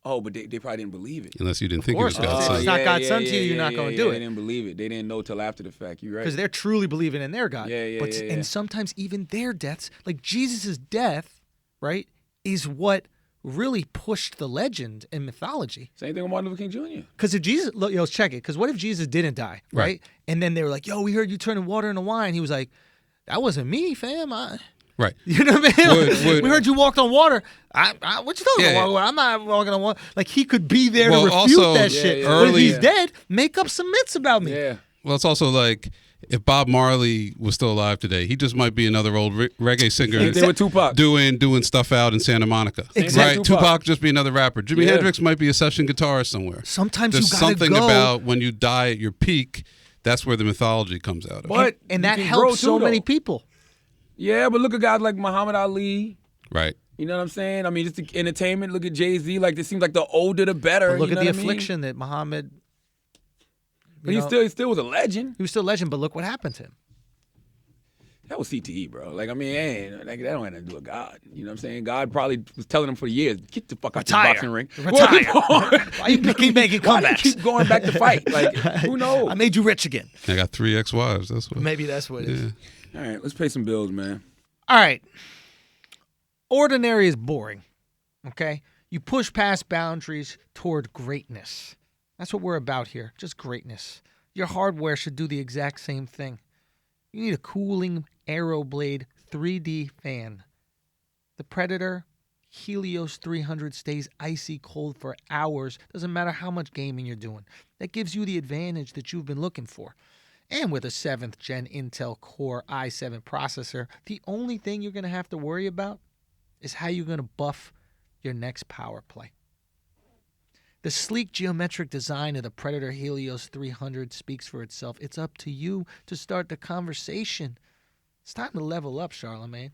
Oh, but they probably didn't believe it. Unless you didn't think he was course. God's If son. it's not God's son to you, you're not going to do They it. didn't believe it. They didn't know till after the fact. You're right. Because they're truly believing in their God. Yeah. And sometimes even their deaths, like Jesus' death, right, is what really pushed the legend and mythology. Same thing with Martin Luther King Jr. Because if Jesus, look, let's check it. Because what if Jesus didn't die, right? And then they were like, yo, we heard you turning water into wine. He was like, that wasn't me, fam. Right. You know what I mean? We heard you walked on water. What you talking about? Yeah. I'm not walking on water. Like he could be there Well, to refute also, that shit. yeah, But if early- he's dead, make up some myths about me. Yeah. Well, it's also like if Bob Marley was still alive today, he just might be another old reggae singer Same thing with Tupac. doing stuff out in Santa Monica. Exactly. Right? Tupac just be another rapper. Jimi Yeah. Hendrix might be a session guitarist somewhere. Sometimes There's you gotta something go. about when you die at your peak, that's where the mythology comes out of. But And you that can helps grow so too, many though. people. Yeah, but look at guys like Muhammad Ali. Right. You know what I'm saying? I mean, just the entertainment. Look at Jay-Z. Like, it seems like the older the better. But look you know at the what I mean? affliction that Muhammad. But he still was a legend. He was still a legend, but look what happened to him. That was CTE, bro. Like, I mean, that don't have nothing to do with God. You know what I'm saying? God probably was telling him for years, get the fuck out the Retire. boxing ring. Retire. Why you keep making Why they comebacks? keep going back to fight? Like, who knows? I made you rich again. I got 3 ex-wives. That's what. Maybe that's what it is. All right, let's pay some bills, man. All right. Ordinary is boring. Okay? You push past boundaries toward greatness. That's what we're about here. Just greatness. Your hardware should do the exact same thing. You need a cooling Aeroblade 3D fan. The Predator Helios 300 stays icy cold for hours. Doesn't matter how much gaming you're doing. That gives you the advantage that you've been looking for. And with a 7th gen Intel Core i7 processor, the only thing you're going to have to worry about is how you're going to buff your next power play. The sleek geometric design of the Predator Helios 300 speaks for itself. It's up to you to start the conversation. It's time to level up, Charlamagne.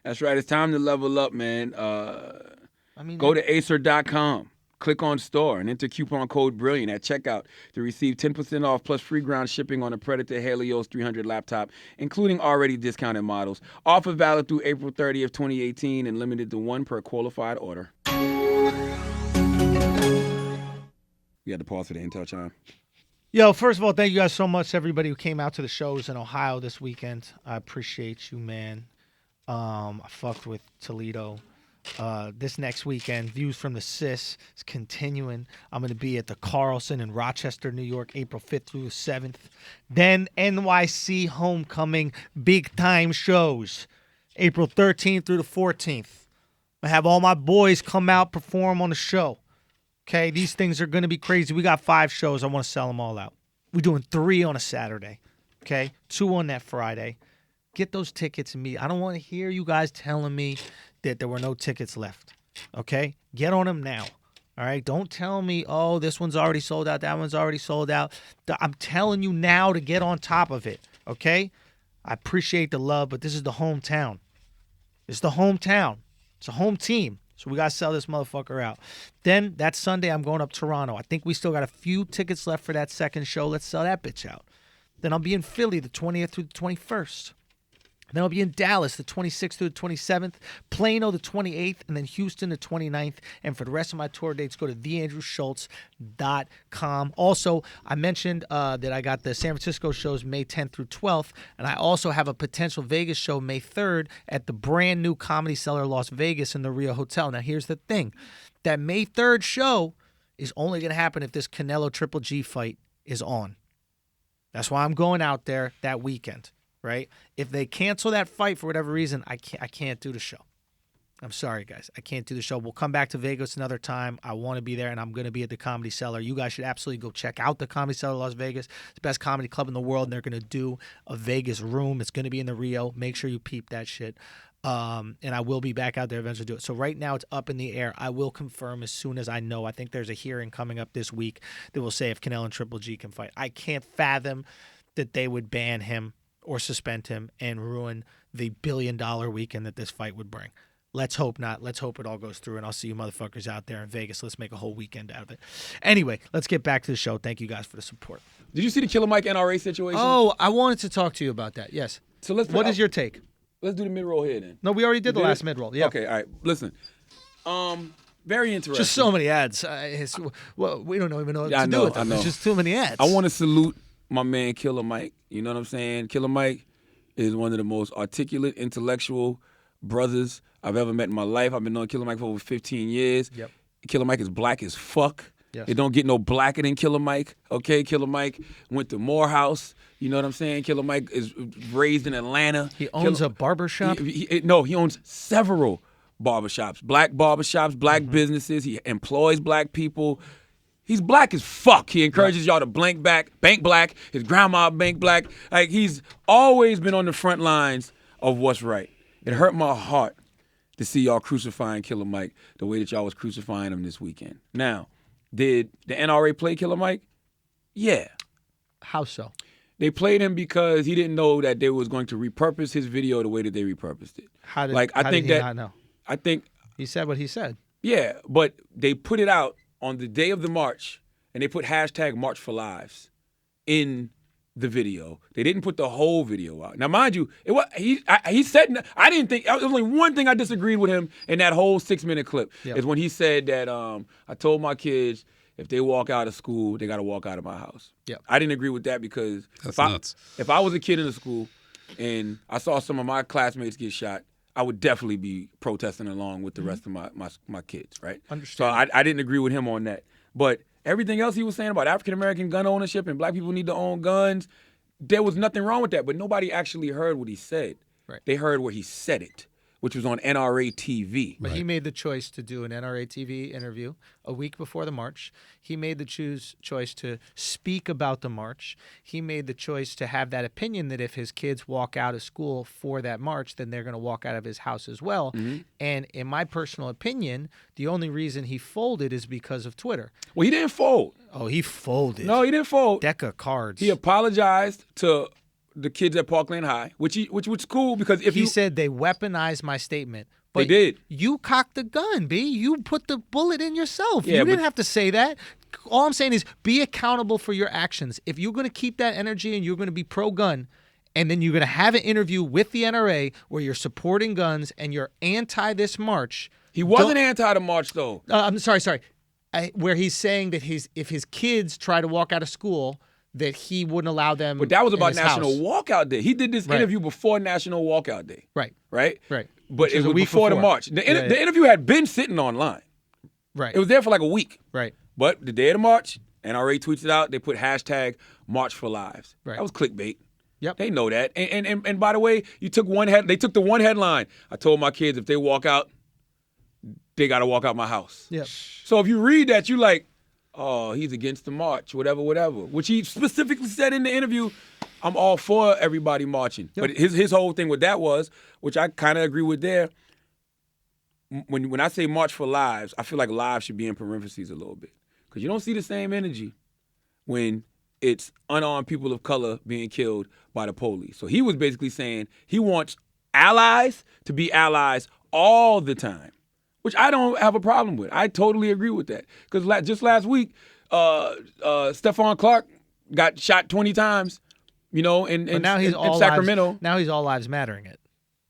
That's right. It's time to level up, man. I mean, Go to Acer.com. Click on store and enter coupon code BRILLIANT at checkout to receive 10% off plus free ground shipping on a Predator Helios 300 laptop, including already discounted models. Offer valid through April 30th, 2018 and limited to one per qualified order. You had to pause for the intel chime. Yo, first of all, thank you guys so much, everybody who came out to the shows in Ohio this weekend. I appreciate you, man. I fucked with Toledo. This next weekend, Views from the Sis is continuing. I'm going to be at the Carlson in Rochester, New York, April 5th through the 7th. Then NYC Homecoming big time shows, April 13th through the 14th. I have all my boys come out, perform on the show. Okay, these things are going to be crazy. We got 5 shows. I want to sell them all out. We're doing 3 on a Saturday, okay? 2 on that Friday. Get those tickets immediately. I don't want to hear you guys telling me that there were no tickets left, okay? Get on them now, all right? Don't tell me, oh, this one's already sold out, that one's already sold out. I'm telling you now to get on top of it, okay? I appreciate the love, but this is the hometown. It's the hometown. It's a home team. So we got to sell this motherfucker out. Then that Sunday, I'm going up Toronto. I think we still got a few tickets left for that second show. Let's sell that bitch out. Then I'll be in Philly the 20th through the 21st. Then I'll be in Dallas the 26th through the 27th, Plano the 28th, and then Houston the 29th. And for the rest of my tour dates, go to theandrewschultz.com. Also, I mentioned that I got the San Francisco shows May 10th through 12th, and I also have a potential Vegas show May 3rd at the brand new Comedy Cellar Las Vegas in the Rio Hotel. Now, here's the thing. That May 3rd show is only going to happen if this Canelo Triple G fight is on. That's why I'm going out there that weekend. Right? If they cancel that fight for whatever reason, I can't do the show. I'm sorry, guys. I can't do the show. We'll come back to Vegas another time. I want to be there, and I'm going to be at the Comedy Cellar. You guys should absolutely go check out the Comedy Cellar Las Vegas. It's the best comedy club in the world, and they're going to do a Vegas room. It's going to be in the Rio. Make sure you peep that shit. And I will be back out there eventually to do it. So right now it's up in the air. I will confirm as soon as I know. I think there's a hearing coming up this week that will say if Canelo and Triple G can fight. I can't fathom that they would ban him or suspend him and ruin the billion-dollar weekend that this fight would bring. Let's hope not. Let's hope it all goes through, and I'll see you motherfuckers out there in Vegas. Let's make a whole weekend out of it. Anyway, let's get back to the show. Thank you guys for the support. Did you see the Killer Mike NRA situation? Oh, I wanted to talk to you about that. Yes. So what is your take? Let's do the mid-roll here then. No, we already did the last mid-roll. Yeah. Okay, all right. Listen. Very interesting. Just so many ads. Well, we don't even know what to do with them. There's just too many ads. I want to salute my man Killer Mike. You know what I'm saying? Killer Mike is one of the most articulate, intellectual brothers I've ever met in my life. I've been knowing Killer Mike for over 15 years. Yep. Killer Mike is black as fuck. Yes. It don't get no blacker than Killer Mike. Okay, Killer Mike went to Morehouse. You know what I'm saying? Killer Mike is raised in Atlanta. He owns a barbershop? He owns several barbershops. Black barbershops, black businesses. He employs black people. He's black as fuck. He encourages y'all to bank black. His grandma bank black. Like, he's always been on the front lines of what's right. It hurt my heart to see y'all crucifying Killer Mike the way that y'all was crucifying him this weekend. Now, did the NRA play Killer Mike? Yeah. How so? They played him because he didn't know that they was going to repurpose his video the way that they repurposed it. How did he not know? I think he said what he said. Yeah, but they put it out on the day of the march, and they put hashtag March for Lives in the video. They didn't put the whole video out. Now, mind you, he said, I didn't think, there was only one thing I disagreed with him in that whole 6-minute clip, is when he said that I told my kids if they walk out of school, they got to walk out of my house. Yep. I didn't agree with that because nuts. If I was a kid in the school and I saw some of my classmates get shot, I would definitely be protesting along with the rest of my kids, right? Understand. So I didn't agree with him on that. But everything else he was saying about African-American gun ownership and black people need to own guns, there was nothing wrong with that. But nobody actually heard what he said. Right. They heard where he said it, which was on NRA TV. But he made the choice to do an NRA TV interview a week before the march. He made the choice to speak about the march. He made the choice to have that opinion that if his kids walk out of school for that march, then they're going to walk out of his house as well. Mm-hmm. And in my personal opinion, the only reason he folded is because of Twitter. Well, he didn't fold. Oh, he folded. No, he didn't fold. Deck of cards. He apologized to the kids at Parkland High, which was cool because if he said they weaponized my statement. But they did. You cocked the gun, B. You put the bullet in yourself. Yeah, you didn't have to say that. All I'm saying is be accountable for your actions. If you're going to keep that energy and you're going to be pro-gun, and then you're going to have an interview with the NRA where you're supporting guns and you're anti this march. He wasn't anti the march, though. I'm sorry. Where he's saying that if his kids try to walk out of school, that he wouldn't allow them. But that was in about his National house. Walkout Day. He did this interview before National Walkout Day. Right. Right? Right. But it was a was week before the before. march. The interview had been sitting online. Right. It was there for like a week. Right. But the day of the march, NRA tweets it out. They put hashtag March for Lives. Right. That was clickbait. Yep. They know that. And by the way, they took the one headline. I told my kids if they walk out, they got to walk out my house. Yep. So if you read that, you like, oh, he's against the march, whatever. Which he specifically said in the interview, I'm all for everybody marching. Yep. But his whole thing with that was, which I kind of agree with there, when I say March for Lives, I feel like lives should be in parentheses a little bit. Because you don't see the same energy when it's unarmed people of color being killed by the police. So he was basically saying he wants allies to be allies all the time, which I don't have a problem with. I totally agree with that. Because just last week, Stephon Clark got shot 20 times, in Sacramento. Now he's all lives mattering it.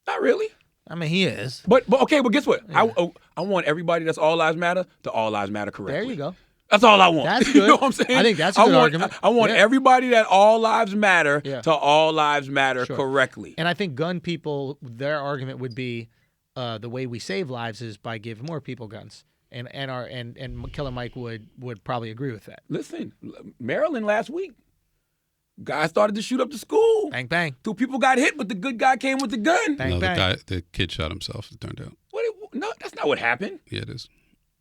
Not really. I mean, he is. But guess what? Yeah. I want everybody that's all lives matter to all lives matter correctly. There you go. That's all I want. That's good. You know what I'm saying? I think that's a good argument. I want everybody that all lives matter to all lives matter Sure. correctly. And I think gun people, their argument would be the way we save lives is by giving more people guns. And Killer Mike would probably agree with that. Listen, Maryland last week, guy started to shoot up the school. Bang, bang. 2 people got hit, but the good guy came with the gun. Bang, No, bang. the kid shot himself, it turned out. No, that's not what happened. Yeah, it is.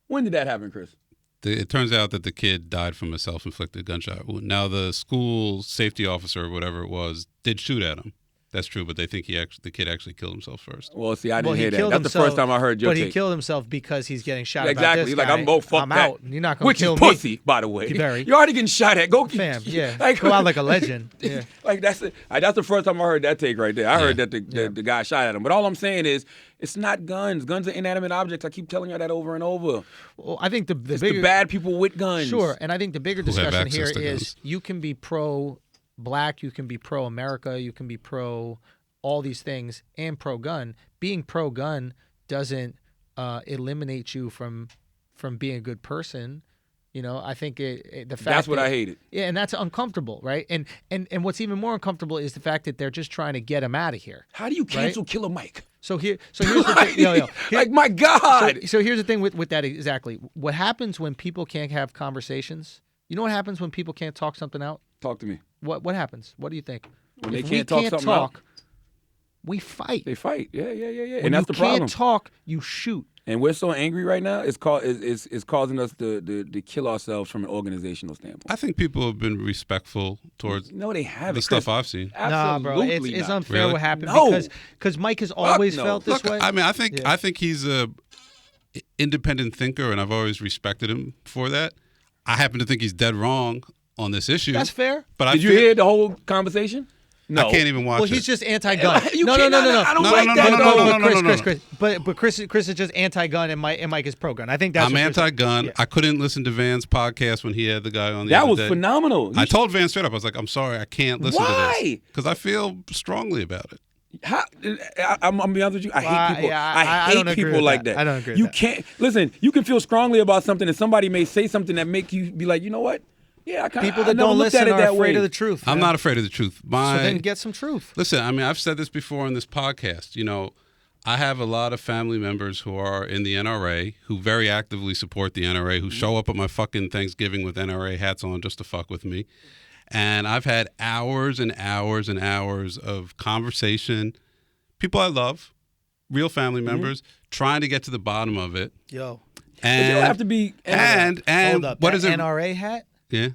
When did that happen, Chris? It turns out that the kid died from a self-inflicted gunshot wound. Now, the school safety officer or whatever it was did shoot at him. That's true, but they think the kid actually killed himself first. Well, see, I didn't Well, hear he that. killed That's the himself, first time I heard your But take. he killed himself because he's getting shot. Exactly. About this He's like, guy. I'm both fuck I'm that. out. You're not gonna Which kill is me. pussy, by the way. Very. You're already getting shot at. Go, Fam, yeah. Like, Go out like a legend. Yeah. Like that's the first time I heard that take right there. I heard that the guy shot at him. But all I'm saying is, it's not guns. Guns are inanimate objects. I keep telling you that over and over. Well, I think the It's bigger the bad people with guns. Sure, and I think the bigger Who have discussion here access to is guns. you can be pro-black, you can be pro-America, you can be pro all these things, and pro-gun. Being pro-gun doesn't eliminate you from being a good person. I think the fact That's what I hated. Yeah, and that's uncomfortable, right? And what's even more uncomfortable is the fact that they're just trying to get him out of here. How do you cancel Killer Mike? So here's the thing. Here- Like, my God. so here's the thing with that exactly. What happens when people can't have conversations? You know what happens when people can't talk something out? Talk to me. What happens? What do you think? When they If can't we talk something out? we fight. They fight. Yeah. When And that's you the problem. can't talk, you shoot. And we're so angry right now, it's causing us to kill ourselves from an organizational standpoint. I think people have been respectful towards No, they haven't. the stuff I've seen. Nah, bro, Absolutely it's not. unfair Really? what happened No. because Mike has always no. felt this Look, way. I mean, I think Yeah. I think he's a independent thinker, and I've always respected him for that. I happen to think he's dead wrong on this issue. That's fair. But Did you hear the whole conversation? No. I can't even watch Well, it. he's just anti-gun. You No. cannot- I don't No, like no, that. no, though. no, no, no, Chris. But Chris is just anti-gun, and Mike is pro-gun. I think that's I'm what Chris is. anti-gun. Yeah. I couldn't listen to Van's podcast when he had the guy on the That other was day. phenomenal. I told Van straight up, I was like, I'm sorry, I can't listen to Why? this. Because I feel strongly about it. I'm gonna be honest with you. I hate Well, people. yeah, I I don't hate agree people with like that. that. I don't agree with You that. can't listen. You can feel strongly about something, and somebody may say something that make you be like, you know what? Yeah, I kind of People that don't listen are afraid of the truth. I'm man. not afraid of the truth. So then get some truth. Listen, I mean, I've said this before on this podcast. I have a lot of family members who are in the NRA who very actively support the NRA, who show up at my fucking Thanksgiving with NRA hats on just to fuck with me. And I've had hours and hours and hours of conversation. People I love, real family members, trying to get to the bottom of it. Yo, But you don't have to be. And hold up. what that is it? NRA hat? Yeah.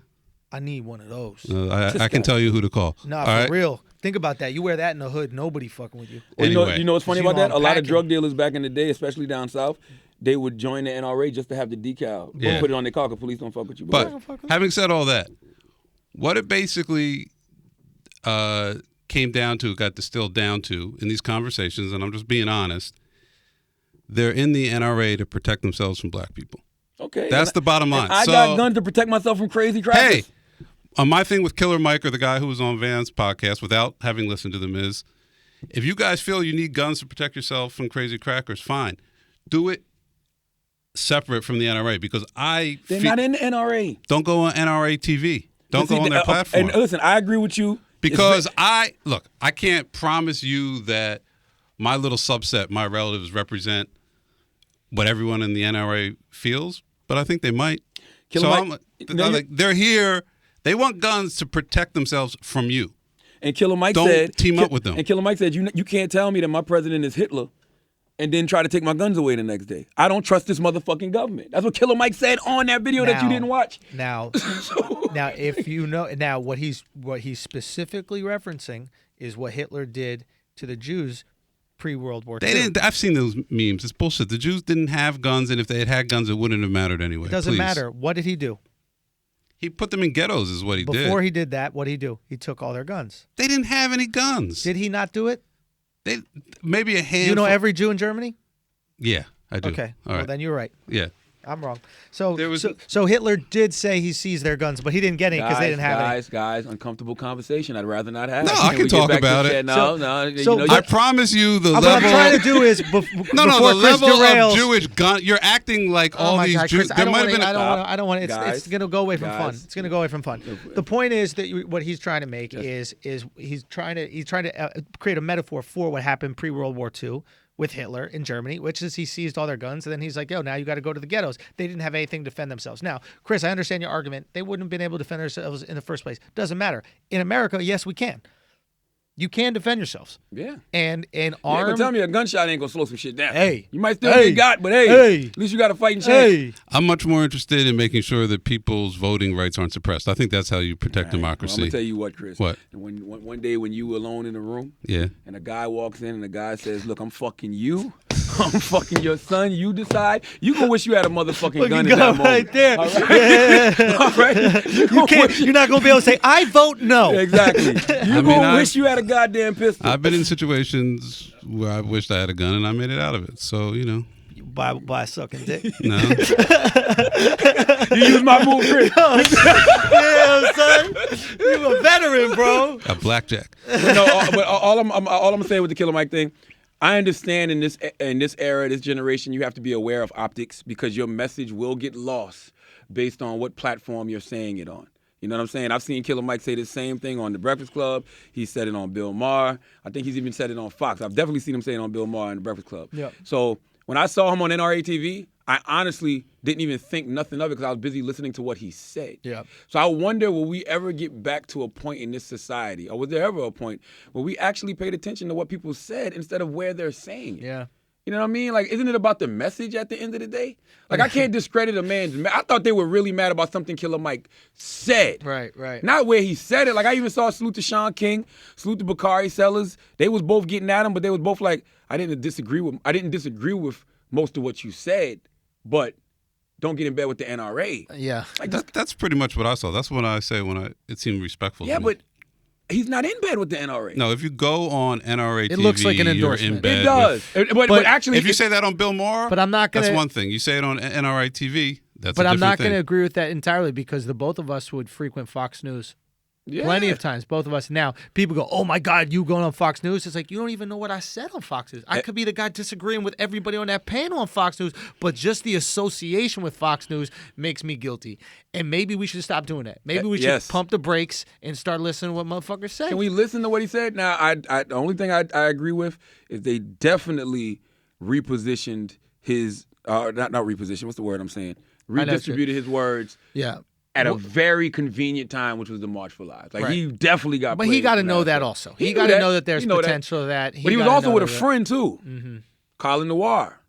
I need one of those. I can tell you who to call. Nah, All for right? real. Think about that. You wear that in the hood, nobody fucking with you. Well, Anyway. you know what's funny You about know that? I'm A lot of packing. drug dealers back in the day, especially down south, they would join the NRA just to have the decal. Yeah. Put it on their car because police don't fuck with you. But having said all that, what it basically got distilled down to in these conversations, and I'm just being honest, they're in the NRA to protect themselves from black people. Okay. That's the bottom line. I got guns to protect myself from crazy crackers. Hey, my thing with Killer Mike, or the guy who was on Van's podcast, without having listened to them, is if you guys feel you need guns to protect yourself from crazy crackers, fine. Do it separate from the NRA, because they're not in the NRA. Don't go on NRA TV. Don't go on their platform. And listen, I agree with you. Because I can't promise you that my little subset, my relatives, represent what everyone in the NRA feels, but I think they might. They're here. They want guns to protect themselves from you. And Killer Mike Don't team up with them. And Killer Mike said, you can't tell me that my president is Hitler and then try to take my guns away the next day. I don't trust this motherfucking government. That's what Killer Mike said on that video that you didn't watch. Now, if you know, what he's specifically referencing is what Hitler did to the Jews pre-World War II. I've seen those memes. It's bullshit. The Jews didn't have guns, and if they had had guns, it wouldn't have mattered anyway. It doesn't matter. What did he do? He put them in ghettos is what he did. Before he did that, what did he do? He took all their guns. They didn't have any guns. Did he not do it? Maybe a handful. You know every Jew in Germany? Yeah, I do. Okay. All right. Well, then you're right. Yeah. I'm wrong. So Hitler did say he seized their guns, but he didn't get any because they didn't have any. Guys, uncomfortable conversation. I'd rather not have. No, I can talk about it. I promise you the level. What I'm trying to do is the level of Jewish gun. You're acting like all these Jews. There might have been. I don't want. It's going to go away from fun. It's going to go away from fun. The point is that what he's trying to make is he's trying to create a metaphor for what happened pre-World War II. With Hitler in Germany, which is he seized all their guns, and then he's like, yo, now you got to go to the ghettos. They didn't have anything to defend themselves. Now, Chris, I understand your argument. They wouldn't have been able to defend themselves in the first place. Doesn't matter. In America, yes, we can. You can defend yourselves. Yeah. And armed. Tell me a gunshot ain't going to slow some shit down. Hey. You might still get got, but at least you got a fighting chance. I'm much more interested in making sure that people's voting rights aren't suppressed. I think that's how you protect democracy. Well, I'm going to tell you what, Chris. What? One day when you were alone in the room, and a guy walks in and the guy says, look, I'm fucking you. I'm fucking your son. You decide. You gonna wish you had a motherfucking gun in that moment. Right there. All right? Yeah. All right? You're not going to be able to say, I vote no. Exactly. You're going to wish you had a goddamn pistol. I've been in situations where I wished I had a gun and I made it out of it. So, you know. By sucking dick. No. You use my move, Chris. Yeah, son. You a veteran, bro. A blackjack. But all I'm saying with the Killer Mike thing, I understand in this era, this generation, you have to be aware of optics because your message will get lost based on what platform you're saying it on. You know what I'm saying? I've seen Killer Mike say the same thing on The Breakfast Club. He said it on Bill Maher. I think he's even said it on Fox. I've definitely seen him say it on Bill Maher and The Breakfast Club. Yep. So when I saw him on NRA TV, I honestly didn't even think nothing of it because I was busy listening to what he said. Yeah. So I wonder, will we ever get back to a point in this society, or was there ever a point where we actually paid attention to what people said instead of where they're saying it? Yeah. You know what I mean? Like, isn't it about the message at the end of the day? Like, I can't discredit a man's. I thought they were really mad about something Killer Mike said. Right. Not where he said it. Like, I even saw salute to Sean King, salute to Bakari Sellers. They was both getting at him, but they was both like, I didn't disagree with most of what you said, but don't get in bed with the NRA. Yeah. Like, that's pretty much what I saw. That's what I say when it seemed respectful to me. but he's not in bed with the NRA. No, if you go on NRA TV, it looks like an you're endorsement. in bed. It does. But actually, if you say that on Bill Maher, but I'm not gonna, that's one thing. You say it on NRA TV, that's but a different I'm not thing. going to agree with that entirely because the both of us would frequent Fox News. Yeah. Plenty of times, both of us. Now, people go, oh, my God, you going on Fox News? It's like, you don't even know what I said on Fox News. I could be the guy disagreeing with everybody on that panel on Fox News, but just the association with Fox News makes me guilty. And maybe we should stop doing that. Maybe we should pump the brakes and start listening to what motherfuckers say. Can we listen to what he said? Now, the only thing I agree with is they definitely repositioned his, not repositioned, what's the word I'm saying? Redistributed his words. Yeah. At a very convenient time, which was the March for Lives. Like, he definitely got But he got to know that also. He got to know that there's potential of that. But he was also with a friend, too. Mm-hmm. Colin Noir.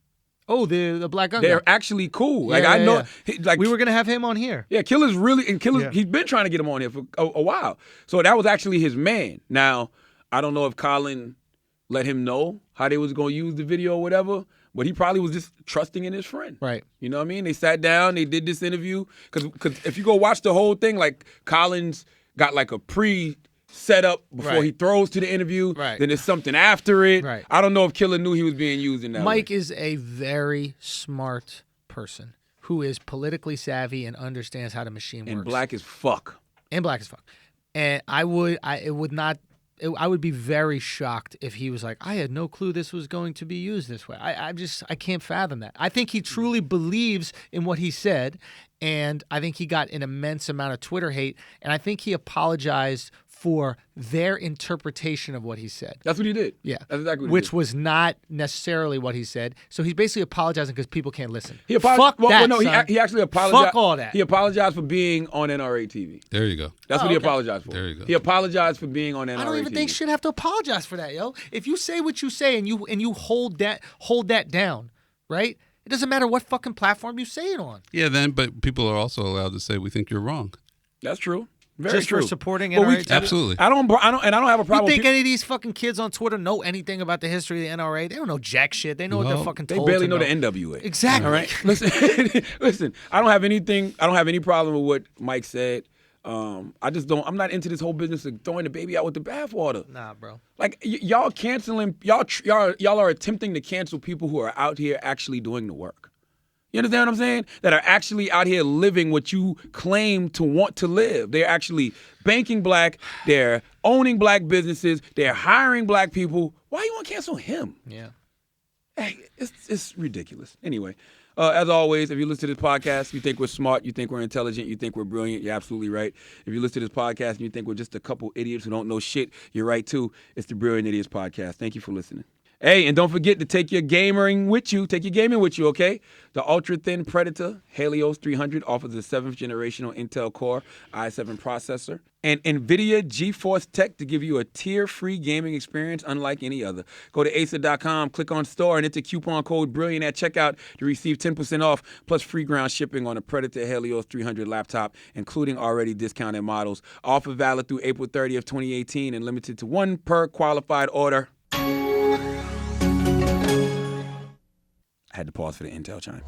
Oh, the black gun They're guy. actually cool. Yeah, like, I know. Like, we were going to have him on here. Yeah, Killer's he's been trying to get him on here for a while. So that was actually his man. Now, I don't know if Colin let him know how they was going to use the video or whatever, but he probably was just trusting in his friend. Right. You know what I mean? They sat down, they did this interview. Because if you go watch the whole thing, like, Colin's got like a setup before Right. he throws to the interview. Right. Then there's something after it. Right. I don't know if Killer knew he was being used in that Mike way. is a very smart person who is politically savvy and understands how the machine works. And black as fuck. And black as fuck. And I would be very shocked if he was like, I had no clue this was going to be used this way. I can't fathom that. I think he truly believes in what he said, and I think he got an immense amount of Twitter hate, and I think he apologized for their interpretation of what he said. That's what he did. Yeah. That's exactly what he Which did. was not necessarily what he said. So he's basically apologizing because people can't listen. He apologized. Fuck that, no, son. he actually apologized. Fuck all that. He apologized for being on NRA TV. There you go. That's what he okay. apologized for. There you go. He apologized for being on NRA TV. I don't even think shit have to apologize for that, yo. If you say what you say and you hold that down, right? It doesn't matter what fucking platform you say it on. Yeah, but people are also allowed to say we think you're wrong. That's true. Very Just true. for supporting But we- NRA. Absolutely. I don't have a You problem. think with any of these fucking kids on Twitter know anything about the history of the NRA? They don't know jack shit. They know what they're Well, fucking They told barely to know the NWA. Exactly. All right. Listen. I don't have any problem with what Mike said. I just don't. I'm not into this whole business of throwing the baby out with the bathwater. Nah, bro. Like y'all canceling. Y'all are attempting to cancel people who are out here actually doing the work. You understand what I'm saying? That are actually out here living what you claim to want to live. They're actually banking black. They're owning black businesses. They're hiring black people. Why you want to cancel him? Yeah. Hey, it's ridiculous. Anyway, as always, if you listen to this podcast, you think we're smart, you think we're intelligent, you think we're brilliant, you're absolutely right. If you listen to this podcast and you think we're just a couple idiots who don't know shit, you're right too. It's the Brilliant Idiots Podcast. Thank you for listening. Hey, and don't forget to take your gaming with you. Take your gaming with you, okay? The ultra-thin Predator Helios 300 offers a 7th generational Intel Core i7 processor and NVIDIA GeForce Tech to give you a tier-free gaming experience unlike any other. Go to Acer.com, click on store, and enter coupon code BRILLIANT at checkout to receive 10% off plus free ground shipping on the Predator Helios 300 laptop, including already discounted models. Offer valid through April 30th, 2018 and limited to one per qualified order. I had to pause for the Intel chime.